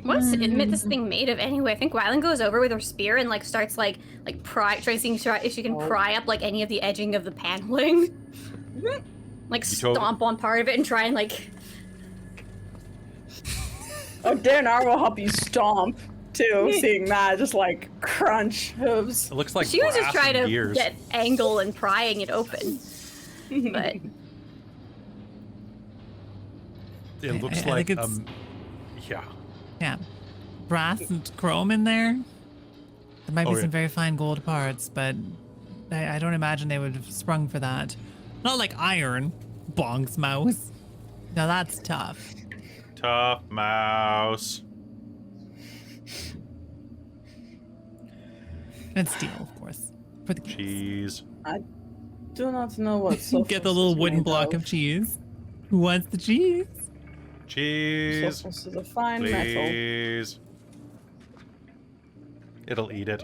What's this thing made of anyway? I think Gwylan goes over with her spear and like starts like pry, trying to see if she can pry up like any of the edging of the paneling. Like stomp on part of it and try and like. Oh, Deianera will help you stomp too. Seeing that, just like crunch hooves. It looks like She was just brass trying and to gears. get angle and prying it open, but It looks I like think it's- yeah. Yeah, brass and chrome in there. There might be Oh, yeah. some very fine gold parts, but I don't imagine they would have sprung for that. Not like iron, bonks mouse. Now that's tough. Tough mouse. And steel, of course, for the kids. Cheese. Do not know what. Get the little wooden block of cheese. Who wants the cheese? Cheese. This is a fine metal. Please. It'll eat it.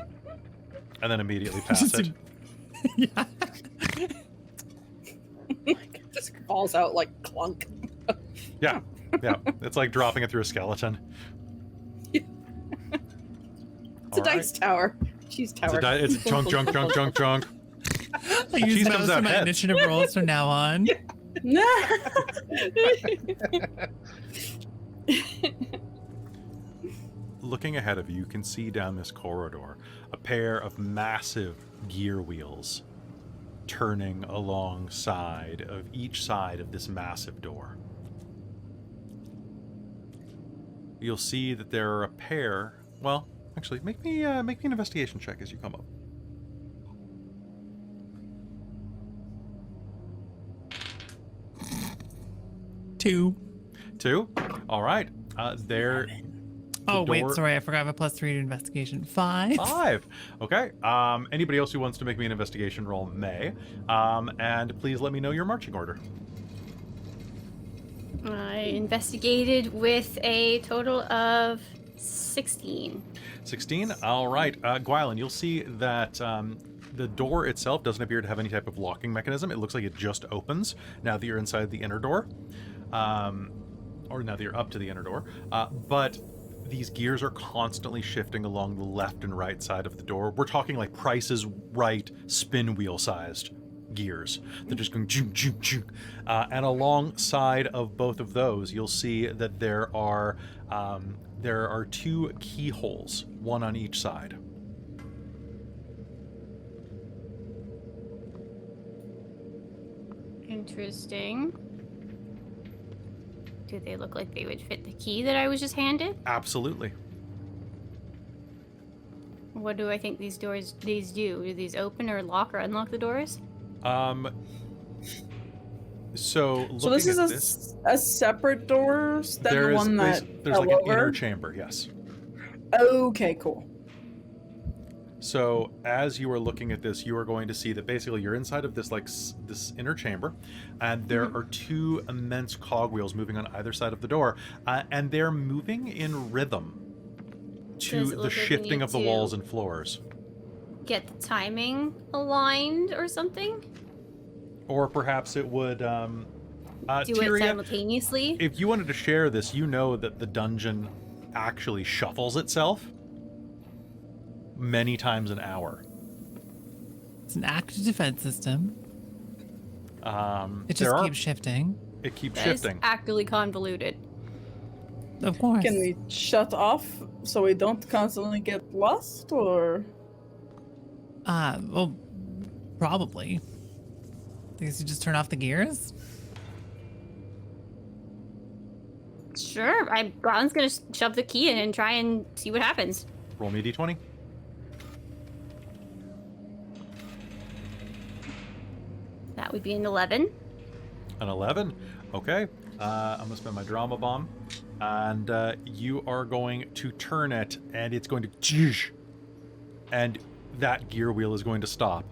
And then immediately pass it. Yeah. Just falls out like clunk. Yeah. Yeah. It's like dropping it through a skeleton. It's a All dice tower. Cheese tower. It's a chunk. I use Cheese mouse comes for out my head. initiative rolls from now on. Looking ahead of you, you can see down this corridor a pair of massive gear wheels turning alongside of each side of this massive door. you'll see that there are a pair. Well, actually, make me an investigation check as you come up. Two. 2. All right. There. Oh, wait, door- sorry. I forgot I have a +3 to investigation. 5. 5. Okay. Anybody else who wants to make me an investigation roll may. And please let me know your marching order. I investigated with a total of 16. 16. All right. Gwylan, you'll see that the door itself doesn't appear to have any type of locking mechanism. It looks like it just opens now that you're inside the inner door. Or now that you're up to the inner door. But these gears are constantly shifting along the left and right side of the door. We're talking like Price is Right spin wheel sized gears. They're just going joom, joom, joom. And alongside of both of those, you'll see that there are 2 keyholes, one on each side. Interesting. Do they look like they would fit the key that I was just handed? Absolutely. What do I think these do? Do these open or lock or unlock the doors? So looking So this is at this, a separate door than there the is one that there's like fell an inner over? chamber, yes. Okay, cool. So as you are looking at this, you are going to see that basically you're inside of this this inner chamber, and there are 2 immense cogwheels moving on either side of the door, and they're moving in rhythm Does to it the look like we shifting need of the to walls and floors. Get the timing aligned or something? Or perhaps it would Do it Tyria, simultaneously? if you wanted to share this, you know that the dungeon actually shuffles itself many times an hour. It's an active defense system. It just keeps shifting. It keeps That is shifting. actually convoluted. Of course. Can we shut off so we don't constantly get lost, or? Well, probably. I guess you just turn off the gears? Sure, Gwylan's gonna shove the key in and try and see what happens. Roll me a d20. That would be an 11. An 11. Okay. I'm going to spend my drama bomb. And you are going to turn it, and it's going to... And that gear wheel is going to stop.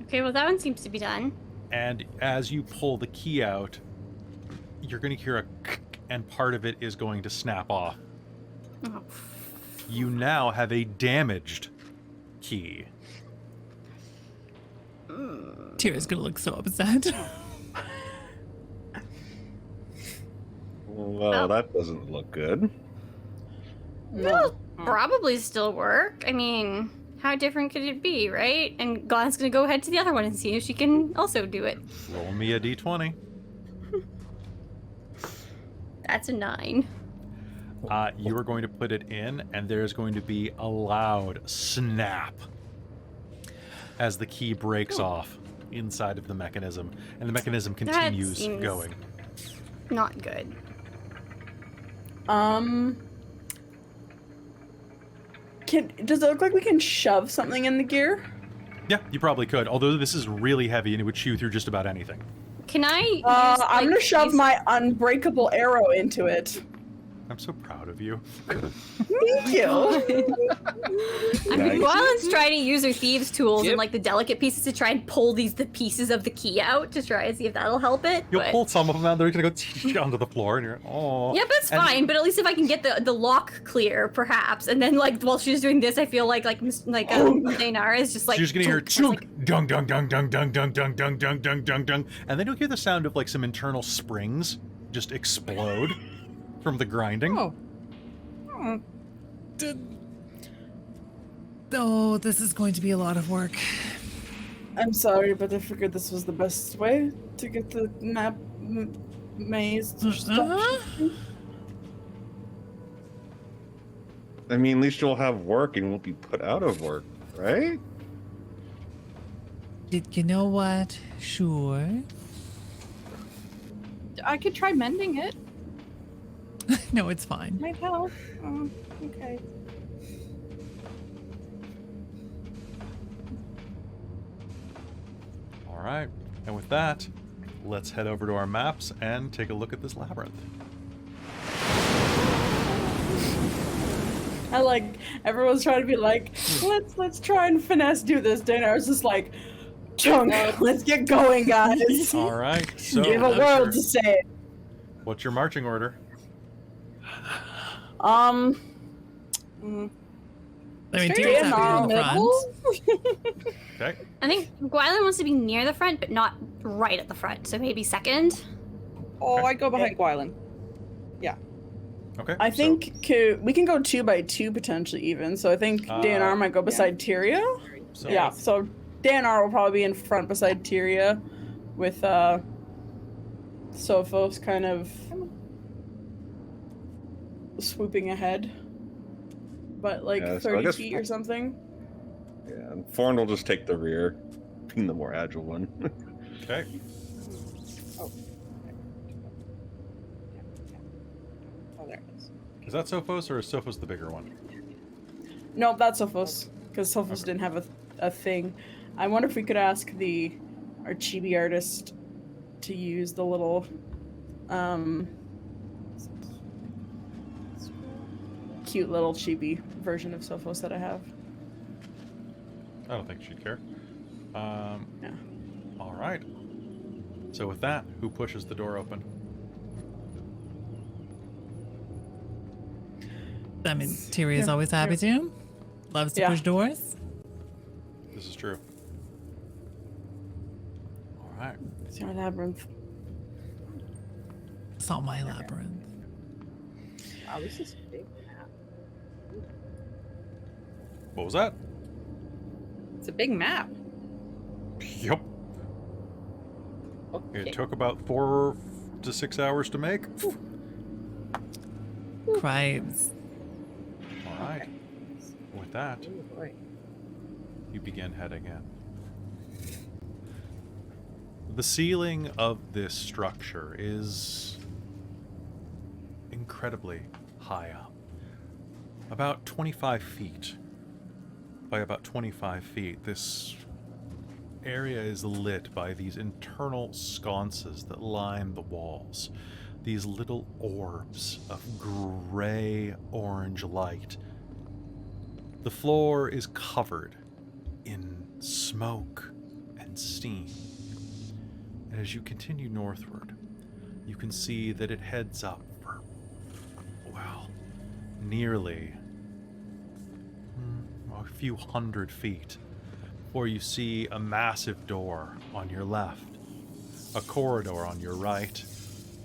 Okay, well that one seems to be done. And as you pull the key out, you're going to hear a... And part of it is going to snap off. Oh. You now have a damaged key. Tyria's gonna look so upset. Well, that doesn't look good. It'll probably still work. I mean, how different could it be, right? And Gwylan's gonna go ahead to the other one and see if she can also do it. Roll me a d20. That's a 9. You are going to put it in, and there's going to be a loud snap as the key breaks off inside of the mechanism, and the mechanism continues seems- going. Not good. Does it look like we can shove something in the gear? Yeah, you probably could, although this is really heavy and it would chew through just about anything. Can I use, I'm like, gonna shove use- my unbreakable arrow into it. I'm so proud of you. Thank you. I mean, Nice. Gwylan's trying to use her thieves' tools Yep. and like the delicate pieces to try and pull the pieces of the key out to try and see if that'll help it. You'll but... pull some of them out, they're gonna go onto the floor, and you're oh. Yeah, that's And- fine. But at least if I can get the lock clear, perhaps, and then like while she's doing this, I feel like Deianera is just like So you're just gonna hear chunk, chunk, dung, dung, dung, dung, dung, dung, dung, dung, dung, dung, dung, dung, and then you'll hear the sound of like some internal springs just explode from the grinding. Oh, this is going to be a lot of work. I'm sorry, but I figured this was the best way to get the maze to stop. I mean, at least you'll have work and won't be put out of work, right? You know what? Sure. I could try mending it. No, it's fine. Might help. Oh, okay. All right. And with that, let's head over to our maps and take a look at this labyrinth. I like everyone's trying to be like, let's try and finesse do this. Deianera's just like, chunk, let's get going, guys. All right. So Give a world to say. what's your marching order? I mean, Tyria's happy in the front. Okay. I think Gwylan wants to be near the front, but not right at the front. So maybe second. Oh, I go behind Gwylan. Okay. I so- think we can go 2 by 2 potentially even. So I think Deianera might go beside Tyria. so Yeah. So Deianera will probably be in front beside Tyria, with Sophos kind of swooping ahead, but like Yeah, so I 30 guess- feet or something. Yeah, and Forn will just take the rear, being the more agile one. Okay. Oh, there it is. Is that Sophos or is Sophos the bigger one? No, that's Sophos, because Sophos didn't have a thing. I wonder if we could ask our chibi artist to use the little cute little chibi version of Sophos that I have. I don't think she'd care. Yeah. All right. So with that, who pushes the door open? I mean, Tyria's Yeah, always happy to. Loves to Yeah. push doors. This is true. All right. It's our labyrinth. It's not my labyrinth. Wow, this is a big map. What was that? It's a big map. Yep. Okay. It took about 4 to 6 hours to make. Crimes. All right. With that, Oh, boy. you begin heading in. The ceiling of this structure is incredibly high up. About 25 feet. By about 25 feet, this area is lit by these internal sconces that line the walls. These little orbs of gray-orange light. The floor is covered in smoke and steam. And as you continue northward, you can see that it heads up for, well, nearly a few hundred feet, before you see a massive door on your left, a corridor on your right,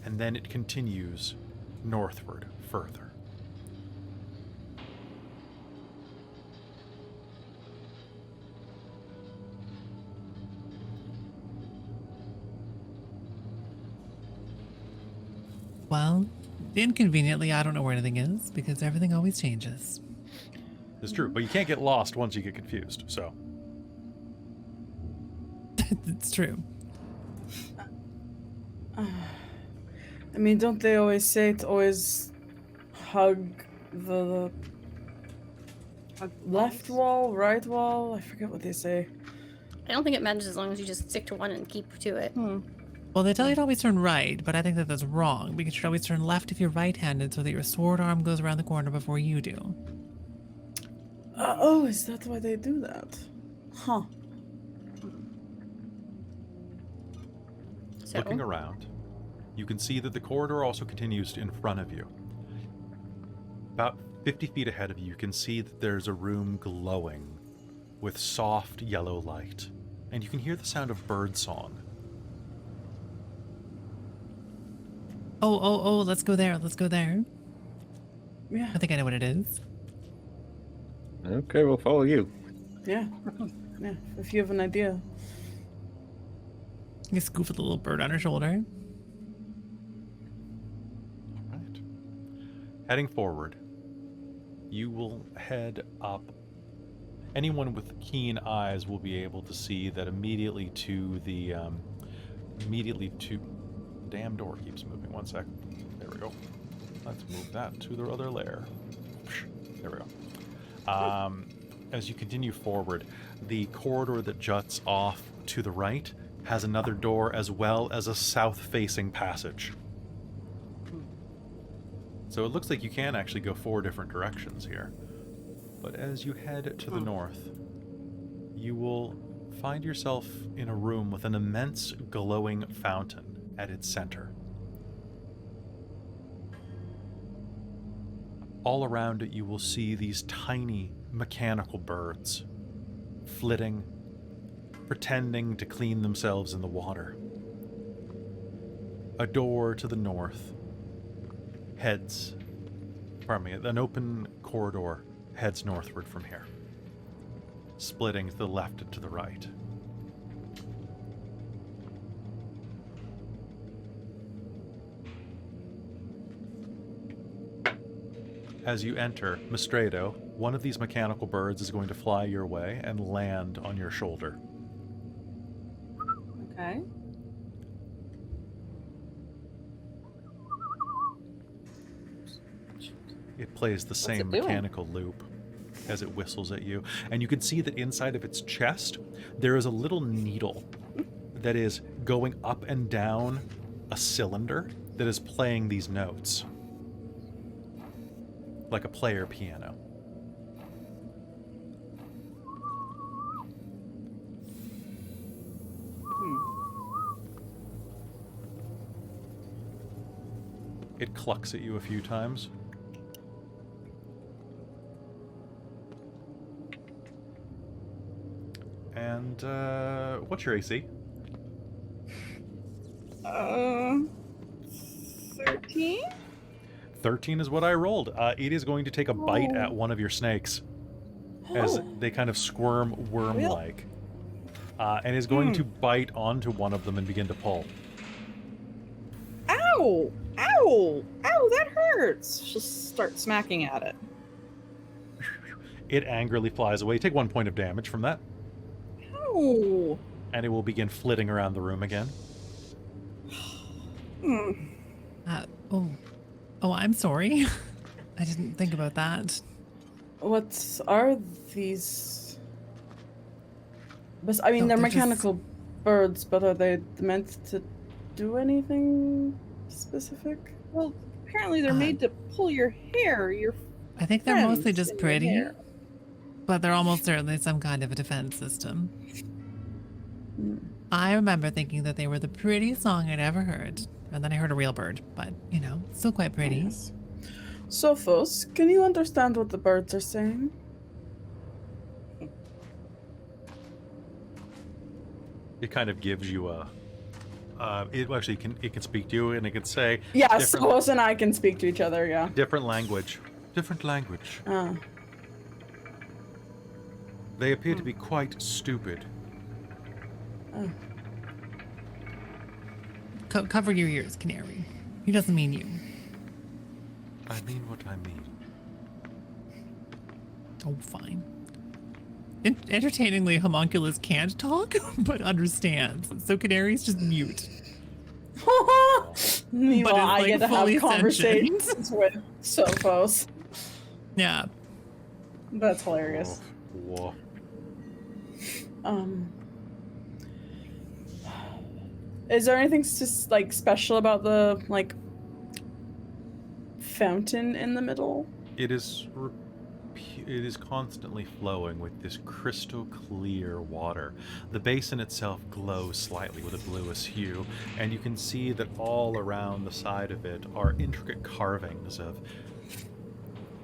and then it continues northward further. Well, inconveniently, I don't know where anything is because everything always changes. It's true, but you can't get lost once you get confused, so. It's true. I mean, don't they always say to always hug the left wall, right wall? I forget what they say. I don't think it matters as long as you just stick to one and keep to it. Well, they tell you to always turn right, but I think that that's wrong because you should always turn left if you're right-handed so that your sword arm goes around the corner before you do. Oh, is that why they do that? Huh. So, Looking around, you can see that the corridor also continues in front of you. About 50 feet ahead of you, you can see that there's a room glowing with soft yellow light, and you can hear the sound of birdsong. Oh, let's go there. Let's go there. Yeah. I think I know what it is. Okay, we'll follow you. Yeah. Yeah. If you have an idea. You scoof with a little bird on her shoulder. All right. Heading forward, you will head up. Anyone with keen eyes will be able to see that immediately to the damn door keeps moving. 1 sec. There we go. Let's move that to the other layer. There we go. As you continue forward, the corridor that juts off to the right has another door as well as a south-facing passage. So it looks like you can actually go 4 different directions here. But as you head to the north, you will find yourself in a room with an immense glowing fountain at its center. All around it, you will see these tiny mechanical birds flitting, pretending to clean themselves in the water. A door to the north heads, an open corridor heads northward from here, splitting to the left and to the right. As you enter Mystredo, one of these mechanical birds is going to fly your way and land on your shoulder. Okay. It plays the same mechanical loop as it whistles at you, and you can see that inside of its chest there is a little needle that is going up and down a cylinder that is playing these notes like a player piano. It clucks at you a few times. And, what's your AC? 13? 13 is what I rolled. It is going to take a bite at one of your snakes as they kind of squirm worm-like. And is going to bite onto one of them and begin to pull. Ow! Ow! Ow, that hurts! She'll start smacking at it. It angrily flies away. Take 1 point of damage from that. Ow! And it will begin flitting around the room again. Oh, I'm sorry. I didn't think about that. What are these? I mean, No, they're they're just- mechanical birds, but are they meant to do anything specific? Well, apparently they're made to pull your hair. I think they're mostly friends just in your pretty, hair. but they're almost certainly some kind of a defense system. Hmm. I remember thinking that they were the prettiest song I'd ever heard, and then I heard a real bird, but, still quite pretty. Yes. Sophos, can you understand what the birds are saying? It kind of gives you a... it can speak to you, and it can say... Yeah, different- Sophos and I can speak to each other, yeah. Different language. Different language. Ah. They appear to be quite stupid. Oh. Cover your ears, Canary. He doesn't mean you. I mean what I mean. Oh, fine. Entertainingly, Homunculus can't talk, but understands. So Canary's just mute. Meanwhile, But I it's, get to fully have conversations with Sophos. Yeah. That's hilarious. Whoa. Is there anything just special about the fountain in the middle? It is constantly flowing with this crystal clear water. The basin itself glows slightly with a bluish hue, and you can see that all around the side of it are intricate carvings of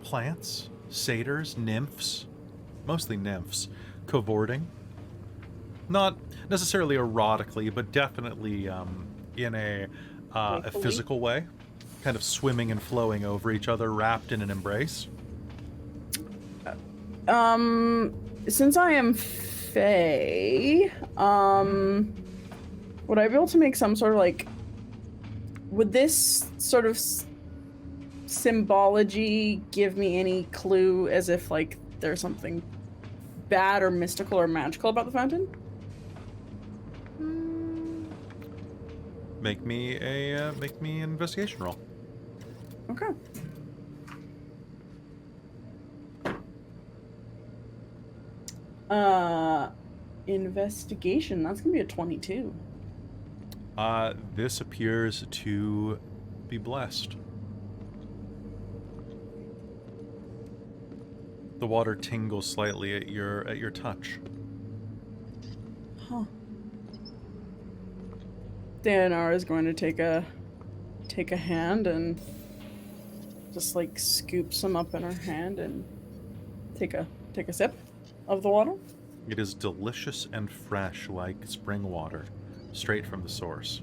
plants, satyrs, nymphs, mostly nymphs, cavorting. Not necessarily erotically, but definitely in a physical way, kind of swimming and flowing over each other, wrapped in an embrace. Since I am Fae, would I be able to make some sort of would this sort of symbology give me any clue as if there's something bad or mystical or magical about the fountain? Make me an investigation roll. Okay. Investigation. That's gonna be a 22. This appears to be blessed. The water tingles slightly at your touch. Huh. Deianera is going to take a hand and just like scoop some up in her hand and take a sip of the water. It is delicious and fresh like spring water, straight from the source.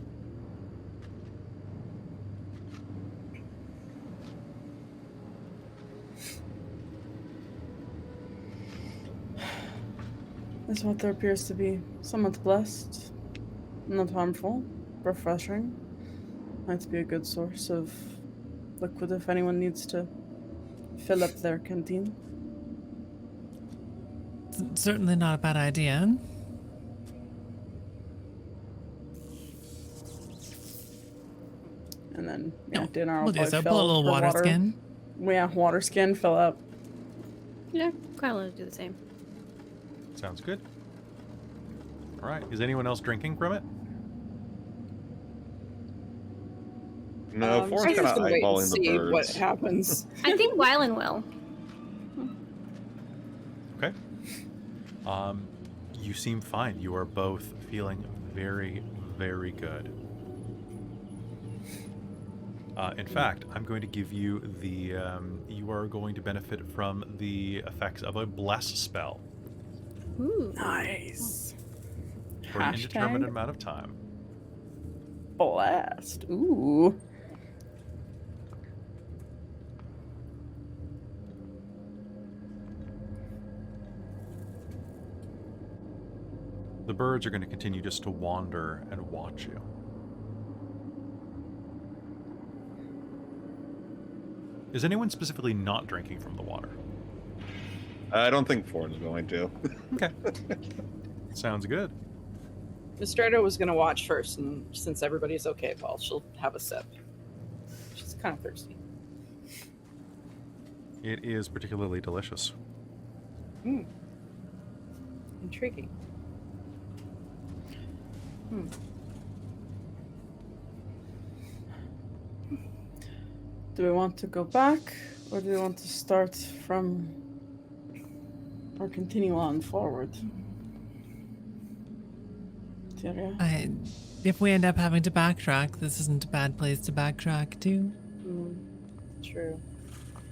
This water appears to be somewhat blessed, not harmful, refreshing. Might be a good source of liquid if anyone needs to fill up their canteen. Certainly not a bad idea. And then, No, dinner we'll will do so. fill Pull a little her water skin. Yeah, water skin, fill up. Yeah, Gwylan will do the same. Sounds good. All right. Is anyone else drinking from it? No, Forn's I'm kind just of gonna wait and eyeballing the see birds. what happens. I think Gwylan will. Okay. You seem fine. You are both feeling very, very good. In fact, I'm going to give you the. You are going to benefit from the effects of a bless spell Ooh. Nice. for an indeterminate amount of time. Blast. Ooh. The birds are going to continue just to wander and watch you. Is anyone specifically not drinking from the water? I don't think Forn's going to. Okay. Sounds good. Mystredo was going to watch first, and since everybody's okay, Paul, she'll have a sip. She's kind of thirsty. It is particularly delicious. Intriguing. Do we want to go back, or do we want to start from, or continue on forward? Tyria? If we end up having to backtrack, this isn't a bad place to backtrack to. True.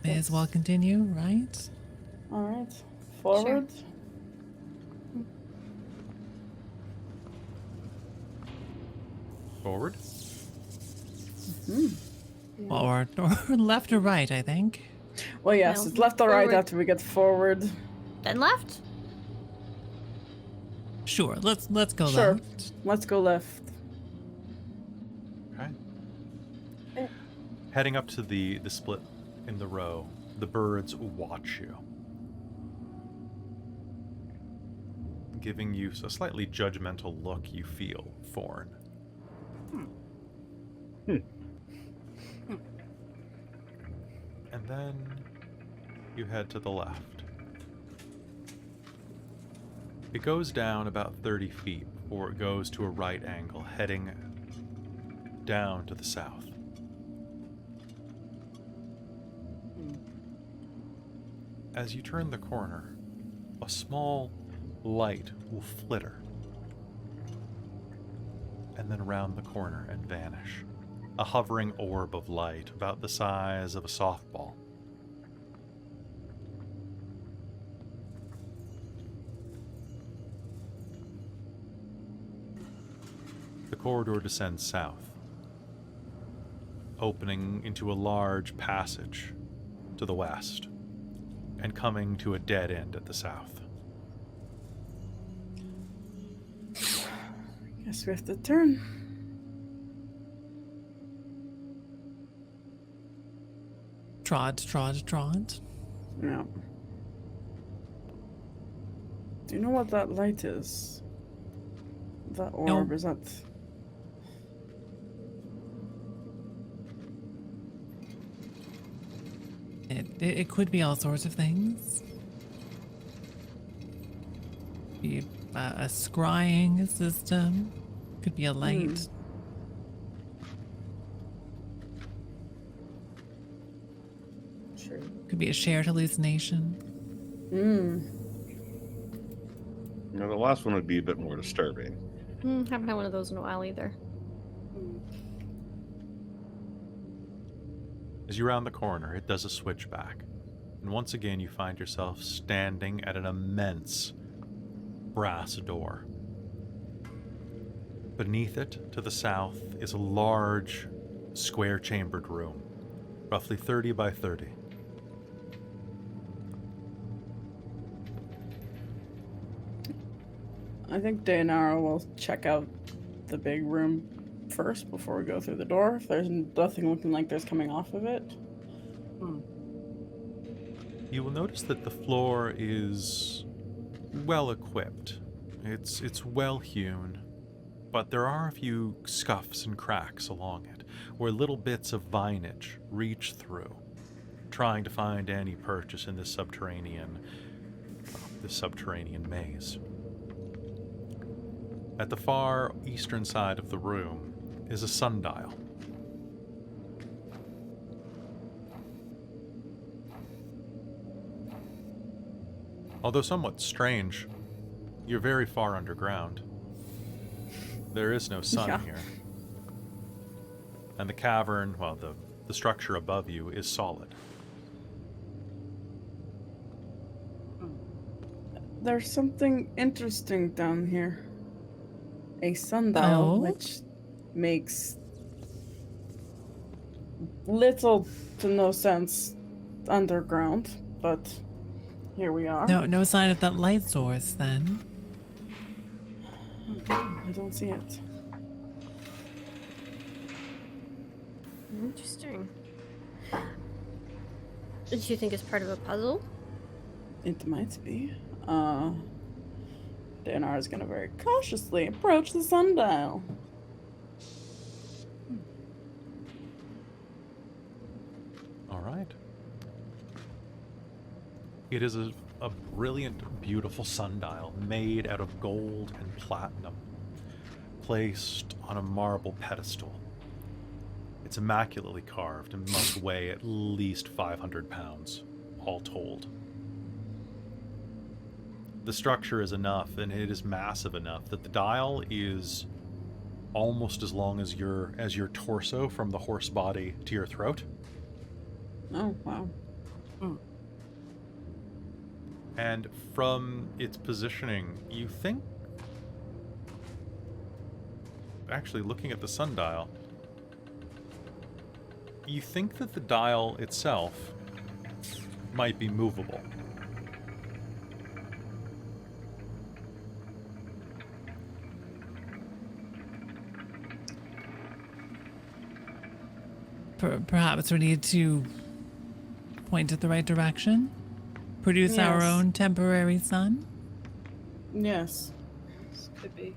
May as well continue, right? All right. Forward. Forward. Or left or right, I think. Well, yes, Well, it's left or right forward. after we get forward. Then left. Sure, let's go Sure. left. Let's go left. Okay. Heading up to the split in the row, the birds watch you, giving you a slightly judgmental look. You feel, Forn. And then you head to the left. It goes down about 30 feet before it goes to a right angle, heading down to the south. As you turn the corner, a small light will flitter, and then round the corner and vanish. A hovering orb of light about the size of a softball. The corridor descends south, opening into a large passage to the west, and coming to a dead end at the south. Guess we have to turn. Trot. Yeah. Do you know what that light is? That orb, is that... It could be all sorts of things. Be a scrying system. Could be a light. True. Could be a shared hallucination. The last one would be a bit more disturbing. Haven't had one of those in a while either. As you round the corner, it does a switchback, and once again you find yourself standing at an immense brass door. Beneath it, to the south, is a large, square-chambered room, roughly 30 by 30. I think Deianera will check out the big room first before we go through the door. If there's nothing looking like there's coming off of it. You will notice that the floor is well equipped. It's well hewn, but there are a few scuffs and cracks along it, where little bits of vinage reach through, trying to find any purchase in this subterranean maze. At the far eastern side of the room is a sundial. Although somewhat strange, you're very far underground. There is no sun here. And the cavern, well, the structure above you is solid. There's something interesting down here. A sundial, which makes little to no sense underground, but here we are. No sign of that light source then. I don't see it. Interesting. Did you think it's part of a puzzle? It might be. Deianera is going to very cautiously approach the sundial. All right. It is a brilliant, beautiful sundial made out of gold and platinum, placed on a marble pedestal. It's immaculately carved and must weigh at least 500 pounds, all told. The structure is enough, and it is massive enough, that the dial is almost as long as your torso from the horse body to your throat. Oh, wow. And from its positioning, you think... Actually, looking at the sundial, you think that the dial itself might be movable. Perhaps we need to point it the right direction? Produce our Yes. own temporary sun? Yes. This could be.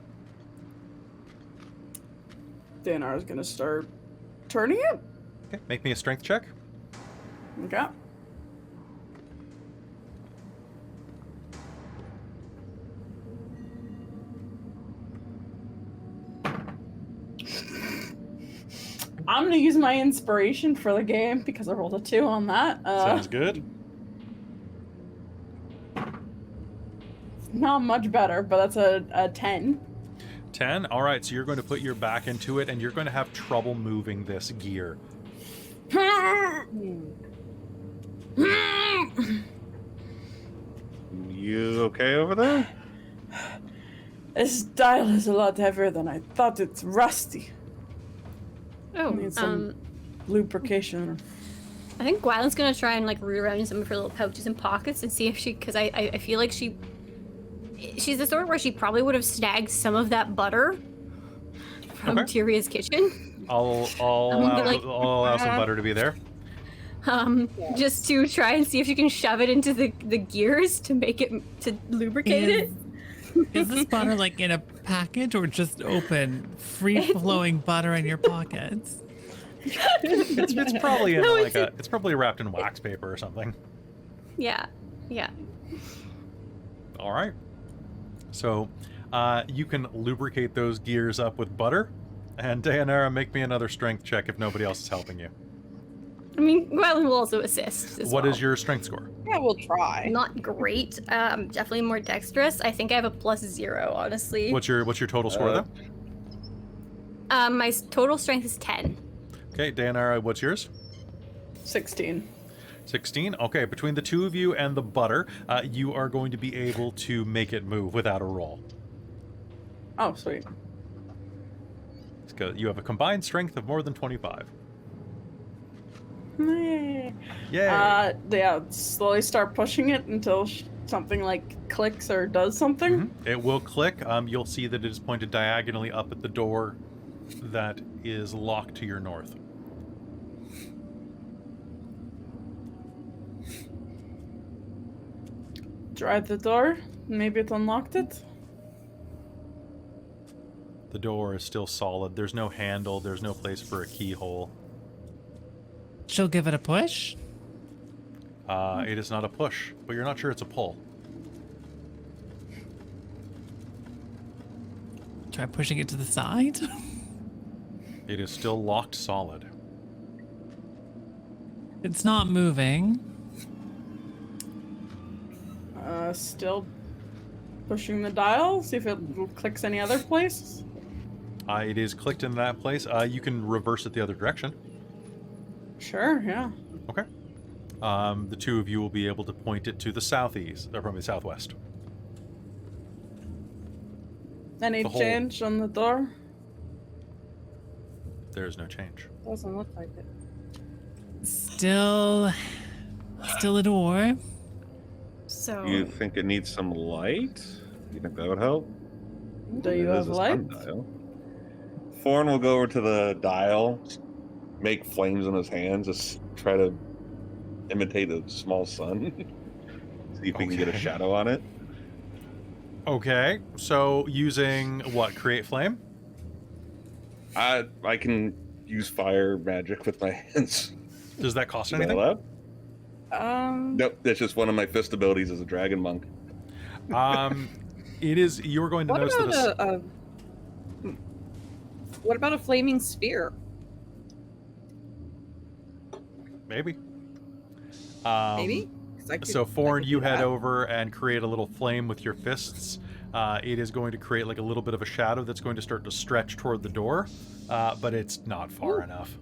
Deianera is going to start turning it. Okay, make me a strength check. Okay. I'm going to use my inspiration for the game because I rolled a 2 on that. Sounds good. Not much better, but that's a 10. 10? All right, so you're going to put your back into it, and you're going to have trouble moving this gear. You okay over there? This dial is a lot heavier than I thought. It's rusty. Oh, Need some lubrication. I think Gwylan's gonna try and like root around in some of her little pouches and pockets and see if she, because I feel like she's the sort where she probably would have snagged some of that butter from Okay. Tyria's kitchen. I'll allow some butter to be there. Just to try and see if you can shove it into the gears to make it, to lubricate it. Is this butter like in a package or just open, free-flowing butter in your pockets? It's probably in No, like it's probably wrapped in wax paper or something. Yeah. Yeah. All right. So you can lubricate those gears up with butter. And Deianera, make me another strength check if nobody else is helping you. I mean, Gwylan will also assist as What well. is your strength score? Yeah, we'll try. Not great. Definitely more dexterous. I think I have a +0, honestly. What's your total score though? My total strength is 10. Okay, Deianera, what's yours? 16. 16. Okay, between the two of you and the butter, you are going to be able to make it move without a roll. Oh, sweet. You have a combined strength of more than 25. Yay. Yay! Yeah, slowly start pushing it until something like clicks or does something. It will click. You'll see that it is pointed diagonally up at the door that is locked to your north. Try the door. Maybe it unlocked it. The door is still solid. There's no handle. There's no place for a keyhole. She'll give it a push. It is not a push, but you're not sure it's a pull. Try pushing it to the side. It is still locked solid. It's not moving. Still pushing the dial. See if it clicks any other place. It is clicked in that place. You can reverse it the other direction. Sure, yeah. Okay. The two of you will be able to point it to the southeast, or probably southwest. Any The hole. change on the door? There is no change. Doesn't look like it. Still a door. So You think it needs some light? You think that would help? Do you It have is a light? sundial. Forn will go over to the dial, make flames in his hands, just try to imitate a small sun. See if we can get a Okay. shadow on it. Okay, so using what? Create flame? I can use fire magic with my hands. Does that cost Am I anything? allowed? Um, Nope, that's just one of my fist abilities as a dragon monk. It is. You're going to what notice that. about what about a flaming sphere? Maybe. Maybe. 'Cause I could- So, I Forn, could you do head that. over and create a little flame with your fists. It is going to create like a little bit of a shadow that's going to start to stretch toward the door, but it's not far Ooh. enough.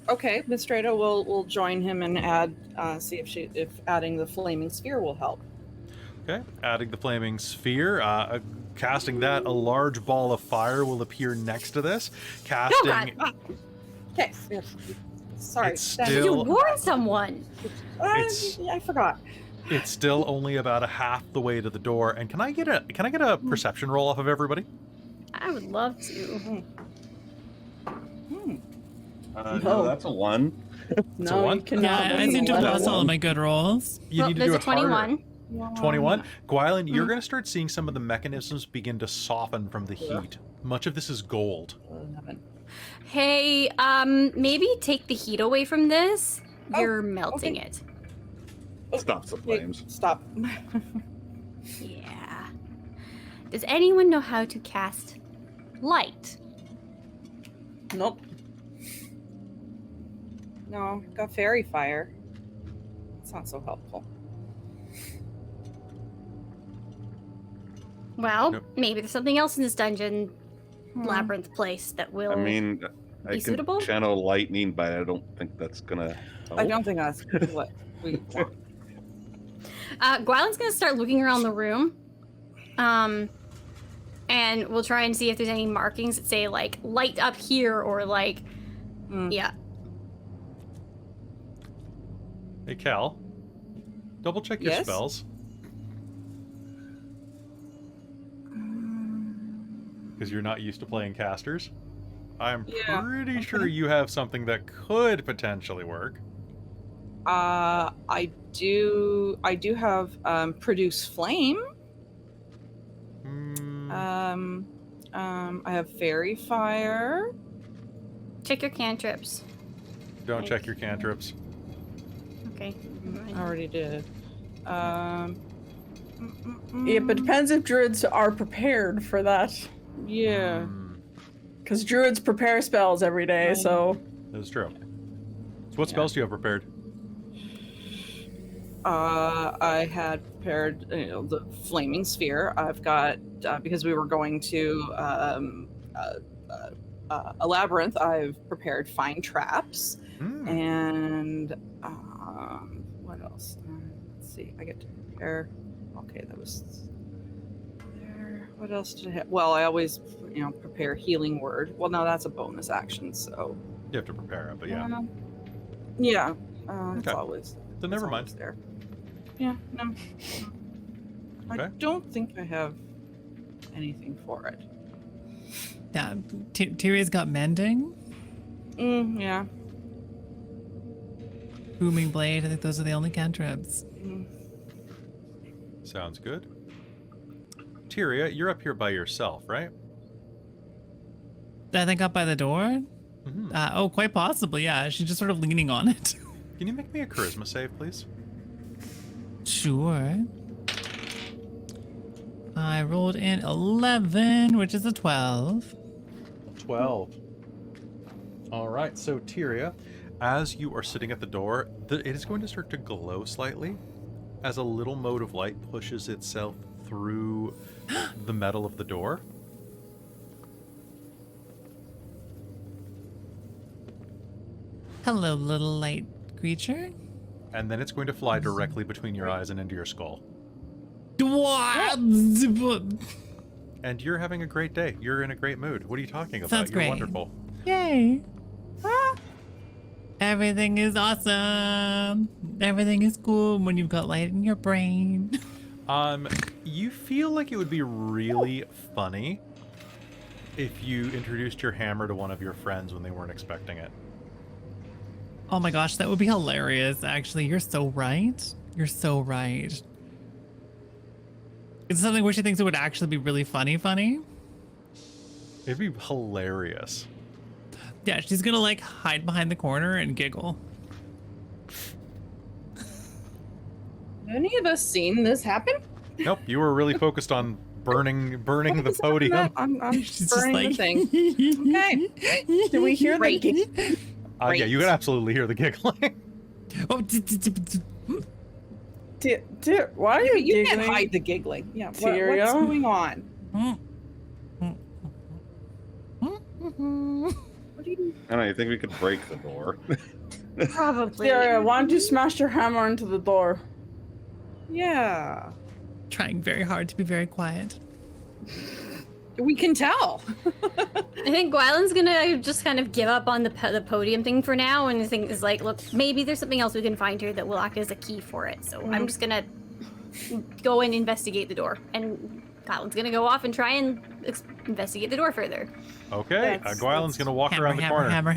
Okay, Mystredo will join him and add. See if adding the flaming sphere will help. Okay, adding the flaming sphere, casting that, a large ball of fire will appear next to this. Casting, Okay. Sorry. It's that- still- you warned someone. it's- I forgot. it's still only about a half the way to the door. And can I get a perception roll off of everybody? I would love to. Hmm. No, that's a 1. No, one? you cannot. Yeah, I seem to let have lost it. all of my good rolls. You Well, need to there's do a it harder. 21. 21. Gwylan, you're going to start seeing some of the mechanisms begin to soften from the Yeah. heat. Much of this is gold. 11. Hey, maybe take the heat away from this. Oh, You're melting okay. it. Stop the Wait, flames. Stop. Yeah. Does anyone know how to cast light? Nope. No, got fairy fire. It's not so helpful. Well, Nope. maybe there's something else in this dungeon Hmm. labyrinth place that will. I mean, I Be can suitable? channel lightning, but I don't think that's gonna help. I don't think that's what we want. Gwylan's gonna start looking around the room, and we'll try and see if there's any markings that say like light up here or like, yeah. Hey, Kelle. Double check your Yes? spells. Because you're not used to playing casters. I'm Yeah, pretty okay. sure you have something that could potentially work. I do have produce flame. Hmm, I have Fairy Fire. Check your cantrips. Don't check your cantrips. Okay. I already did. Yeah, but it depends if druids are prepared for that. Yeah. Because druids prepare spells every day, so... That's true. So what spells do you have prepared? I had prepared the Flaming Sphere. I've got, because we were going to a labyrinth, I've prepared Fine Traps. And what else? Let's see. I get to prepare. Okay, that was there. What else did I have? Well, I always, prepare Healing Word. Well, no, that's a bonus action, so. You have to prepare it, but yeah. Yeah. It's Okay. always. Then never it's mind. always there. Yeah. No. I Okay. don't think I have anything for it. Yeah, Tyria's got mending, Yeah. booming blade. I think those are the only cantrips. Sounds good. Tyria, you're up here by yourself, right? I think up by the door. Oh, quite possibly. Yeah, she's just sort of leaning on it. Can you make me a charisma save, please? Sure. I rolled in 11, which is a 12. 12. All right, so Tyria, as you are sitting at the door, it is going to start to glow slightly as a little mote of light pushes itself through the metal of the door. Hello, little light creature. And then it's going to fly directly between your eyes and into your skull. What? And you're having a great day. You're in a great mood. What are you talking about? Sounds You're great. wonderful. Yay. Everything is awesome. Everything is cool when you've got light in your brain. You feel like it would be really funny if you introduced your hammer to one of your friends when they weren't expecting it. Oh my gosh, that would be hilarious, actually. You're so right. You're so right. It's something where she thinks it would actually be really funny. It'd be hilarious. Yeah, she's gonna like hide behind the corner and giggle. Have any of us seen this happen? Nope, you were really focused on burning the podium. I'm She's just burning like, the thing. Okay. Do we hear the Great. Yeah, you can absolutely hear the giggling. Oh, why are you You giggling? can't hide the giggling. Yeah. Tyria? What's going on? What do you? I don't know, you think we could break the door? Probably. Tyria, why don't you smash your hammer into the door? Yeah. Trying very hard to be very quiet. We can tell. I think Gwylan's gonna just kind of give up on the podium thing for now, and think is like, look, maybe there's something else we can find here that will act as a key for it. So I'm just gonna go and investigate the door, and Gwylan's gonna go off and try and investigate the door further. Okay, Gwylan's gonna walk around the corner. Hammer.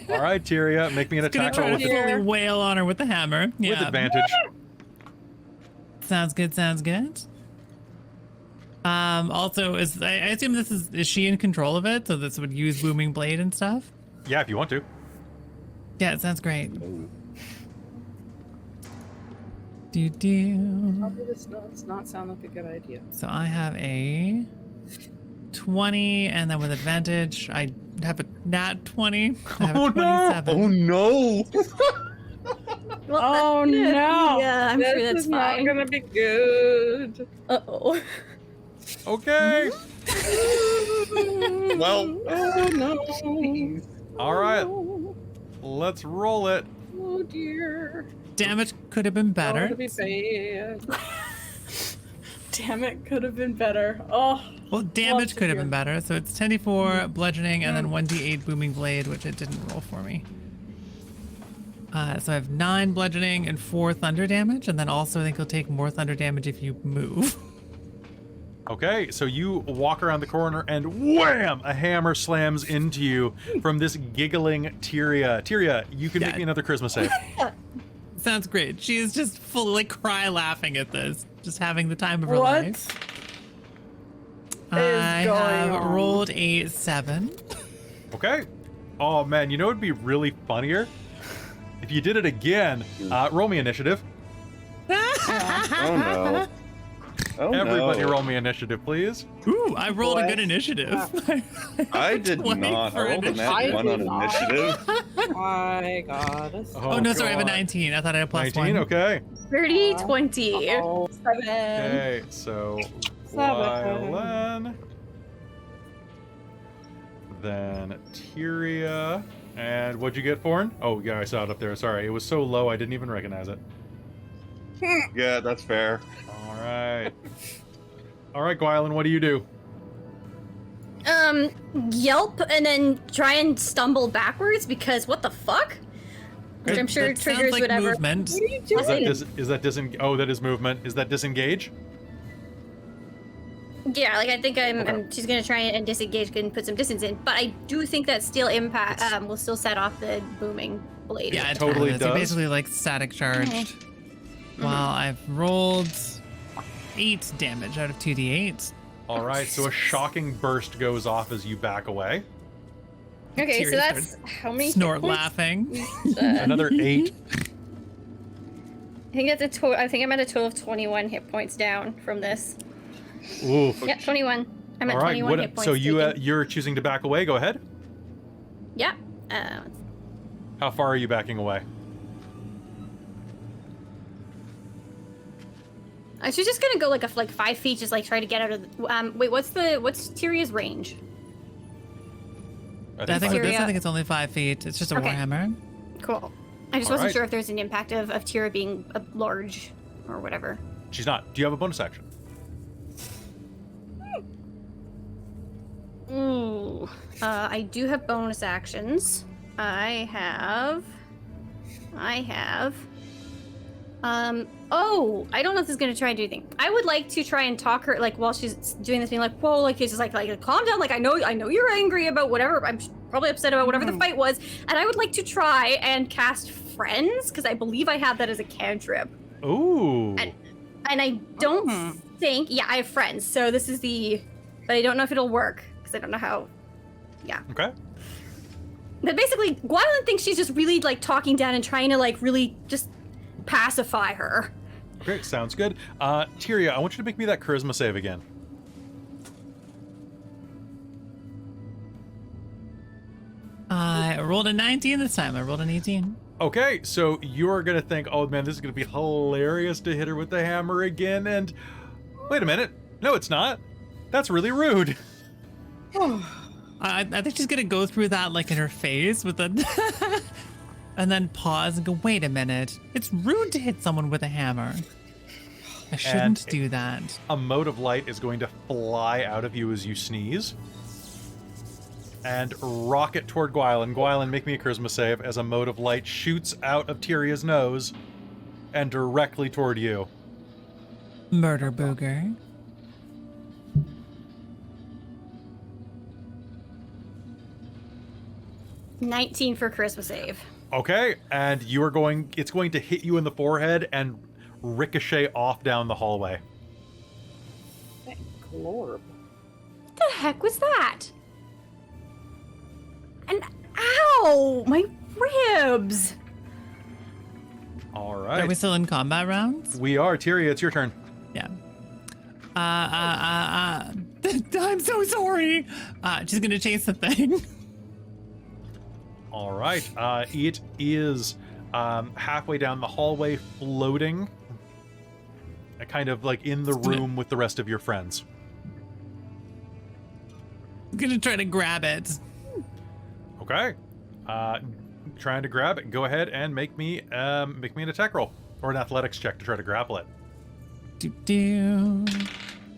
All right, Tyria, make me an Gonna attack try roll to with, fully wail on her with the hammer. with Yeah. advantage. Sounds good. Also, I assume is she in control of it? So this would use booming blade and stuff? Yeah, if you want to. Yeah, it sounds great. Probably does not sound like a good idea. So I have a 20, and then with advantage, I have a nat 20. I have a 27. Oh no! Oh no! Yeah, I'm sure This that's is not fine. gonna be good. Uh-oh. Okay. Well, Oh no! All right. Let's roll it. Oh dear. Damage could have been better. That'll be bad. Damn it, could have been better. Oh, Well, damage to could have hear. been better. So it's 10d4 bludgeoning and then 1d8 booming blade, which it didn't roll for me. So I have 9 bludgeoning and 4 thunder damage, and then also I think you'll take more thunder damage if you move. Okay, so you walk around the corner and wham! A hammer slams into you from this giggling Tyria. Tyria, you can make Yeah. me another charisma save. Sounds great. She is just fully cry laughing at this, just having the time of her life. I going have on? rolled a 7. Okay. Oh man, you know what'd be really funnier? If you did it again, roll me initiative. Oh no. Oh Everybody no. roll me initiative, please. Ooh, I rolled a Boy. good initiative. I did 20 not. for I rolled a initiative. nat I 1 on did not. initiative. My God. Oh, no, sorry, I have a God. 19. I thought I had a plus 19, 1. okay. 30, 20. Oh, 7. Okay, so Gwylan, then Tyria, and what'd you get, Forn? Oh yeah, I saw it up there. Sorry, it was so low I didn't even recognize it. Yeah, that's fair. All right, all right, Gwylan, what do you do? Yelp and then try and stumble backwards because what the fuck? Which Okay, I'm sure That sounds triggers like whatever. movement. What are you Is that doing? is that disengage? Oh, that is movement. Is that disengage? Yeah, like I think she's gonna try and disengage and put some distance in, but I do think that still impact will still set off the booming blade. Yeah, it totally does. does. You're basically like static charged. Well, I've rolled 8 damage out of 2d8. All right, so a shocking burst goes off as you back away. Okay, so Tyria that's starts how many? hit Snort points? laughing. Another 8. I think that's a total. I think I'm at a total of 21 hit points down from this. Ooh. Yeah, 21. I'm at All right. 21 hit points. So you taken. you're choosing to back away. Go ahead. Yeah. How far are you backing away? She's just gonna go like 5 feet, just like try to get out of. Wait, what's Tyria's range? I think five. with this, I Tyria- think it's only 5 feet. It's just a Okay. warhammer. Cool. I just All wasn't right. sure if there's an impact of Tyria being large or whatever. She's not. Do you have a bonus action? Ooh. I do have bonus actions. I have. Oh, I don't know if this is gonna try and do anything. I would like to try and talk her, like, while she's doing this, being like, whoa, like, it's just like, calm down. Like, I know you're angry about whatever. I'm probably upset about whatever the fight was. And I would like to try and cast Friends, because I believe I have that as a cantrip. Ooh. And I don't think, yeah, I have Friends. So this is but I don't know if it'll work, because I don't know how, yeah. Okay. But basically, Gwylan thinks she's just really, like, talking down and trying to, like, really just pacify her. Okay, sounds good. Tyria, I want you to make me that charisma save again. I rolled a 19 this time. I rolled an 18. Okay, so you're gonna think, oh man, this is gonna be hilarious to hit her with the hammer again, and wait a minute. No, it's not. That's really rude. I think she's gonna go through that like in her face with a, and then pause and go, wait a minute. It's rude to hit someone with a hammer. I shouldn't do that. A mote of light is going to fly out of you as you sneeze. And rocket toward Gwylan. Gwylan, make me a charisma save as a mote of light shoots out of Tyria's nose and directly toward you. Murder booger. $19 for charisma save. Okay, and it's going to hit you in the forehead and ricochet off down the hallway. Thank Lord. What the heck was that? And ow! My ribs! All Are right. we still in combat rounds? We are. Tyria, it's your turn. Yeah. I'm so sorry. She's gonna chase the thing. All right. It is halfway down the hallway, floating, kind of like in the room with the rest of your friends. I'm gonna try to grab it. Okay. Trying to grab it. Go ahead and make me an attack roll or an athletics check to try to grapple it.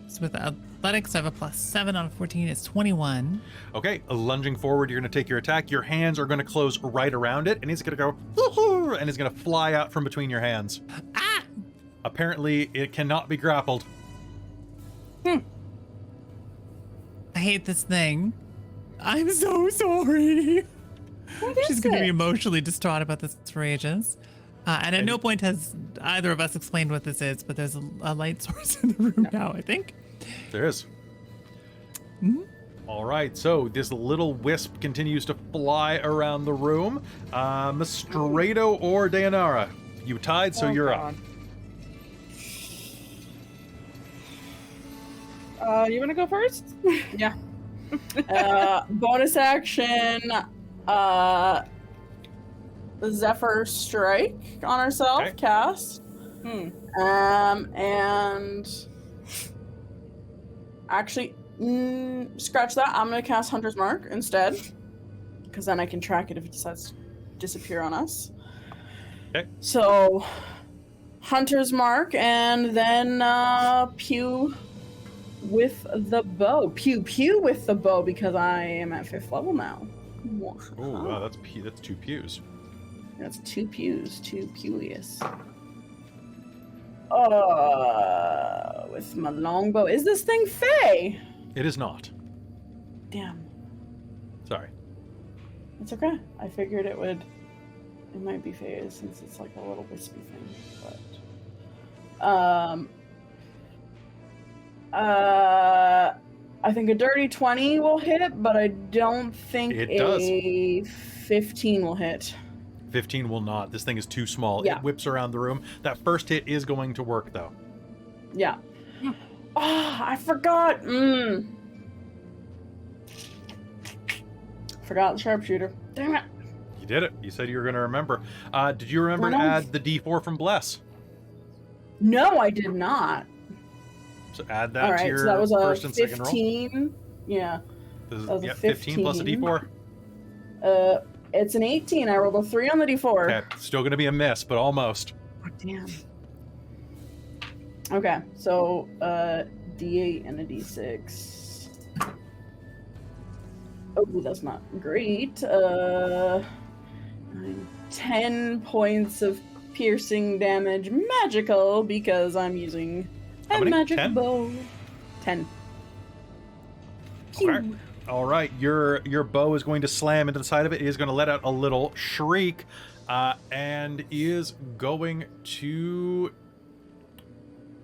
So with athletics, I have a +7 on a 14. It's 21. Okay, lunging forward, you're going to take your attack. Your hands are going to close right around it, and it's going to go, "Woo-hoo," and it's going to fly out from between your hands. Ah! Apparently, it cannot be grappled. I hate this thing. I'm so sorry. She's going to be emotionally distraught about this for ages. And at no point has either of us explained what this is, but there's a light source in the room now, I think. There is. All right, so this little wisp continues to fly around the room. Mystredo or Deianera? You tied, so you're up. You want to go first? Yeah. Bonus action. Zephyr Strike on herself. Okay. Cast. And actually, scratch that. I'm gonna cast Hunter's Mark instead, because then I can track it if it decides to disappear on us. Okay. So, Hunter's Mark, and then pew with the bow. Pew pew with the bow, because I am at 5th level now. Oh, wow, that's 2 pews. That's 2 pews, 2 pewius. With my longbow. Is this thing Fey? It is not. Damn. Sorry. It's okay. I figured it might be Fey since it's like a little wispy thing. But I think a dirty 20 will hit, but I don't think It does. a 15 will hit. 15 will not. This thing is too small. Yeah. It whips around the room. That first hit is going to work, though. Yeah. Oh, I forgot. Forgot the sharpshooter. Damn it. You did it. You said you were going to remember. Did you remember to No. add the D4 from Bless? No, I did not. So add that All to right, your so that was a first and second roll. 15. Yeah. This is, that was a 15 plus a 15. D4. It's an 18. I rolled a 3 on the D4. Okay, still going to be a miss, but almost. Oh, damn. Okay, so D8 and a D6. Oh, that's not great. 10 points of piercing damage, magical, because I'm using How a many? magic 10? bow. 10. Okay. Pew. All right, your bow is going to slam into the side of it. It is going to let out a little shriek, and is going to.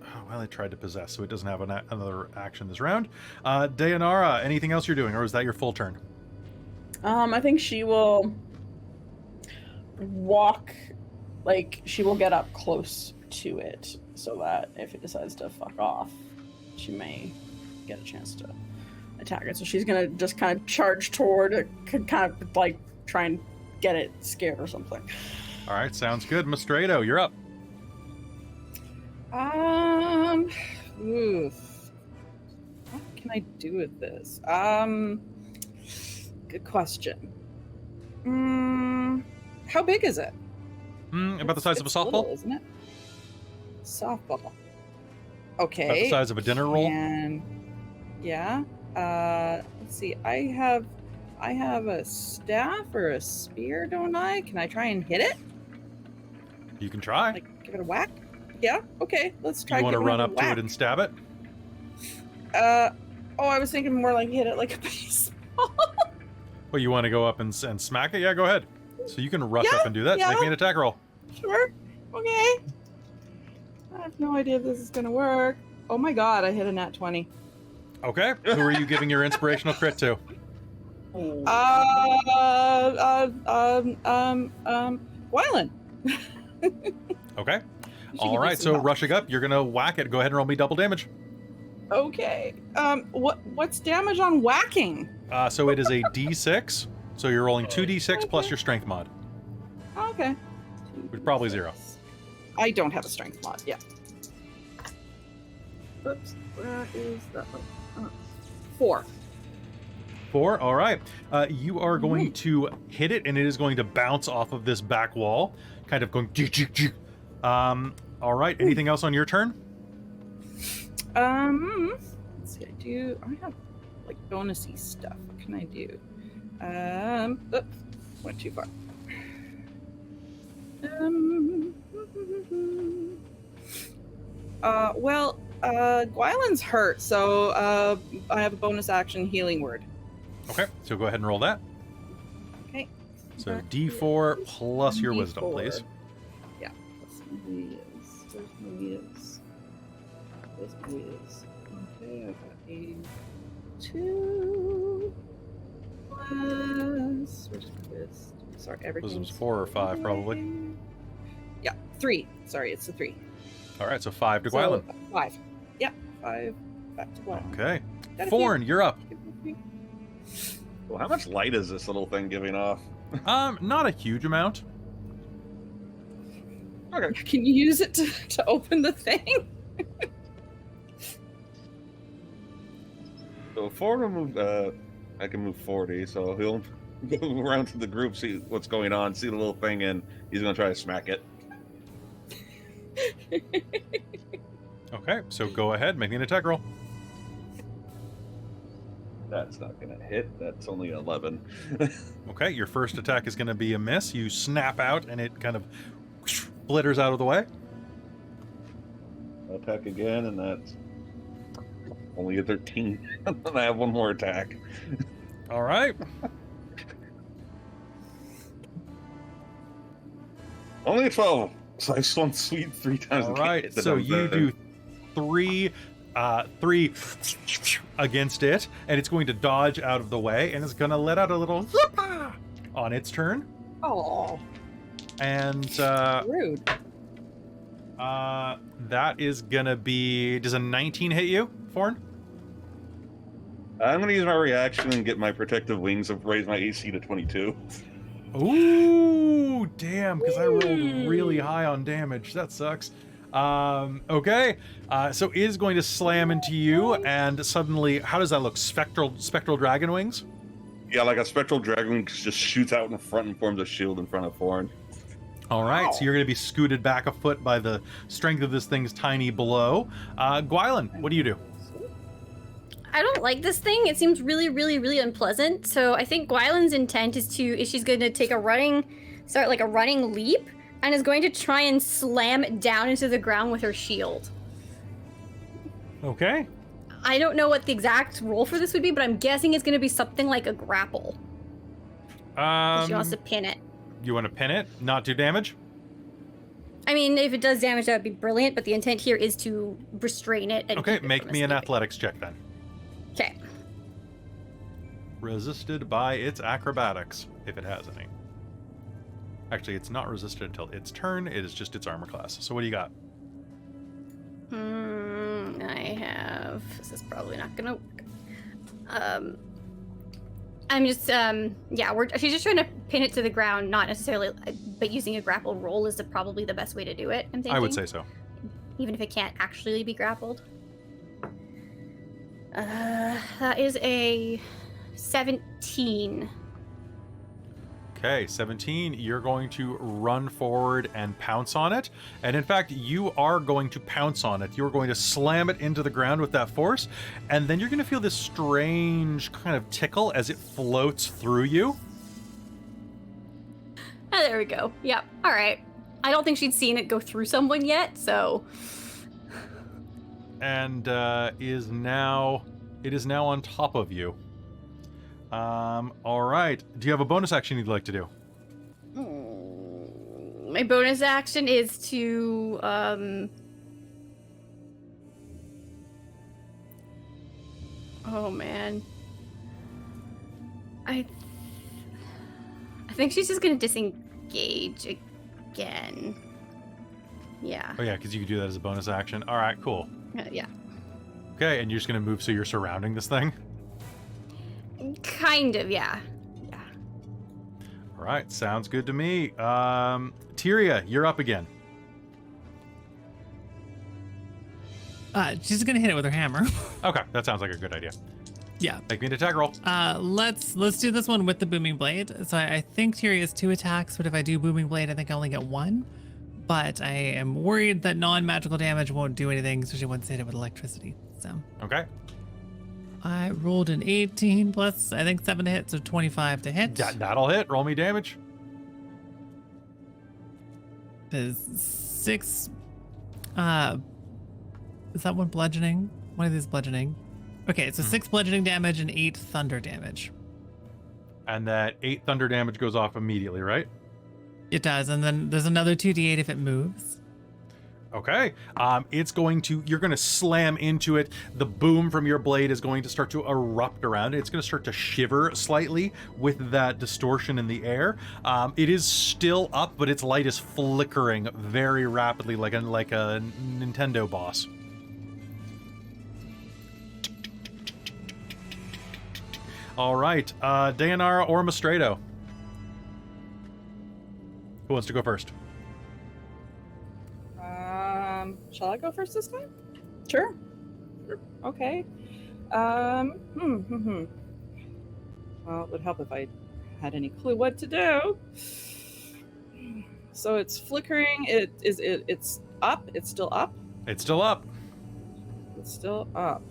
Oh, well, I tried to possess, so it doesn't have another action this round. Deianera, anything else you're doing, or is that your full turn? I think she will walk, like, she will get up close to it, so that if it decides to fuck off, she may get a chance to attack it. So she's gonna just kind of charge toward it, kind of like try and get it scared or something. All right, sounds good. Mystredo, you're up. Oof. What can I do with this? Good question. How big is it? About the size of a It's softball? little, isn't it? Softball. Okay. About the size of a dinner roll? And yeah. Let's see. I have a staff or a spear, don't I? Can I try and hit it? You can try. Like give it a whack? Yeah. Okay. Let's try. You want to giving run a up to whack. it and stab it? Oh, I was thinking more like hit it like a baseball. Well, you want to go up and smack it? Yeah, go ahead. So you can rush Yeah, up and do that. yeah. Make me an attack roll. Sure. Okay. I have no idea if this is gonna work. Oh my god, I hit a nat 20. Okay. Who are you giving your inspirational crit to? Gwylan. Okay. She All can right. use some So help. rushing up, you're gonna whack it. Go ahead and roll me double damage. Okay. What's damage on whacking? So it is a D6. So you're rolling 2d6 plus Okay. your strength mod, Okay. which is probably 0. I don't have a strength mod. Yeah. Oops. Where is that? 4. 4. All right. You are going to hit it, and it is going to bounce off of this back wall, kind of going. All right. Anything else on your turn? Let's see. I have like bonusy stuff. What can I do? Oops, went too far. Gwylan's hurt, so I have a bonus action healing word. Okay. So go ahead and roll that. Okay. So D4 plus your D4. wisdom, please. Yeah. Where's my wheels? Where's my wheels? Okay, I got a 2 plus. Where's my list? Sorry, everything. Was 4 or 5 probably? Yeah, 3. Sorry, it's the 3. All right, so 5 to So, Gwylan. 5. Yep, 5 back to Gwylan. Okay. Got a Forn, you're up. few. Well, how much light is this little thing giving off? Not a huge amount. Okay. Can you use it to open the thing? So Forn will move. I can move 40, so he'll go around to the group, see what's going on, see the little thing, and he's gonna try to smack it. Okay, so go ahead, make me an attack roll. That's not gonna hit. That's only 11. Okay, your first attack is going to be a miss. You snap out, and it kind of flitters out of the way. Attack again, and that's only a 13. And I have one more attack. All right. Only a 12. So I swung sweet 3 times. All and right, hit the so dumb you thing. do three against it, and it's going to dodge out of the way, and it's going to let out a little zippa on its turn. Oh, And rude. that is going to be... Does a 19 hit you, Forn? I'm gonna use my reaction and get my protective wings and raise my AC to 22. Ooh, damn, because I rolled really high on damage. That sucks. Okay, so it is going to slam into you, and suddenly, how does that look? Spectral dragon wings? Yeah, like a spectral dragon just shoots out in the front and forms a shield in front of Forn. All right, so you're going to be scooted back a foot by the strength of this thing's tiny blow. Gwylan, what do you do? I don't like this thing. It seems really, really, really unpleasant. So I think Gwylan's intent is she's going to take a running leap, and is going to try and slam down into the ground with her shield. Okay. I don't know what the exact role for this would be, but I'm guessing it's going to be something like a grapple. She wants to pin it. You want to pin it? Not do damage? I mean, if it does damage, that would be brilliant, but the intent here is to restrain it. And Okay, keep it make from me an escaping. athletics check then. Okay. Resisted by its acrobatics, if it has any. Actually, it's not resisted until its turn. It is just its armor class. So what do you got? I have... This is probably not gonna work. I'm just, she's just trying to pin it to the ground, not necessarily, but using a grapple roll is probably the best way to do it, I'm thinking. I would say so. Even if it can't actually be grappled. That is a 17. Okay, 17, you're going to run forward and pounce on it. And in fact, you are going to pounce on it. You're going to slam it into the ground with that force. And then you're going to feel this strange kind of tickle as it floats through you. Oh, there we go. Yep. All right. I don't think she'd seen it go through someone yet, so... And it is now on top of you. All right. Do you have a bonus action you'd like to do? My bonus action is to, oh man. I think she's just gonna disengage again. Yeah. Oh yeah, because you could do that as a bonus action. All right, cool. Yeah. Okay, and you're just going to move so you're surrounding this thing? Kind of, yeah. Yeah. All right, sounds good to me. Tyria, you're up again. She's gonna hit it with her hammer. Okay, that sounds like a good idea. Yeah. Make me an attack roll. Let's do this one with the booming blade. So I think Tyria has 2 attacks, but if I do booming blade, I think I only get 1. But I am worried that non-magical damage won't do anything, especially once hit it with electricity. So Okay. I rolled an 18 plus, I think 7 to hit, so 25 to hit. That'll hit. Roll me damage. Is 6. Is that one bludgeoning? One of these bludgeoning. Okay, so 6 bludgeoning damage and 8 thunder damage. And that 8 thunder damage goes off immediately, right? It does, and then there's another 2d8 if it moves. Okay. You're going to slam into it. The boom from your blade is going to start to erupt around it. It's going to start to shiver slightly with that distortion in the air. It is still up, but its light is flickering very rapidly like a Nintendo boss. All right. Deianera or Mystredo? Who wants to go first? Shall I go first this time? Sure. Okay. Well, it would help if I had any clue what to do. So it's flickering. It's up. It's still up. It's still up. It's still up.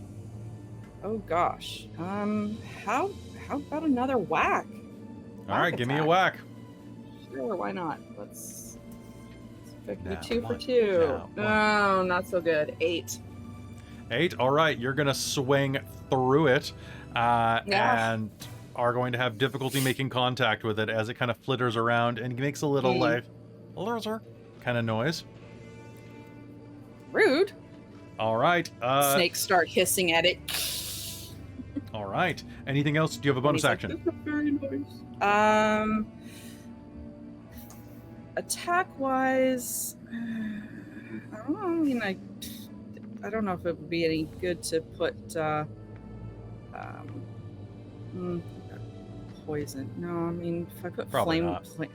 Oh gosh. How about another whack? All right, give me a whack. Sure, why not? Let's pick the Nat 2 for one. 2. Nat one. No, not so good. 8. 8. All right, you're gonna swing through it, and are going to have difficulty making contact with it as it kind of flitters around and makes a little like loser kind of noise. Rude. All right. Snakes start hissing at it. All right. Anything else? Do you have a bonus action? This is very nice. Attack wise, I don't know. I mean, I don't know if it would be any good to put poison. No, I mean, if I put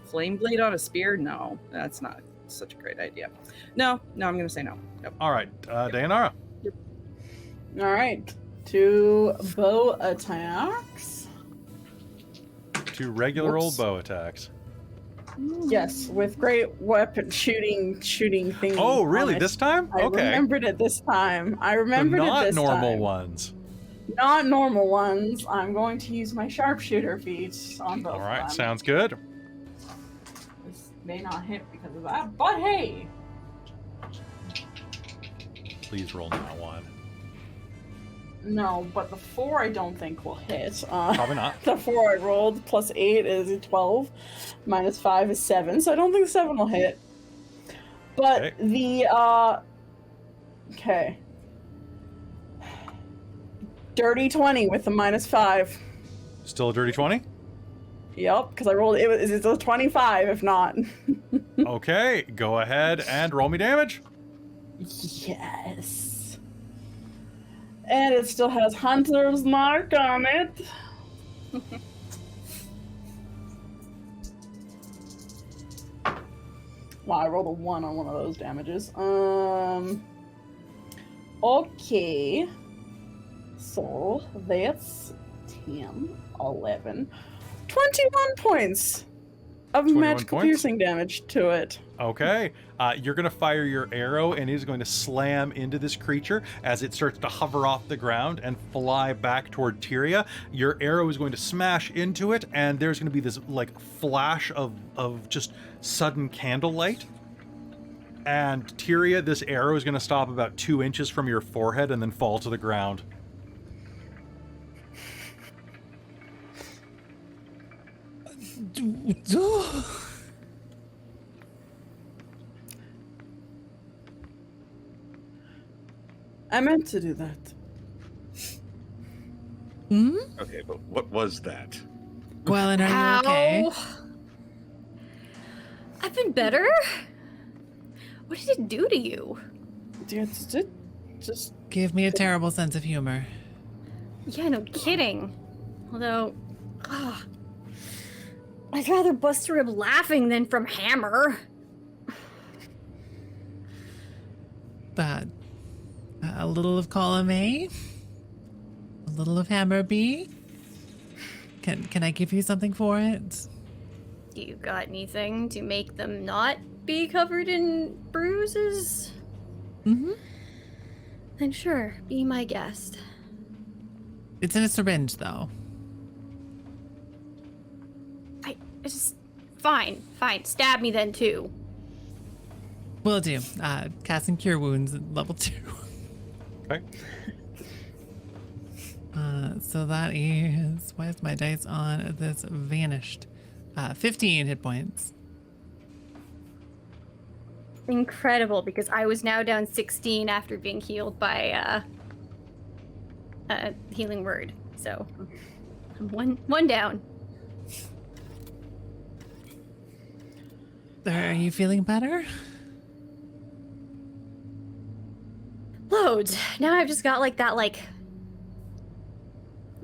flame blade on a spear, no, that's not such a great idea. No, I'm gonna say no. Nope. All right, Deianera. All right. 2 bow attacks. 2 regular old Whoops. bow attacks. Yes, with great weapon shooting things. Oh, on really? it. This time? I Okay. remembered it this time. I So remembered not it this normal time. ones. Not normal ones. I'm going to use my sharpshooter feat on both All of right, them. sounds good. This may not hit because of that, but hey! Please roll that one. No, but the 4 I don't think will hit. Probably not. The 4 I rolled plus 8 is 12, minus 5 is 7, so I don't think 7 will hit. But Okay. the, okay. Dirty 20 with the minus 5. Still a dirty 20? Yep, because I rolled, it's a 25 if not. Okay, go ahead and roll me damage. Yes. And it still has Hunter's Mark on it. Wow, I rolled a 1 on one of those damages. Okay. So that's 10, 11, 21 points of 21 magical points? piercing damage to it. Okay, you're going to fire your arrow and it is going to slam into this creature as it starts to hover off the ground and fly back toward Tyria. Your arrow is going to smash into it and there's going to be this like flash of just sudden candlelight. And Tyria, this arrow is going to stop about 2 inches from your forehead and then fall to the ground. I meant to do that. Hmm? Okay, but what was that? Gwylan, are you okay? I've been better. What did it do to you? Just Give me a terrible sense of humor. Yeah, no kidding. Although, I'd rather bust through him laughing than from hammer. But a little of column A, a little of hammer B. Can I give you something for it? You got anything to make them not be covered in bruises? Mm-hmm. Then sure, be my guest. It's in a syringe, though. It's just fine. Stab me then too. Will do. Casting Cure Wounds at level 2. Okay. So that is... Why is my dice on this vanished? 15 hit points. incredible because I was now down 16 after being healed by a healing word. So I'm one down. Are you feeling better? Loads. Now I've just got like that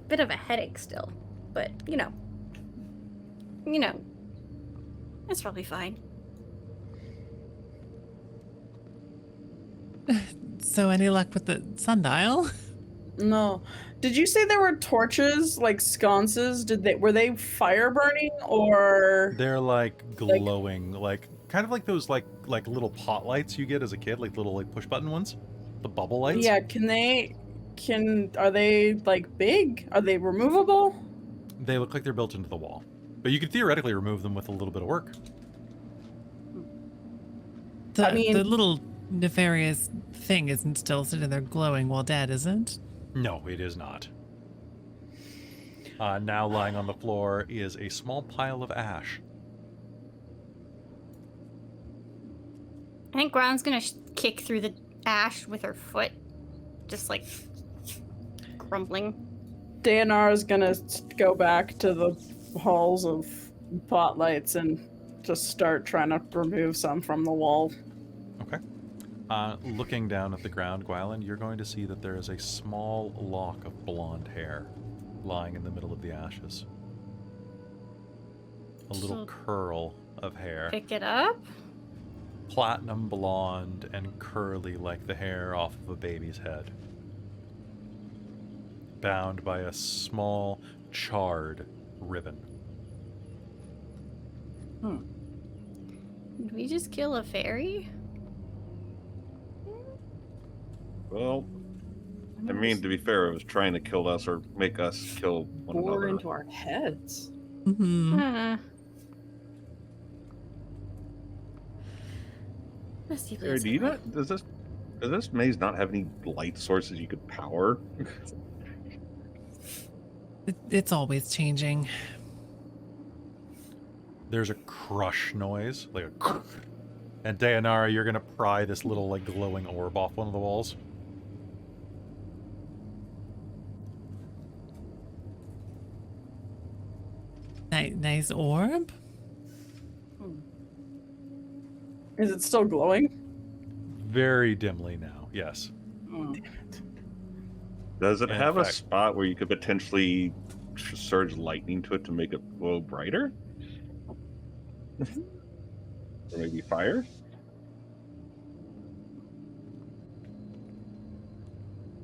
bit of a headache still, but you know, it's probably fine. So any luck with the sundial? No. Did you say there were torches, like sconces? Were they fire burning or? They're like glowing, like kind of like those like little pot lights you get as a kid, like little like push button ones, the bubble lights. Yeah. Are they like big? Are they removable? They look like they're built into the wall, but you could theoretically remove them with a little bit of work. The little nefarious thing isn't still sitting there glowing while dead, is it? No, it is not. Now lying on the floor is a small pile of ash. I think Gwylan's gonna kick through the ash with her foot, just like crumbling. Deianera's gonna go back to the halls of spotlights and just start trying to remove some from the wall. Okay. Looking down at the ground, Gwylan, you're going to see that there is a small lock of blonde hair lying in the middle of the ashes. A little curl of hair. Pick it up. Platinum blonde and curly like the hair off of a baby's head. Bound by a small, charred ribbon. Did we just kill a fairy? Well, I mean, to be fair, it was trying to kill us or make us kill one Bore another. into our heads. Mm-hmm. Sarah, do you not? Does this maze not have any light sources you could power? It's always changing. There's a crush noise, like a and Deianera, you're gonna pry this little like glowing orb off one of the walls. Nice orb. Is it still glowing? Very dimly now, yes. Does it In have a fact- spot where you could potentially surge lightning to it to make it glow brighter? Or maybe fire?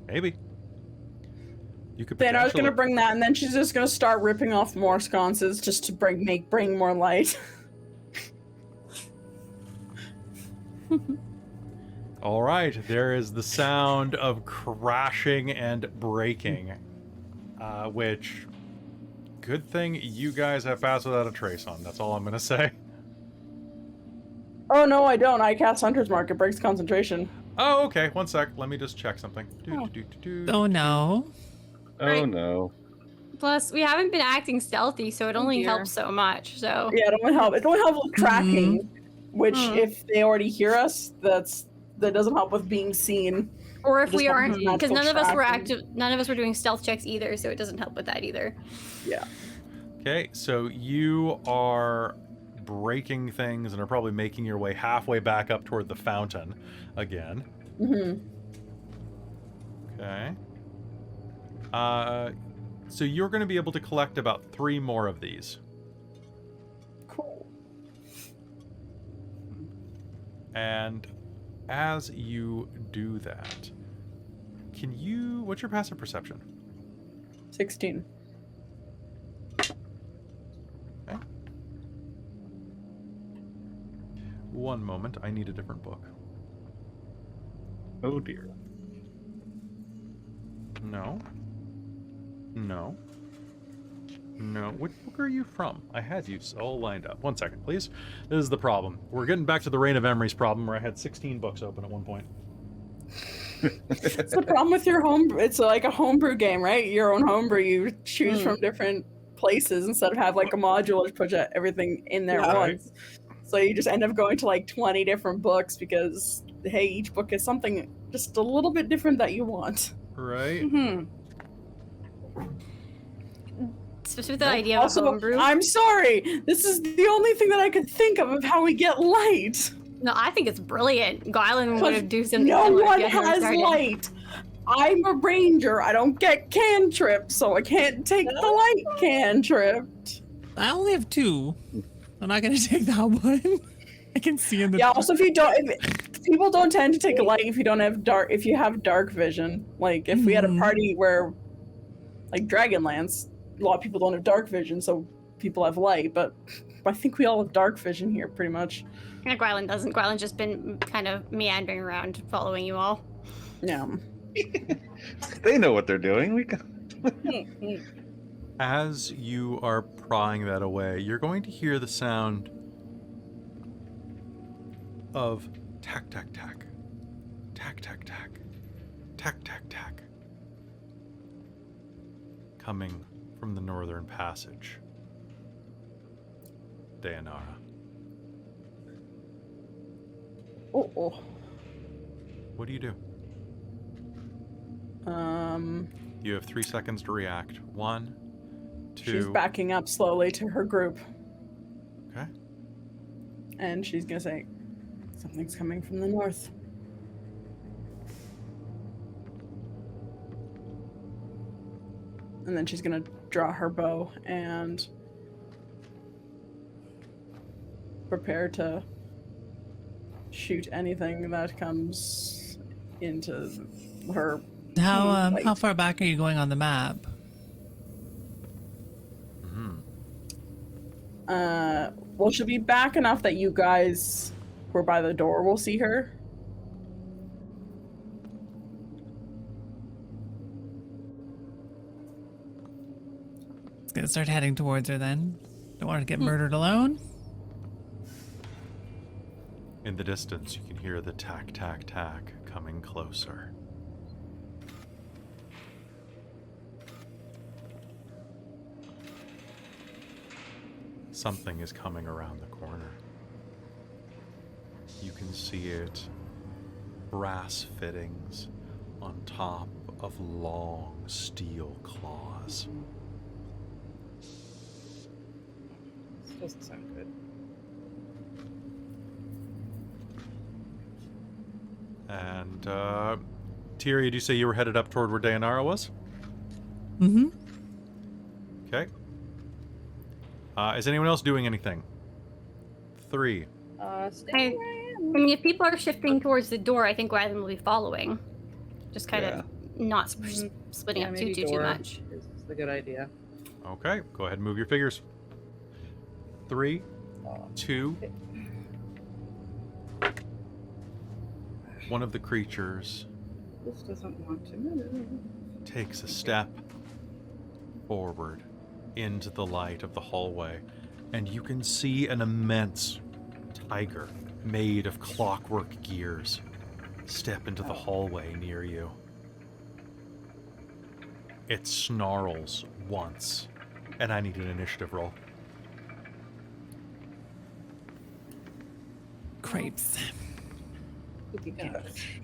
Maybe. You could Deianera's potentially... gonna bring that, and then she's just gonna start ripping off more sconces just to bring more light. All right, there is the sound of crashing and breaking, which, good thing you guys have passed without a trace on. That's all I'm going to say. Oh no, I don't. I cast Hunter's Mark. It breaks concentration. Oh, okay. One sec. Let me just check something. Oh no. Oh Right. no. Plus, we haven't been acting stealthy, so it only dear. helps so much. So Yeah, it don't help. It don't help with tracking, which if they already hear us, that doesn't help with being seen. or if Just we help aren't, with because natural none of us were tracking. active. None of us were doing stealth checks either, so it doesn't help with that either. Yeah. Okay, so you are breaking things and are probably making your way halfway back up toward the fountain again. Mm-hmm. Okay. So you're going to be able to collect about 3 more of these. Cool. And as you do that, what's your passive perception? 16. Okay. One moment, I need a different book. Oh dear. No. Which book are you from? I had you all lined up. One second, please. This is the problem. We're getting back to the Reign of Emery's problem where I had 16 books open at one point. It's the problem with your it's like a homebrew game, right? Your own homebrew, you choose from different places instead of have like a module which puts everything in there Yeah. once. So you just end up going to like 20 different books because, hey, each book is something just a little bit different that you want. Right? Hmm. Especially with the idea of a Also, homebrew. I'm sorry. This is the only thing that I could think of how we get light. No, I think it's brilliant. Gwylan would have do something No similar if one you hadn't has started. light. I'm a ranger. I don't get cantrips, so I can't take the light cantrip. I only have 2. I'm not gonna take that one. I can see in the Yeah. Also, if people don't tend to take a light if you don't have dark. If you have dark vision, like if we had a party where, like Dragonlance, a lot of people don't have dark vision, so people have light. But I think we all have dark vision here, pretty much. Yeah, Gwylan doesn't. Gwylan's just been kind of meandering around, following you all. Yeah. They know what they're doing. We can... As you are prying that away, you're going to hear the sound of tack, tack, tack, tack, tack, tack, tack, tack, tack, coming from the northern passage. Deianera. Oh. What do you do? You have 3 seconds to react. 1, 2. She's backing up slowly to her group. Okay. And she's gonna say, something's coming from the north. And then she's gonna draw her bow and prepare to shoot anything that comes into her. How far back are you going on the map? Well, she'll be back enough that you guys who are by the door will see her. It's gonna start heading towards her then. Don't want to get murdered alone. In the distance, you can hear the tack, tack, tack coming closer. Something is coming around the corner. You can see it. Brass fittings on top of long steel claws. This doesn't sound good. And, Tyria, did you say you were headed up toward where Deianera was? Mm-hmm. Okay. Is anyone else doing anything? 3. Stay where I am. I mean, if people are shifting towards the door, I think Gwylan will be following. Just kind of not splitting up maybe too door much. is a good idea. Okay, go ahead and move your figures. 3, 2. One of the creatures This doesn't want to move. takes a step forward into the light of the hallway, and you can see an immense tiger made of clockwork gears step into the hallway near you. It snarls once, and I need an initiative roll. Crepes. Gosh.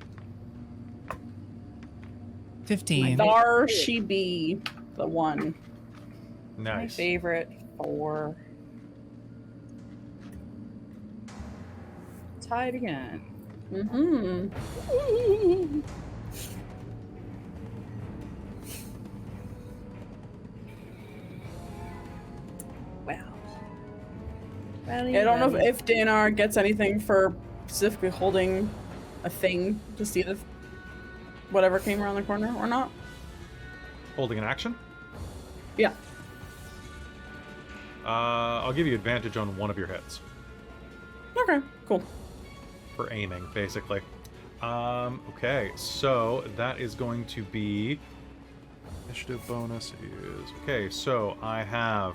15. There she be, the one. My Nice. favorite 4. Tied again. Mm-hmm. Wow. Yeah, I don't know if Deianera gets anything for specifically holding a thing to see the whatever came around the corner or not. Holding an action? Yeah. I'll give you advantage on one of your hits. Okay, cool. For aiming, basically. Okay, so that is going to be... Initiative bonus is... Okay, so I have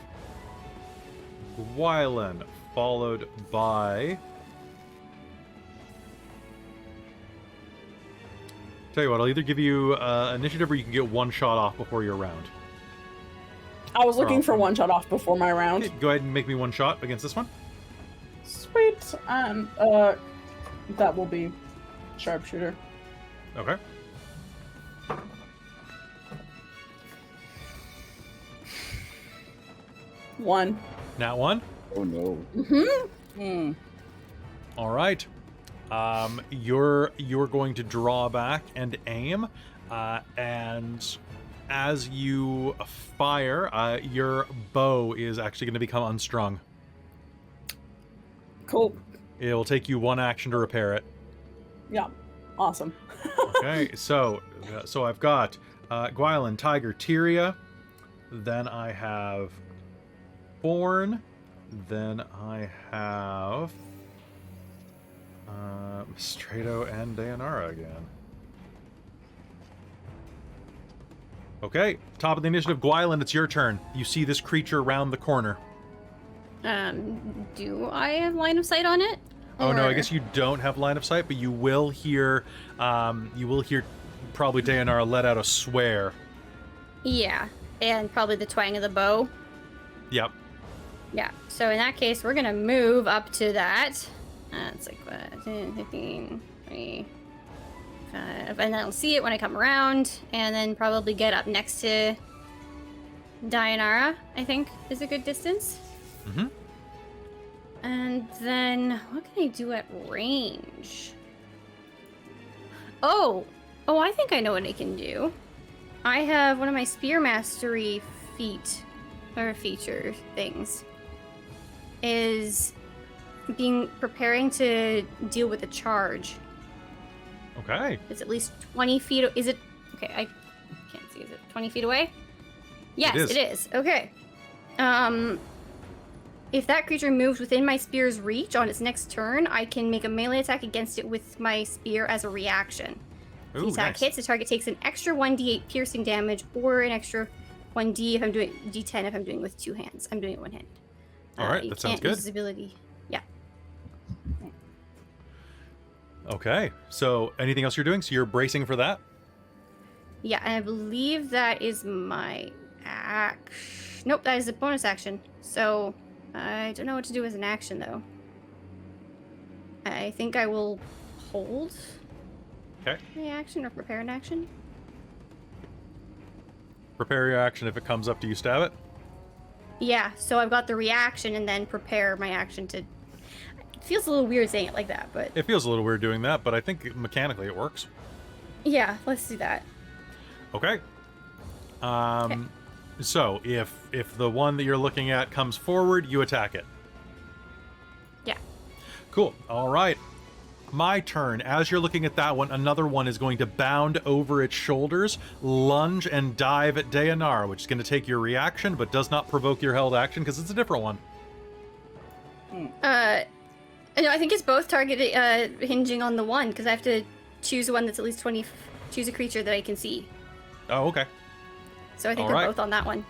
Gwylan, followed by... Tell you what, I'll either give you initiative or you can get one shot off before your round. I was looking for From- one shot off before my round. Okay, go ahead and make me one shot against this one. Sweet. And that will be sharpshooter. Okay. One. Nat 1. Oh no. All right. You're going to draw back and aim, and as you fire, your bow is actually going to become unstrung. Cool. It will take you 1 action to repair it. Yeah. Awesome. Okay, so I've got Gwylan, Tiger, Tyria. Then I have Forn. Then I have Mystredo and Deianera again. Okay, top of the initiative, Gwylan, it's your turn. You see this creature round the corner. Do I have line of sight on it? Oh no, I Or- guess you don't have line of sight, but you will hear probably Deianera let out a swear. Yeah, and probably the twang of the bow. Yep. Yeah, so in that case, we're gonna move up to that. It's like 10, 15, 20, and then I'll see it when I come around, and then probably get up next to Deianera, I think, is a good distance. Mm-hmm. And then, what can I do at range? Oh, I think I know what I can do. I have one of my Spear Mastery feature things. Is preparing to deal with a charge. Okay. It's at least 20 feet. Is it? Okay, I can't see. Is it 20 feet away? Yes, is. it is. Okay. If that creature moves within my spear's reach on its next turn, I can make a melee attack against it with my spear as a reaction. If the Ooh, attack nice. hits, the target takes an extra 1d8 piercing damage, or an extra 1d if I'm doing d10 if I'm doing it with 2 hands. I'm doing it one hand. All right, You that sounds can't good. use this ability. Yeah. Okay. So, anything else you're doing? So you're bracing for that? Yeah, and I believe that is my action. Nope, that is a bonus action. So, I don't know what to do as an action, though. I think I will hold Okay. my action or prepare an action. Prepare your action if it comes up to you, stab it. Yeah, so I've got the reaction and then prepare my action to... It feels a little weird saying it like that, but... It feels a little weird doing that, but I think mechanically it works. Yeah, let's do that. Okay. So if the one that you're looking at comes forward, you attack it. Yeah. Cool. All right. My turn. As you're looking at that one, another one is going to bound over its shoulders, lunge, and dive at Deianera, which is going to take your reaction, but does not provoke your held action because it's a different one. No, I think it's both targeted, hinging on the one, because I have to choose one that's at least 20... Choose a creature that I can see. Oh, okay. So I think All they're right. both on that one.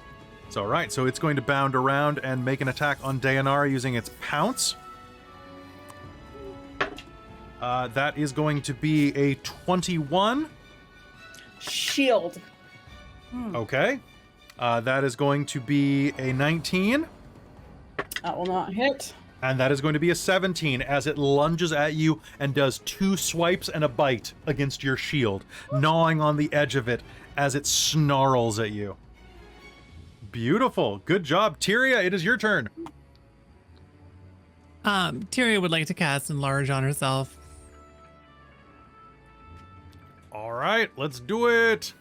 It's all right. So it's going to bound around and make an attack on Deianera using its pounce. That is going to be a 21. Shield. Okay. That is going to be a 19. That will not hit. And that is going to be a 17 as it lunges at you and does 2 swipes and a bite against your shield, gnawing on the edge of it as it snarls at you. Beautiful. Good job. Tyria, it is your turn. Tyria would like to cast Enlarge on herself. All right, let's do it.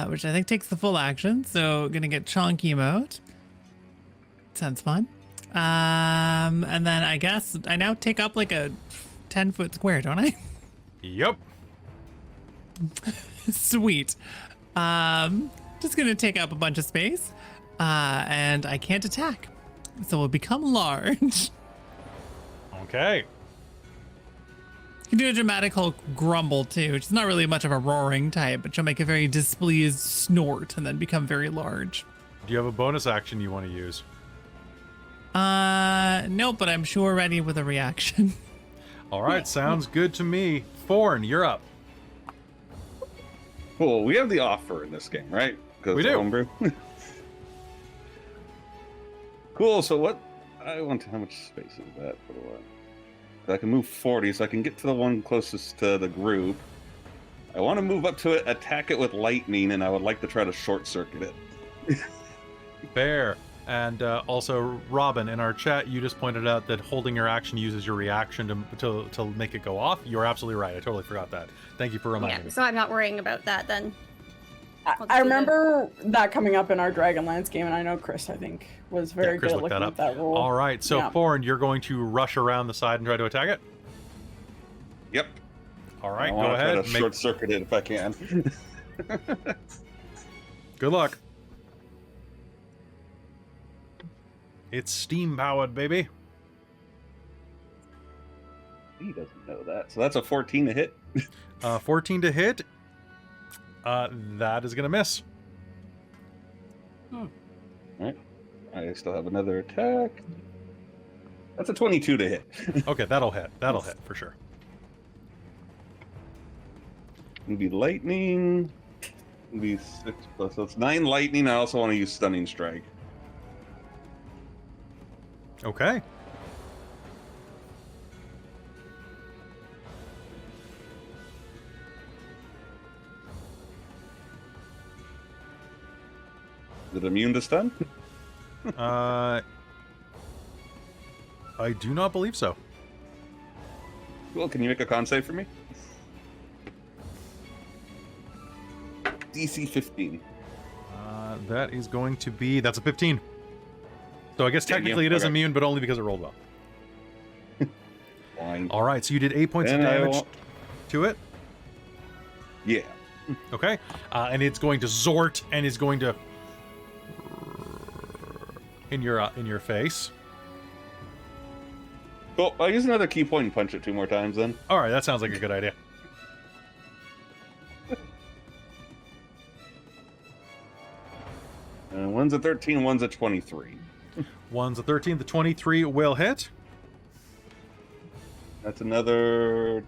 Which I think takes the full action. So gonna get chonky mode. Sounds fun. And then I guess I now take up like a 10-foot square, don't I? Yep. Sweet. Just gonna take up a bunch of space. And I can't attack. So it'll become large. Okay. You can do a dramatic Hulk grumble too, which is not really much of a roaring type, but she'll make a very displeased snort and then become very large. Do you have a bonus action you want to use? Nope, but I'm sure ready with a reaction. All right, sounds good to me. Forn, you're up. Cool. We have the offer in this game, right? 'Cause We it's do. Homebrew. Cool. So what I want to, how much space is that for the one? I can move 40, so I can get to the one closest to the group. I want to move up to it, attack it with lightning, and I would like to try to short circuit it. Fair. And also, Robin, in our chat, you just pointed out that holding your action uses your reaction to make it go off. You're absolutely right. I totally forgot that. Thank you for reminding me. So I'm not worrying about that then. I remember that coming up in our Dragonlance game, and I know Chris, I think, was very Chris good at looked looking that at that rule. All right, so Forn, you're going to rush around the side and try to attack it? Yep. All right, I go want to ahead. try to short circuit it if I can. Good luck. It's steam powered, baby. He doesn't know that. So that's a 14 to hit. 14 to hit. That is going to miss. All right. I still have another attack. That's a 22 to hit. Okay, that'll hit. That'll hit for sure. It'll be lightning. It'll be 6 plus. So it's 9 lightning. I also want to use stunning strike. Okay. Is it immune to stun? I do not believe so. Cool. Can you make a con save for me? DC 15. That is going to be... That's a 15. So I guess technically it is okay. immune, but only because it rolled well. Fine. All right, so you did 8 points of damage to it. Yeah. Okay. And it's going to Zort and is going to... in your face. Well, I'll use another key point and punch it 2 more times then. All right, that sounds like a good idea. One's a 13, one's a 23. One's a 13, the 23 will hit. That's another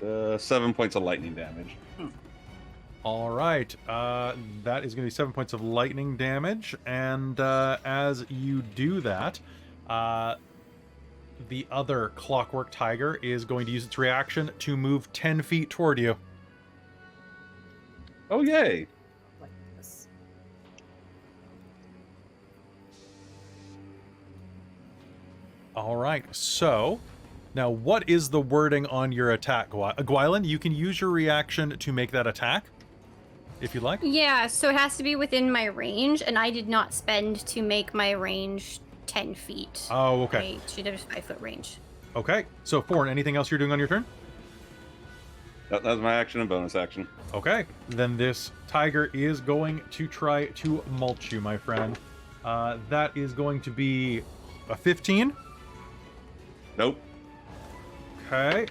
7 points of lightning damage. All right, that is going to be 7 points of lightning damage, and as you do that, the other Clockwork Tiger is going to use its reaction to move 10 feet toward you. Oh, yay! Like this. All right, so now what is the wording on your attack, Gwylan? You can use your reaction to make that attack, if you'd like. Yeah, so it has to be within my range, and I did not spend to make my range 10 feet. Oh, okay. I should have 5 foot range. Okay, so Forn, anything else you're doing on your turn? That was my action and bonus action. Okay, then this tiger is going to try to mulch you, my friend. That is going to be a 15. Nope. Okay.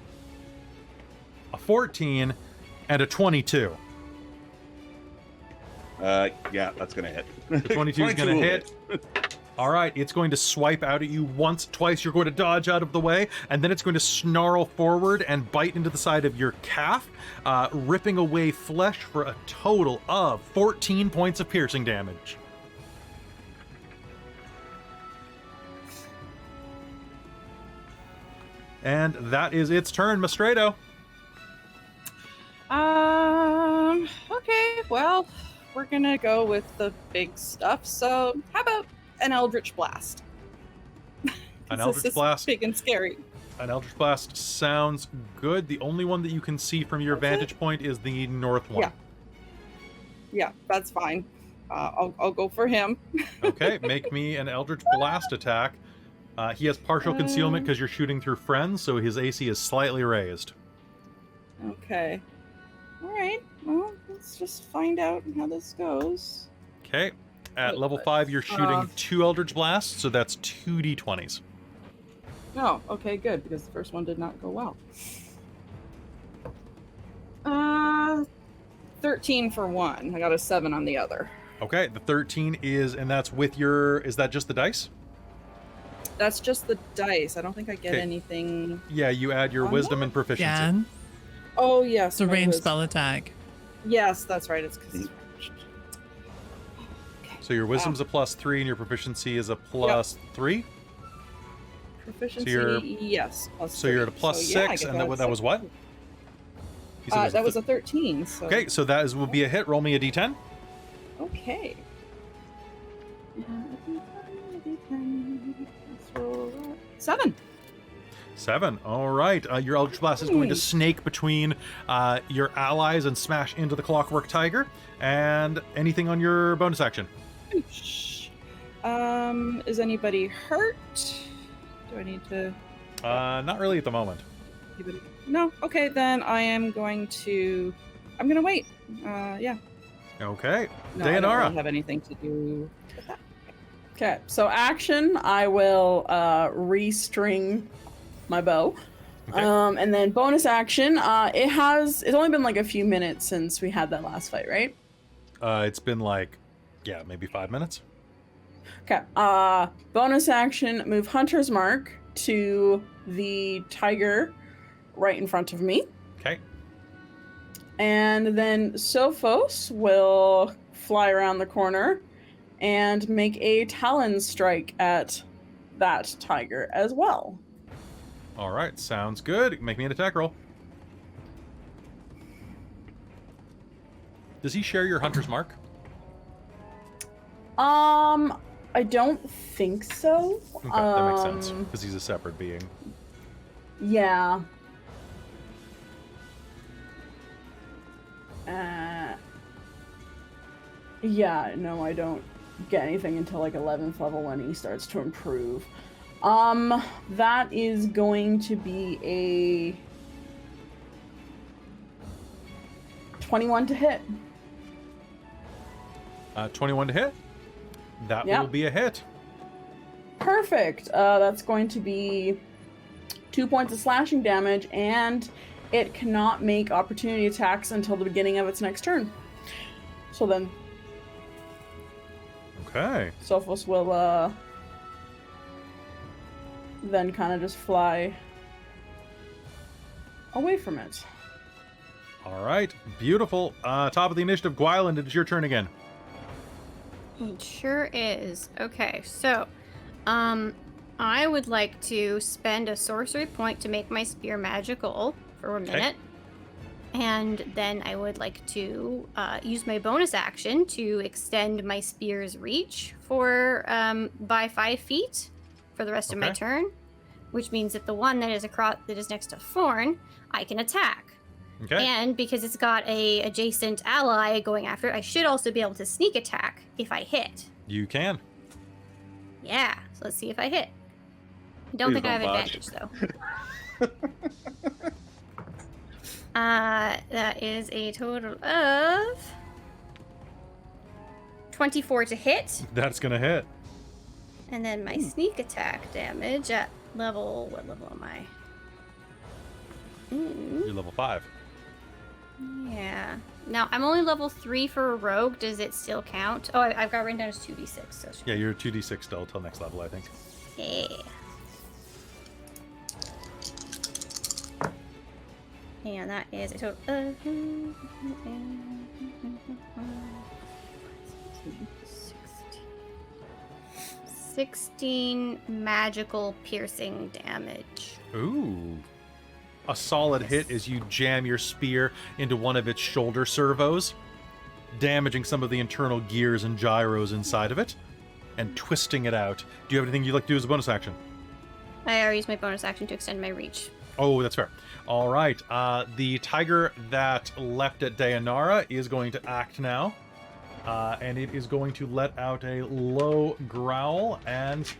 A 14 and a 22. Yeah, that's gonna hit. The 22 is going to hit. All right, it's going to swipe out at you once, twice. You're going to dodge out of the way, and then it's going to snarl forward and bite into the side of your calf, ripping away flesh for a total of 14 points of piercing damage. And that is its turn, Mystredo. Okay, well, we're gonna go with the big stuff. So, how about an Eldritch Blast? An This Eldritch is Blast. big and scary. An Eldritch Blast sounds good. The only one that you can see from your That's it? vantage point is the north one. Yeah. Yeah, that's fine. I'll go for him. Okay, make me an Eldritch Blast attack. He has partial concealment because you're shooting through friends, so his AC is slightly raised. Okay. All right. Well, let's just find out how this goes. Okay, at level 5, you're shooting 2 Eldritch Blasts, so that's 2 d20s. Oh, okay, good, because the first one did not go well. 13 for one. I got a 7 on the other. Okay, the 13 is, and that's with your, is that just the dice? That's just the dice. I don't think I get Okay. anything. Yeah, you add your On wisdom that? and proficiency. Yeah, Oh, yes. it's a my ranged wisdom. spell attack. Yes, that's right. It's because. So your wisdom's a +3 and your proficiency is a +3? proficiency. you're- Yes. So you're at a plus yeah, I 6, get and that was what? You said that was a 13. So. Okay, so that will be a hit. Roll me a d10. Okay. Let's roll that. 7. 7. All right. Your Eldritch Blast is going to snake between your allies and smash into the Clockwork Tiger. And anything on your bonus action? Is anybody hurt? Do I need to? Not really at the moment. No. Okay, then I'm gonna wait. Yeah. Okay. No, I don't Deianera. really have anything to do with that. Okay, so action, I will restring my bow. Okay. And then bonus action, it's only been like a few minutes since we had that last fight, right? It's been like, yeah, maybe 5 minutes. Okay. Bonus action, move Hunter's Mark to the tiger right in front of me. Okay. And then Sophos will fly around the corner and make a talon strike at that tiger as well. All right. Sounds good. Make me an attack roll. Does he share your Hunter's Mark? I don't think so. Okay, that makes sense, because he's a separate being. Yeah. Yeah, no, I don't get anything until like 11th level when he starts to improve. That is going to be a 21 to hit. 21 to hit. That Yeah. will be a hit. Perfect. That's going to be 2 points of slashing damage, and it cannot make opportunity attacks until the beginning of its next turn. So then Okay. Sophos will then kind of just fly away from it. All right. Beautiful. Top of the initiative, Gwylan, it is your turn again. It sure is. Okay, so, I would like to spend a sorcery point to make my spear magical for a minute. And then I would like to use my bonus action to extend my spear's reach for by 5 feet for the rest of my Okay. turn, which means that the one that is next to Forn, I can attack. Okay. And because it's got a adjacent ally going after it, I should also be able to sneak attack if I hit. You can. Yeah, so let's see if I hit. I don't Please think I have don't botch. advantage though. That is a total of 24 to hit, That's going to hit. and then my sneak attack damage at what level am I? You're level 5. Yeah. Now, I'm only level 3 for a rogue. Does it still count? Oh, I've got written down as 2d6. So Yeah, you're 2d6 still till next level, I think. yeah. And that is a total of 16 magical piercing damage. Ooh. A solid hit as you jam your spear into one of its shoulder servos, damaging some of the internal gears and gyros inside of it, and twisting it out. Do you have anything you'd like to do as a bonus action? I already used my bonus action to extend my reach. Oh, that's fair. All right. The tiger that leapt at Deianera is going to act now. And it is going to let out a low growl and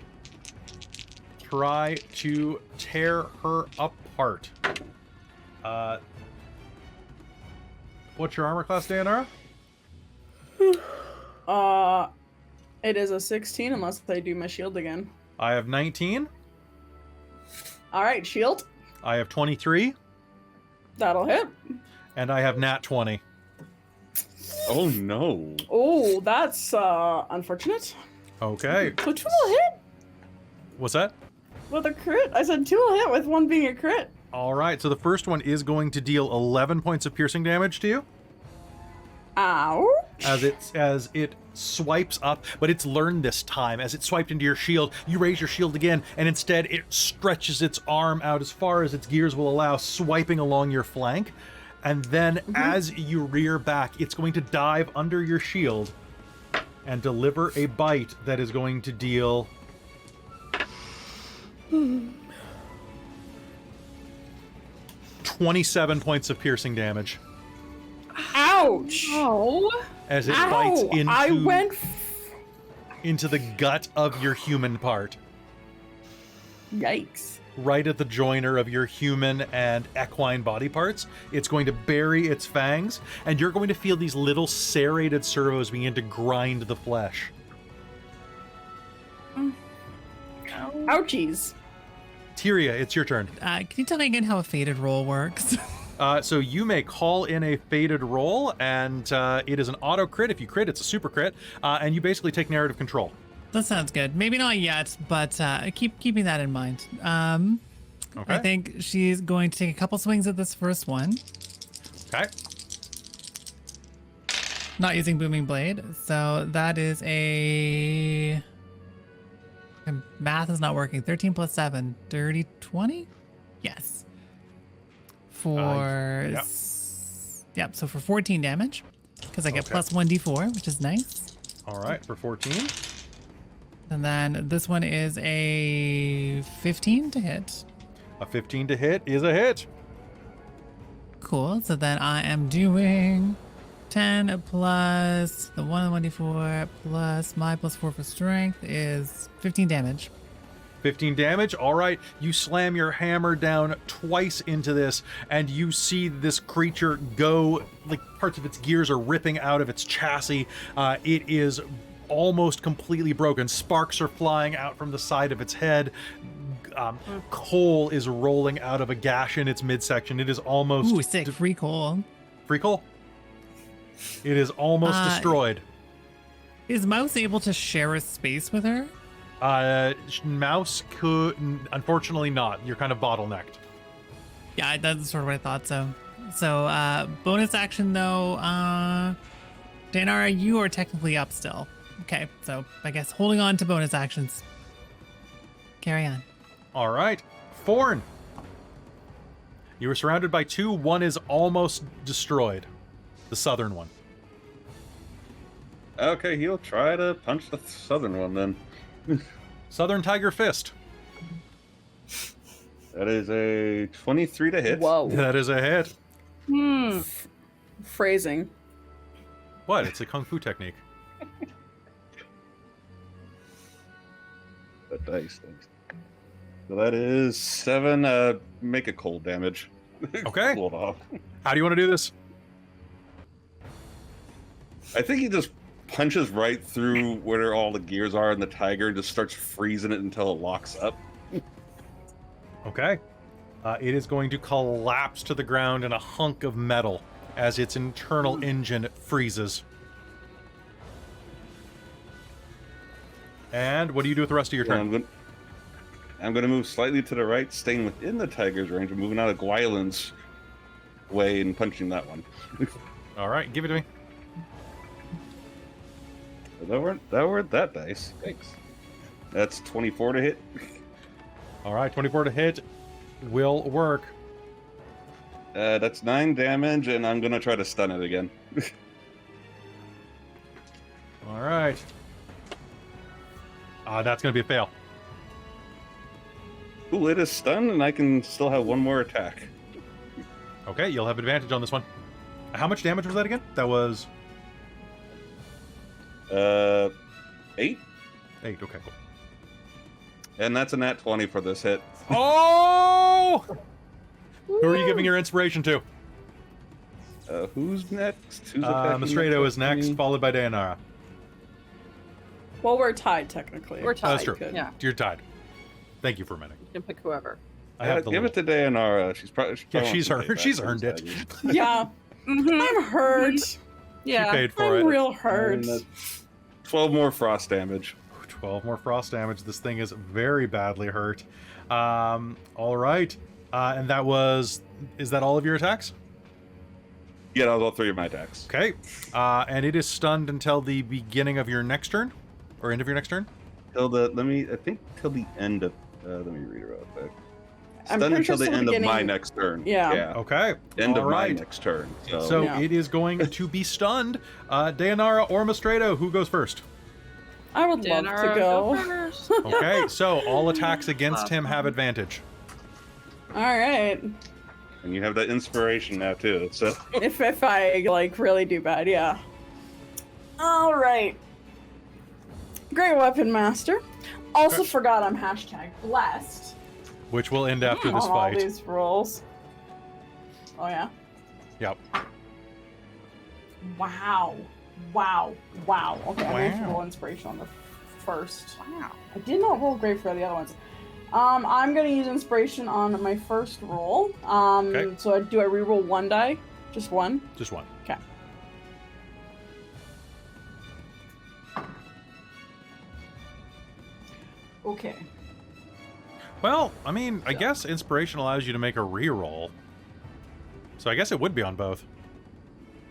try to tear her apart. What's your armor class, Deianera? It is a 16 unless I do my shield again. I have 19. All right, shield. I have 23. That'll hit. And I have nat 20. Oh no. Oh, that's unfortunate. Okay. So 2 will hit What's that? with a crit. I said 2 will hit with 1 being a crit. All right. So the first one is going to deal 11 points of piercing damage to you. Ouch. as it swipes up, but it's learned this time. As it swiped into your shield, you raise your shield again, and instead it stretches its arm out as far as its gears will allow, swiping along your flank. And then as you rear back, it's going to dive under your shield and deliver a bite that is going to deal 27 points of piercing damage. Ouch! Oh. As it Ow! bites I went. into the gut of your human part, Yikes! right at the joiner of your human and equine body parts. It's going to bury its fangs, and you're going to feel these little serrated servos begin to grind the flesh. Ouchies! Tyria, it's your turn. Can you tell me again how a fated roll works? So you may call in a fated roll, and it is an auto crit. If you crit, it's a super crit, and you basically take narrative control. That sounds good. Maybe not yet, but keeping that in mind. Okay. I think she's going to take a couple swings at this first one. Okay. Not using Booming Blade. So that is a... My math is not working. 13 plus 7. 30, 20? Yes. For... Yep. Yep, so for 14 damage. Because I get Okay. plus 1d4, which is nice. All right, for 14. And then this one is a 15 to hit. A 15 to hit is a hit. Cool. So then I am doing 10 plus the 1d4 plus my plus 4 for strength is 15 damage. 15 damage. All right. You slam your hammer down twice into this, and you see this creature go, like parts of its gears are ripping out of its chassis. It is almost completely broken. Sparks are flying out from the side of its head. Coal is rolling out of a gash in its midsection. It is almost... Ooh, sick. Free coal. Free coal? It is almost destroyed. Is Mouse able to share a space with her? Mouse could... Unfortunately not. You're kind of bottlenecked. Yeah, that's sort of what I thought so. So, bonus action though, Deianera, you are technically up still. Okay, so I guess holding on to bonus actions. Carry on. All right. Forn. You were surrounded by two. One is almost destroyed. The southern one. Okay, he'll try to punch the southern one then. Southern Tiger Fist. That is a 23 to hit. Whoa! That is a hit. Phrasing. What? It's a kung fu technique. That dice. So that is 7. Make a cold damage. Okay. Cool it off. How do you want to do this? I think he just punches right through where all the gears are, and the tiger and just starts freezing it until it locks up. Okay. It is going to collapse to the ground in a hunk of metal as its internal engine freezes. And what do you do with the rest of your turn? I'm going to move slightly to the right, staying within the tiger's range, and moving out of Gwylan's way and punching that one. All right, give it to me. That weren't that dice. Thanks. That's 24 to hit. All right, 24 to hit will work. That's 9 damage, and I'm going to try to stun it again. All right. That's going to be a fail. Ooh, it is stunned, and I can still have one more attack. Okay, you'll have advantage on this one. How much damage was that again? That was... 8? 8, okay, cool. And that's a nat 20 for this hit. Oh! Who are you giving your inspiration to? Who's next? Who's attacking Mystredo is next, me? followed by Deianera. Well, we're tied technically. We're tied. That's true. Yeah, You're tied. Thank you for a minute. you can pick whoever. I have the Give it little- to Deianera. She's probably she's earned it. Yeah, I'm hurt. She Yeah. paid for I'm it. real hurt. 12 more frost damage. 12 more frost damage. This thing is very badly hurt. All right. And that was... Is that all of your attacks? Yeah, that was all 3 of my attacks. Okay. And it is stunned until the beginning of your next turn? Or end of your next turn? Till till the end of, let me read it real quick. I'm Stunned pretty sure until the it's the end of my beginning- next turn. Yeah. Okay. End of All my right. next turn. So Yeah. it is going to be stunned. Deianera or Mystredo, who goes first? I would love to go. first. Okay, so all attacks against him have advantage. All right. And you have that inspiration now too. So If I like really do bad, yeah. All right. Great weapon master. Also Okay. forgot I'm #blessed Which will end after this on all fight. these rolls. Oh yeah. Yep. Wow. Wow. Wow. Okay, I'm going to Wow. roll inspiration on the first. Wow. I did not roll great for the other ones. I'm going to use inspiration on my first roll. Okay. So do I reroll one die? Just one? Just one. Okay. Okay. Well, I mean, I guess inspiration allows you to make a reroll. So I guess it would be on both.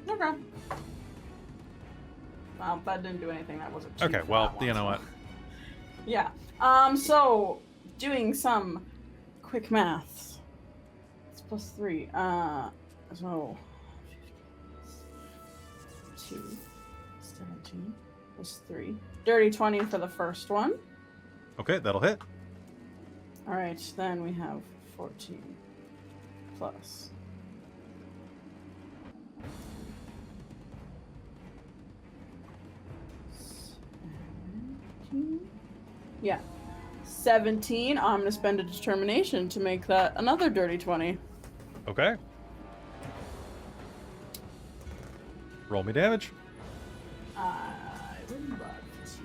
Okay. Well, that didn't do anything. That wasn't. cheap Okay, for well, that one, you know so- what? Yeah. So doing some quick maths. It's +3. So 2, 17 +3. Dirty 20 for the first one. Okay, that'll hit. All right, then we have 14 plus. Yeah. 17. I'm gonna spend a determination to make that another dirty 20. Okay. Roll me damage. I would love to.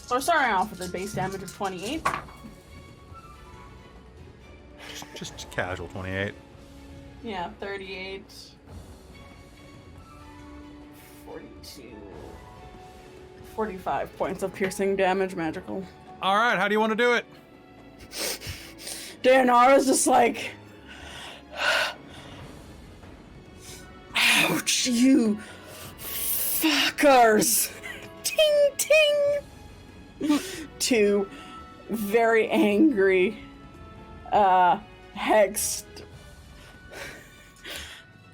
So we're starting off with a base damage of 28. Just casual 28. Yeah, 38. 42. 45 points of piercing damage, magical. All right, how do you want to do it? Deianera's just like, ouch, you fuckers. Ting, ting. Two very angry, hexed.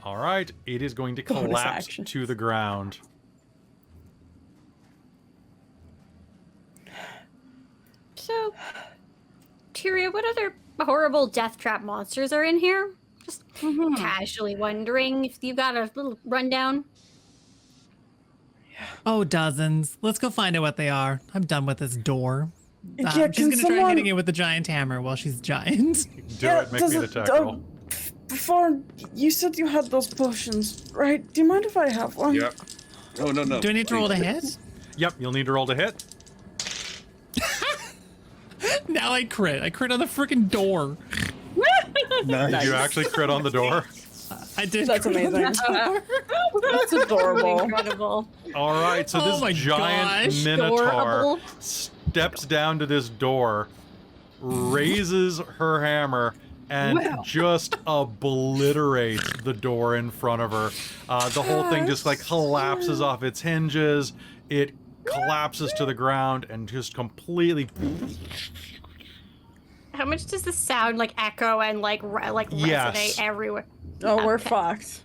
All right, it is going to Bonus collapse action. to the ground. So, Tyria, what other horrible death trap monsters are in here? Just casually wondering if you got a little rundown. Oh, dozens. Let's go find out what they are. I'm done with this door. Yeah, She's can gonna try someone- hitting it with the giant hammer while she's giant. Do it, make me the attack roll. Before, you said you had those potions, right? Do you mind if I have one? Yep. No. Do I need to roll to hit? Yep, you'll need to roll to hit. Now I crit. I crit on the freaking door. Did you actually crit on the door? I did. That's crit on the amazing. door. That's adorable. Incredible. All right, so Oh my this giant gosh, minotaur adorable. steps down to this door, raises her hammer, and just obliterates the door in front of her. The whole thing just like collapses off its hinges. It collapses to the ground and just completely. How much does this sound like echo and like Yes. resonate everywhere? Oh, we're Okay. fucked.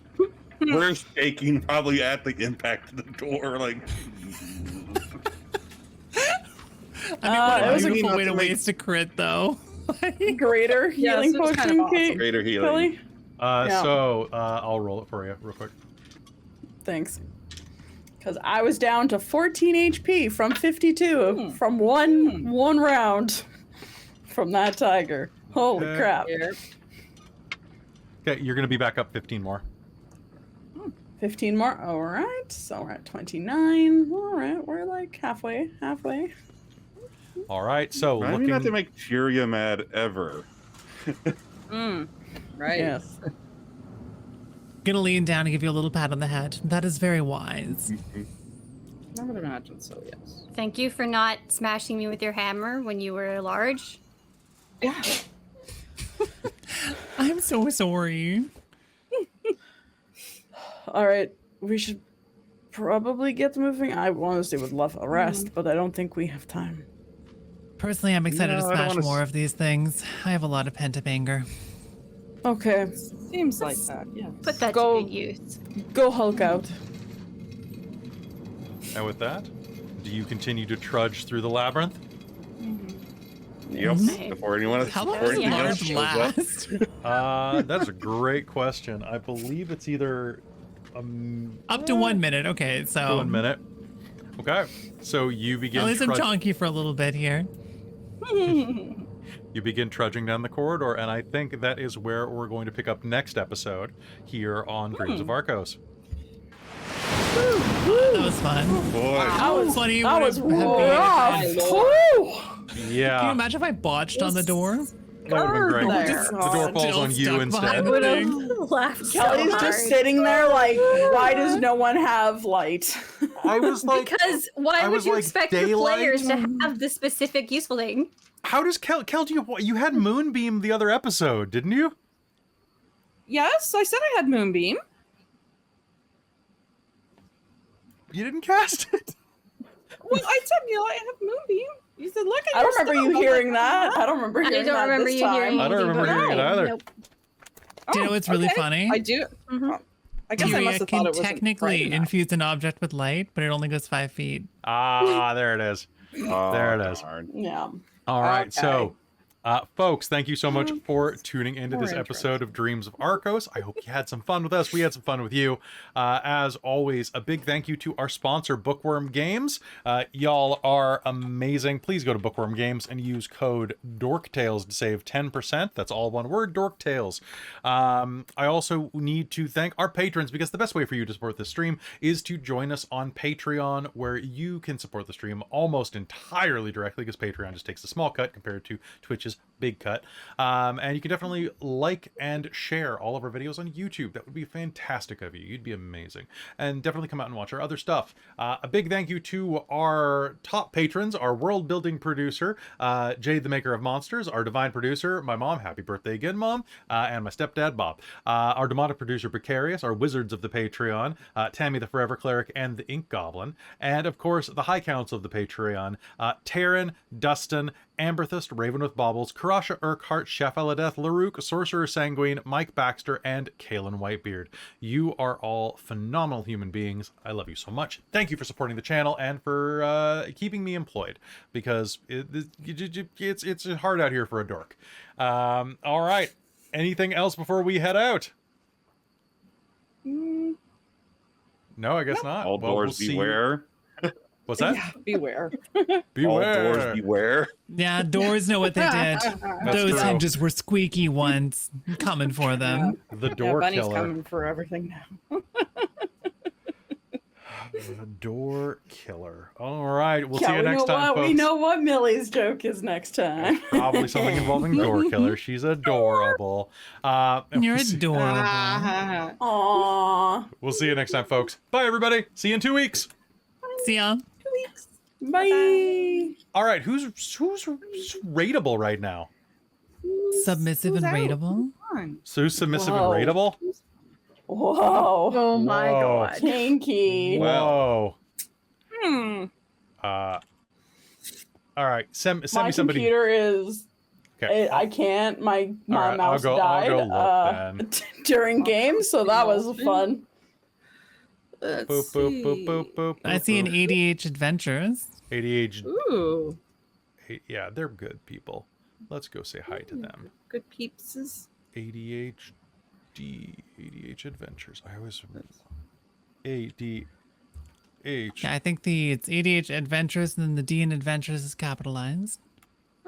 We're shaking probably at the impact of the door. Like, I mean, what it a was a beautiful way to compliment. waste a crit, though. Greater Yes, healing it was potion, kind of awesome. Kate? greater healing. Kelly? Yeah. So I'll roll it for you real quick. Thanks. Because I was down to 14 HP from 52 from one round from that tiger. Holy Okay. crap. Okay, you're gonna be back up 15 more. 15 more. All right. So we're at 29. All right. We're like halfway. All right, so I mean, not to make Tyria mad ever. Right. Yes. Gonna lean down and give you a little pat on the head. That is very wise. I would imagine so, yes. Thank you for not smashing me with your hammer when you were large. Yeah. I'm so sorry. All right, we should probably get moving. I honestly would love a rest, but I don't think we have time. Personally, I'm excited No, to I don't smash wanna more of these things. I have a lot of pent-up anger. Okay, Seems like that, yeah. Put that Go. to good use. go Hulk out. And with that, do you continue to trudge through the labyrinth? Yep. Mhm. Before anyone, How long before does anything else large shows up. last? That's a great question. I believe it's either Up to 1 minute. Okay, so 1 minute. Okay, so you begin. at least I'm trudge- chonky for a little bit here. You begin trudging down the corridor, and I think that is where we're going to pick up next episode here on Dreams of Arkos. That was fun. Boy, That was funny. That would was it have been? rough. Whew. Can you Yeah, imagine if I botched on the door? that would have been great. There. The door falls Still on you stuck instead. behind I would have thing. laughed so Kelly's hard. just sitting there like, why does no one have light? I was like, Because why I would was you like, expect your daylight? players to have the specific useful thing? how does Kelle do you had Moonbeam the other episode, didn't you? Yes, I said I had Moonbeam. You didn't cast it. Well, I said, I have Moonbeam. You said, look at I your don't remember stuff. you I'm like, hearing that. I don't remember I hearing don't that remember this you time. hearing I don't anything remember but hearing it mine. either. Nope. Do you know what's really okay. funny? I do. Mhm. I guess I must Tyria have thought can it was technically infuse an object with light, but it only goes 5 feet. Ah, there it is. oh, There it is. darn. Yeah. All right, so Okay. folks, thank you so much for tuning into More this episode of Dreams of Arkos. I hope you had some fun with us. We had some fun with you. As always, a big thank you to our sponsor, Bookwyrm Games. Y'all are amazing. Please go to Bookwyrm Games and use code DorkTales to save 10%. That's all one word, DorkTales. I also need to thank our patrons, because the best way for you to support this stream is to join us on Patreon, where you can support the stream almost entirely directly, because Patreon just takes a small cut compared to Twitch's big cut. And you can definitely like and share all of our videos on YouTube. That would be fantastic of you. You'd be amazing. And definitely come out and watch our other stuff. A big thank you to our top patrons, our world building producer, Jade the Maker of Monsters, our divine producer, my mom, happy birthday again, Mom, and my stepdad, Bob. Our demonic producer, Precarious, our wizards of the Patreon, Tammy the Forever Cleric, and the Ink Goblin. And of course, the High Council of the Patreon, Taryn, Dustin, Amberthist, Raven with Baubles, Karasha Urquhart, Chef Eladeth, Larouk, Sorcerer Sanguine, Mike Baxter, and Kalen Whitebeard. You are all phenomenal human beings. I love you so much. Thank you for supporting the channel and for keeping me employed, because it's hard out here for a dork. All right. Anything else before we head out? No, I guess not. All Well, doors we'll see- beware. What's that? Yeah, beware. Beware. All doors beware. Yeah, doors know what they did. Those true. hinges were squeaky once. Coming for them. The Yeah, door Bunny's killer. coming for everything now. The door killer. All right. We'll see Yeah, you we next know time, what folks. we know what Millie's joke is next time. Probably something involving door killer. She's adorable. And You're we'll see- adorable. Aww. We'll see you next time, folks. Bye, everybody. See you in 2 weeks. See ya. Bye. All right. Who's rateable right now? Submissive and Who's out? rateable. So who's submissive Whoa. and rateable? Whoa. Oh my Whoa. god. Kinky. Whoa. Hmm. All right. Send My me somebody. computer is. Okay. I can't. My right, I'll mouse go died look then. during games, so that was fun. Let's Boop, boop, boop, boop, boop, I see an boop. ADH Adventures. ADHD. Ooh, Yeah, they're good people. Let's go say hi to them. good peepses. ADH Adventures. I always ADH. Yeah, I think it's ADH Adventures and then the D in Adventures is capitalized.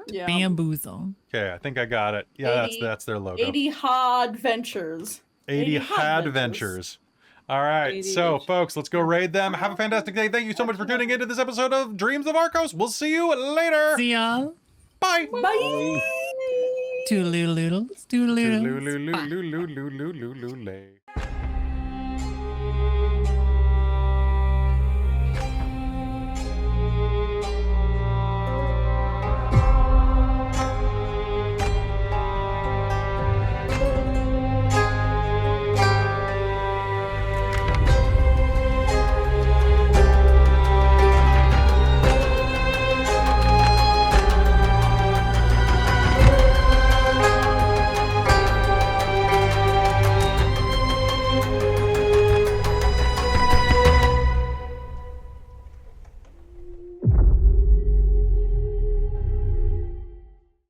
Yeah. Bamboozle. Okay, I think I got it. Yeah, 80 that's their logo. 80 Hard Ventures. 80 Hard Had Ventures. Ventures. All right, so folks, let's go raid them. Have a fantastic day. Thank you so much for tuning into this episode of Dreams of Arkos. We'll see you later. See ya. Bye. Bye. Toodaloo-loodles. Toodaloo-loodles. Loo, loo, loo, loo, loo, loo, loo, loo, loo, lay.